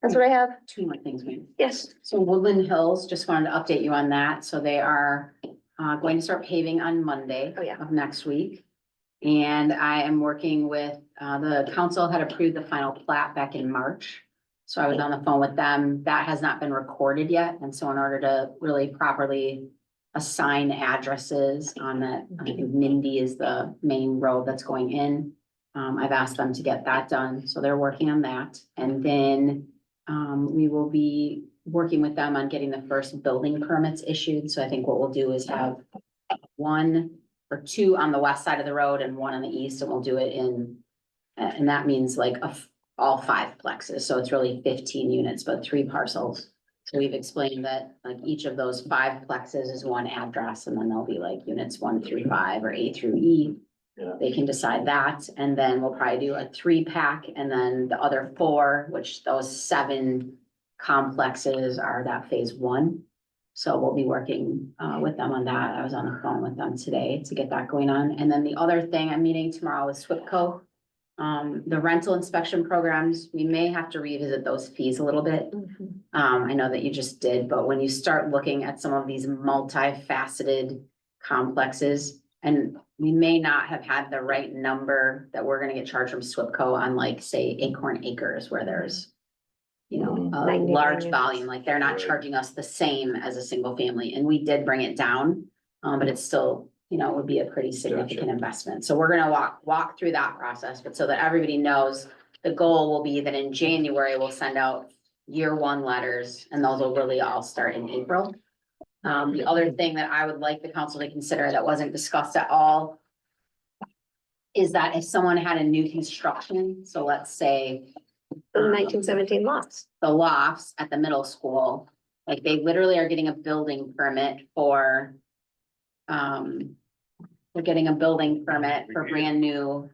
that's what I have. Two more things, ma'am. Yes. So Woodland Hills, just wanted to update you on that. So they are going to start paving on Monday Oh, yeah. of next week. And I am working with, the council had approved the final plat back in March. So I was on the phone with them. That has not been recorded yet. And so in order to really properly assign addresses on that, I think Mindy is the main road that's going in. I've asked them to get that done. So they're working on that. And then we will be working with them on getting the first building permits issued. So I think what we'll do is have one or two on the west side of the road and one on the east, and we'll do it in, and that means like all 5 plexes. So it's really 15 units, but 3 parcels. So we've explained that like each of those 5 plexes is one address, and then there'll be like units 1 through 5 or A through E. Yeah. They can decide that, and then we'll probably do a 3-pack, and then the other 4, which those 7 complexes are that phase 1. So we'll be working with them on that. I was on the phone with them today to get that going on. And then the other thing, I'm meeting tomorrow with SWIPCO. The rental inspection programs, we may have to revisit those fees a little bit. I know that you just did, but when you start looking at some of these multifaceted complexes, and we may not have had the right number that we're gonna get charged from SWIPCO on, like, say, Acorn Acres, where there's, you know, a 99 large units. volume, like they're not charging us the same as a single family, and we did bring it down. But it's still, you know, would be a pretty significant investment. So we're gonna walk through that process, but so that everybody knows, the goal will be that in January, we'll send out year 1 letters, and those will really all start in April. The other thing that I would like the council to consider that wasn't discussed at all is that if someone had a new construction, so let's say The 1917 lots. the lofts at the middle school, like they literally are getting a building permit for, they're getting a building permit for brand new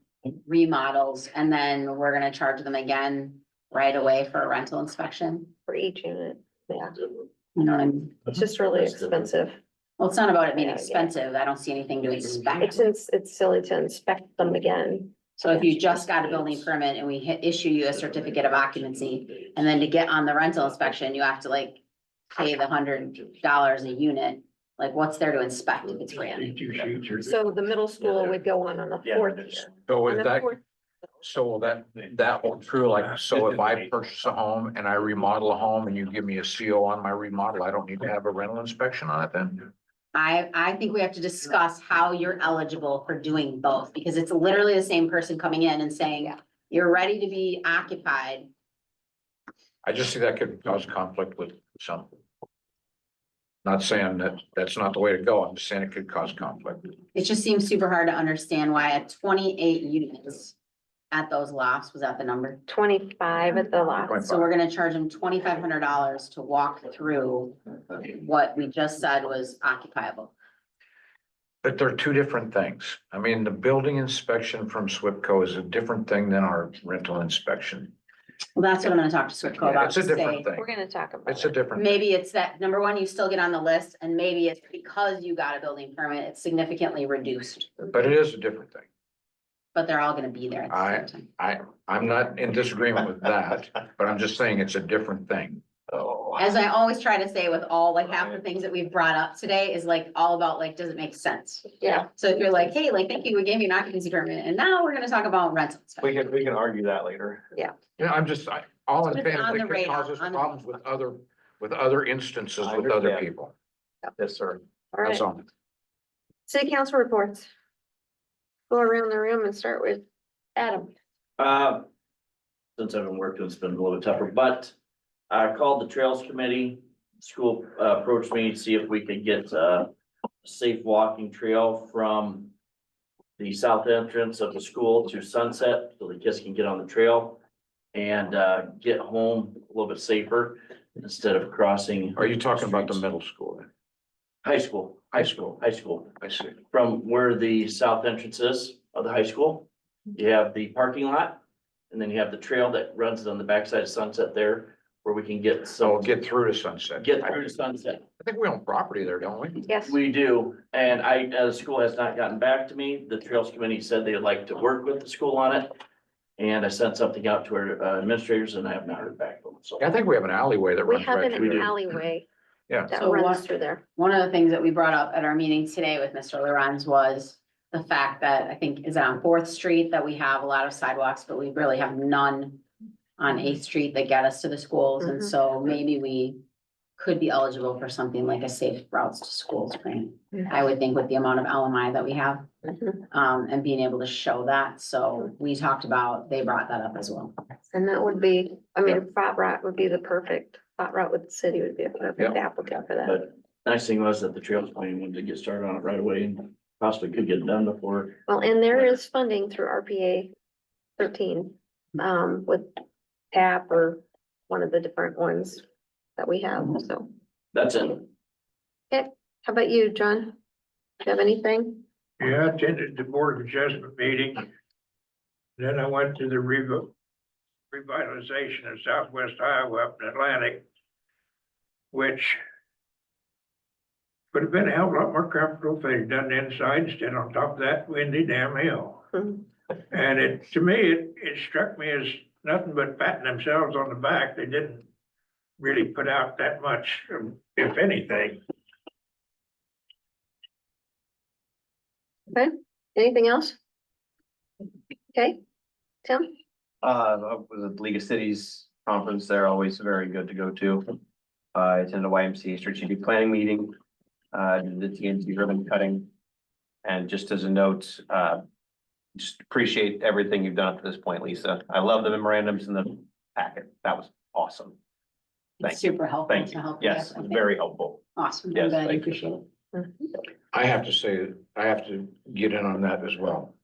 remodels, and then we're gonna charge them again right away for a rental inspection. For each unit, yeah, You know what I mean? it's just really expensive. Well, it's not about it being Yeah, yeah. expensive. I don't see anything to expect. It's silly to inspect them again. So if you just got a building permit and we issue you a certificate of occupancy, and then to get on the rental inspection, you have to like pay the $100 a unit, like what's there to inspect if it's brand new? So the middle school would go on the Yeah. 4th year. So On is the that, 4th so will that hold true? Like, so if I purchase a home and I remodel a home and you give me a CO on my remodel, I don't need to have a rental inspection on it then? I think we have to discuss how you're eligible for doing both, because it's literally the same person coming in and saying, you're ready to be occupied. I just see that could cause conflict with some. Not saying that that's not the way to go. I'm just saying it could cause conflict. It just seems super hard to understand why at 28 units at those lofts, was that the number? 25 at the lot. So we're gonna charge them $2,500 to walk through what we just said was occupiable. But they're 2 different things. I mean, the building inspection from SWIPCO is a different thing than our rental inspection. Well, that's what I'm gonna talk to SWIPCO about. It's a to different say, thing. We're gonna talk about It's a it. different. thing. maybe it's that, number one, you still get on the list, and maybe it's because you got a building permit, it's significantly reduced, But it is a different thing. but they're all gonna be there at the same time. I'm not in disagreement with that, but I'm just saying it's a different thing. Oh. As I always try to say with all, like half the things that we've brought up today is like all about like, does it make sense? Yeah, So if you're like, hey, like, thank you, we gave you an occupancy permit, and now we're gonna talk about rental. We can argue that later. You know, all I'm It's saying is on it the could radar, cause us on the problems with other instances I with other understand. people. Yes, sir. all right. That's all. City council reports. Go around the room and start with Adam. Since I've been working, it's been a little bit tougher, but I called the Trails Committee. School approached me to see if we could get a safe walking trail from the south entrance of the school to Sunset, so the kids can get on the trail and get home a little bit safer instead of crossing. Are you talking about the streets. middle school then? High school, High school, high school. I see. From where the south entrance is of the high school, you have the parking lot. And then you have the trail that runs on the backside of Sunset there, where we can get So some, get through to Sunset. get through to Sunset. I think we own property there, don't we? Yes. We do, and the school has not gotten back to me. The Trails Committee said they'd like to work with the school on it. And I sent something out to our administrators and I have not heard back from them, so. I think we have an alleyway that We runs have right an through there. alleyway Yeah. that So runs what- through there. One of the things that we brought up at our meeting today with Mr. Lorenz was the fact that I think is it on Fourth Street that we have a lot of sidewalks, but we really have none on Eighth Street that get us to the schools. And Mhm. so maybe we could be eligible for something like a safe routes to schools grant. I would think with the amount of LMI that we have, Mhm. and being able to show that. So we talked about, they brought that up as well. And that would be, I mean, Flat Rock would be the perfect, Flat Rock with the city would be a perfect Yep. applicant for that. But nice thing was that the Trails Committee wanted to get started on it right away and possibly could get it done before. Well, and there is funding through RPA 13, with TAP or one of the different ones that we have, so. That's it. Okay, how about you, John? Do you have anything? Yeah, I attended the Board of Adjustment meeting. Then I went to the revitalization of Southwest Iowa up in Atlantic, which would have been a hell of a lot more comfortable if they'd done the inside instead on top of that windy damn hill. Mhm. And to me, it struck me as nothing but patting themselves on the back. They didn't really put out that much, if anything. Okay, anything else? Okay, Tim? The League of Cities conference, they're always very good to go to. I attended a YMCA strategic planning meeting, did the TNT ribbon cutting. And just as a note, just appreciate everything you've done up to this point, Lisa. I love the memorandums in the packet. That was awesome. Thank It's you. super helpful Thank to you. help. you Yes, guys. very helpful. Awesome. I'm Yes, glad you thank you. appreciate it. I have to say, I have to get in on that as well.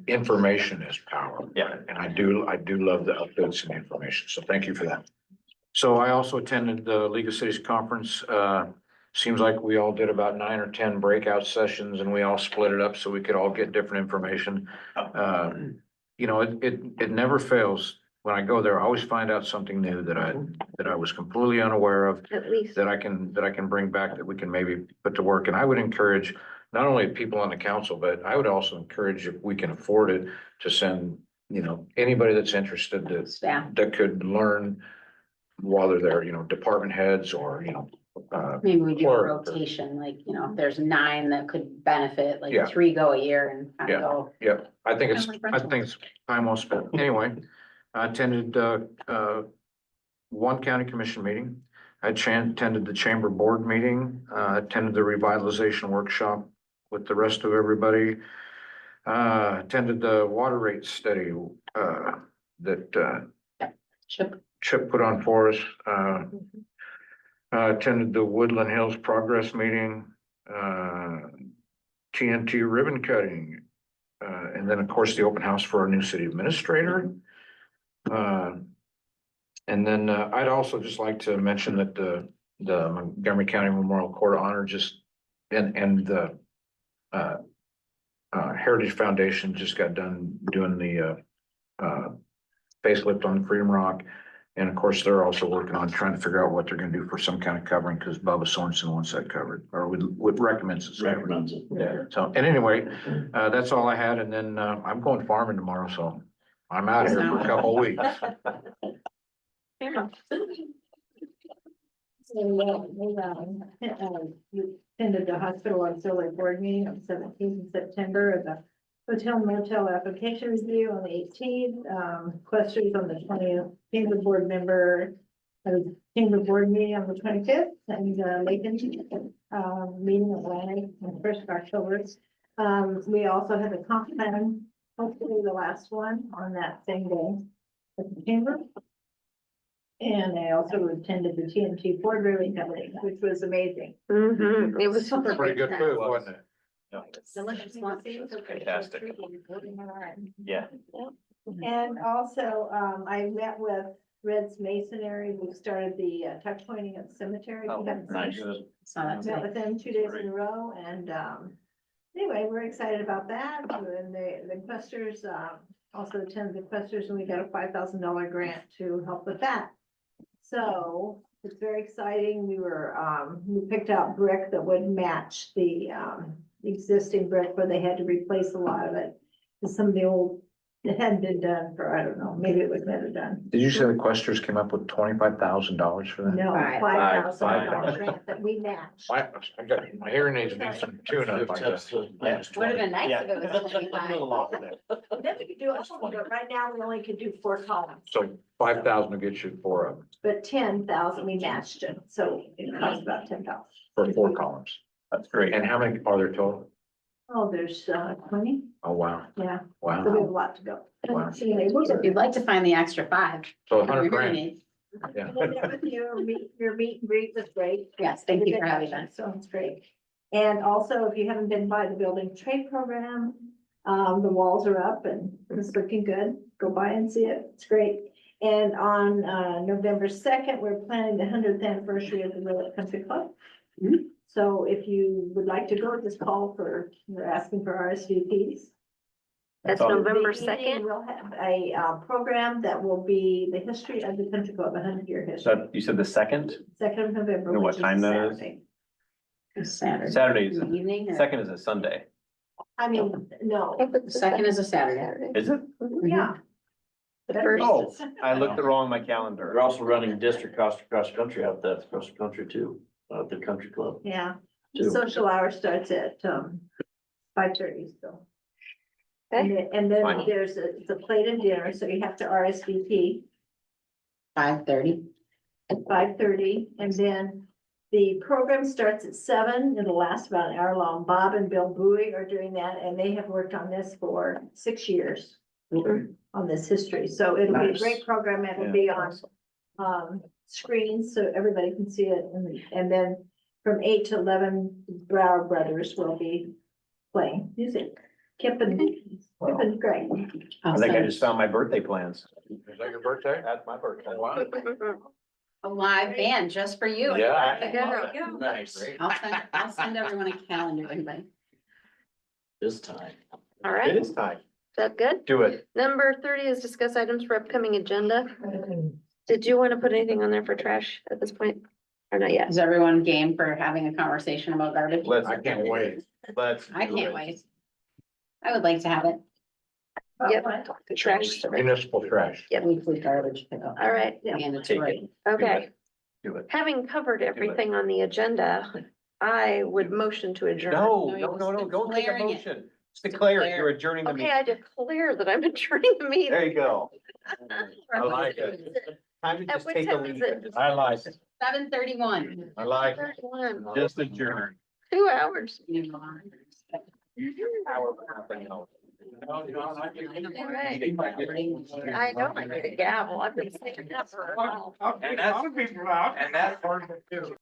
Information is power. Yeah. And I do love the updates and information, so thank you for that. So I also attended the League of Cities Conference. Seems like we all did about 9 or 10 breakout sessions and we all split it up so we could all get different information. You know, it never fails. When I go there, I always find out something new that I was completely unaware of, At least. that I can bring back, that we can maybe put to work. And I would encourage not only people on the council, but I would also encourage, if we can afford it, to send, you know, anybody that's interested Staff. that could learn while they're there, you know, department heads or, you know, Maybe we do a Or- rotation, like, you know, if there's 9 that could benefit, like Yeah. 3 go a year and kind Yeah. of go. yeah, I think Kinda like it's time well spent. Anyway, I attended, one county commission meeting. I attended the chamber board meeting, attended the revitalization workshop with the rest of everybody. Attended the water rate study, that, Chip put on for us. Attended the Woodland Hills Progress meeting, TNT ribbon cutting. And then, of course, the open house for our new city administrator. And then, I'd also just like to mention that the Montgomery County Memorial Court of Honor just, and the Heritage Foundation just got done doing the facelift on Freedom Rock. And of course, they're also working on trying to figure out what they're gonna do for some kind of covering, because Bubba Sorensen wants that covered, or would recommends it's covered. Recommends it. Yeah, so, and anyway, that's all I had, and then, I'm going farming tomorrow, so I'm out here for a couple of weeks. You attended the hospital on Solar board meeting on 17th of September, the hotel motel application review on the 18th, questions on the 20th, chamber board member, chamber board meeting on the 25th, and Lincoln, meeting of Atlantic on the 1st of October. We also had the comp plan, hopefully the last one on that same day at the chamber. And I also attended the TNT board meeting, which was amazing. Mm-hmm, it was super Pretty good good. food, wasn't it? Delicious lunch. Fantastic. Yeah. And also, I met with Red's Masonry, we started the tuck pointing at the cemetery. Oh, We haven't nice. finished. So that's Met it. with them 2 days in a row, and anyway, we're excited about that. And the Questers also attended the Questers, and we got a $5,000 grant to help with that. So it's very exciting. We picked out brick that would match the, existing brick, but they had to replace a lot of it. 'Cause some of the old, it hadn't been done for, I don't know, maybe it was never done. Did you say the Questers came up with $25,000 for that? No, Right. $5,000 grant that we matched. I got, my hearing aids need some tune-up. I guess. Would have been nice if it was Yeah. 25. Then we could do it, but right now we only could do 4 columns, So 5,000 will get you 4 of them but 10,000, we matched it, so it costs about 10,000. for 4 columns. That's great. And how many are there total? Oh, there's 20, Oh, wow, yeah, so we have a wow, lot to go. wow. If you'd like to find the extra 5. So for your 100 hearing grand. aids. Yeah. Your meet and greet was great. Yes, thank you for having us. So it's great. And also, if you haven't been by the building trade program, the walls are up and it's looking good. Go by and see it. It's great. And on, November 2nd, we're planning the 100th anniversary of the Willet Country Club. Mhm. So if you would like to go, just call for, we're asking for RSVPs. That's all. November The evening, 2nd. We'll have a, program that will be the history of the country club, 100-year history. So you said the second? 2nd of November. And what which is a time that is? Saturday. It's Saturday. Saturday is, In the evening or? second is a Sunday, I mean, no, Second is a Saturday. is it? yeah. The first. Oh, I looked it wrong on my calendar. We're also running district cross country out there, cross country too, at the country club Yeah, the too. social hour starts at 5:30, so. Okay. And then Fine. there's it's a plate and dinner, so you have to RSVP 5:30. at 5:30, and then the program starts at 7. It'll last about an hour long. Bob and Bill Bowie are doing that, and they have worked on this for 6 years. On this history, so it'll be a Nice. great program. It'll be on screens, so everybody can see it, and then from 8 to 11, Brower Brothers will be playing music. Kip and Greg. I think I just found my birthday plans. Is that your birthday? That's my birthday. Oh, wow. A live band just for you. Yeah. Nice, I'll send everyone a calendar invite. this time. All It right, is is time. that good? Do it. Number 30 is discuss items for upcoming agenda. Did you want to put anything on there for trash at this point? Or not yet? Is everyone game for having a conversation about garbage? Let's. I can't wait. Let's. I do can't it. wait. I would like to have it. Yep, the trash. Municipal trash. Yep. Weekly garbage pickup. All right, Mandatory. okay. Do it. Having covered everything on the agenda, I would motion to adjourn. No, No, no, no, no, don't take a declaring it. motion. Just declare it. You're adjourning the Okay, meeting. I declare that I'm adjourning the meeting. There you go. I like it. Time to At just what take a time is lead. it? I like it. 7:31. I like it. 31, Just adjourn. 2 hours. Hour and a half, I know. All right. I know I need a gavel. I've been saying that for a while. And that's, and that's part of it too.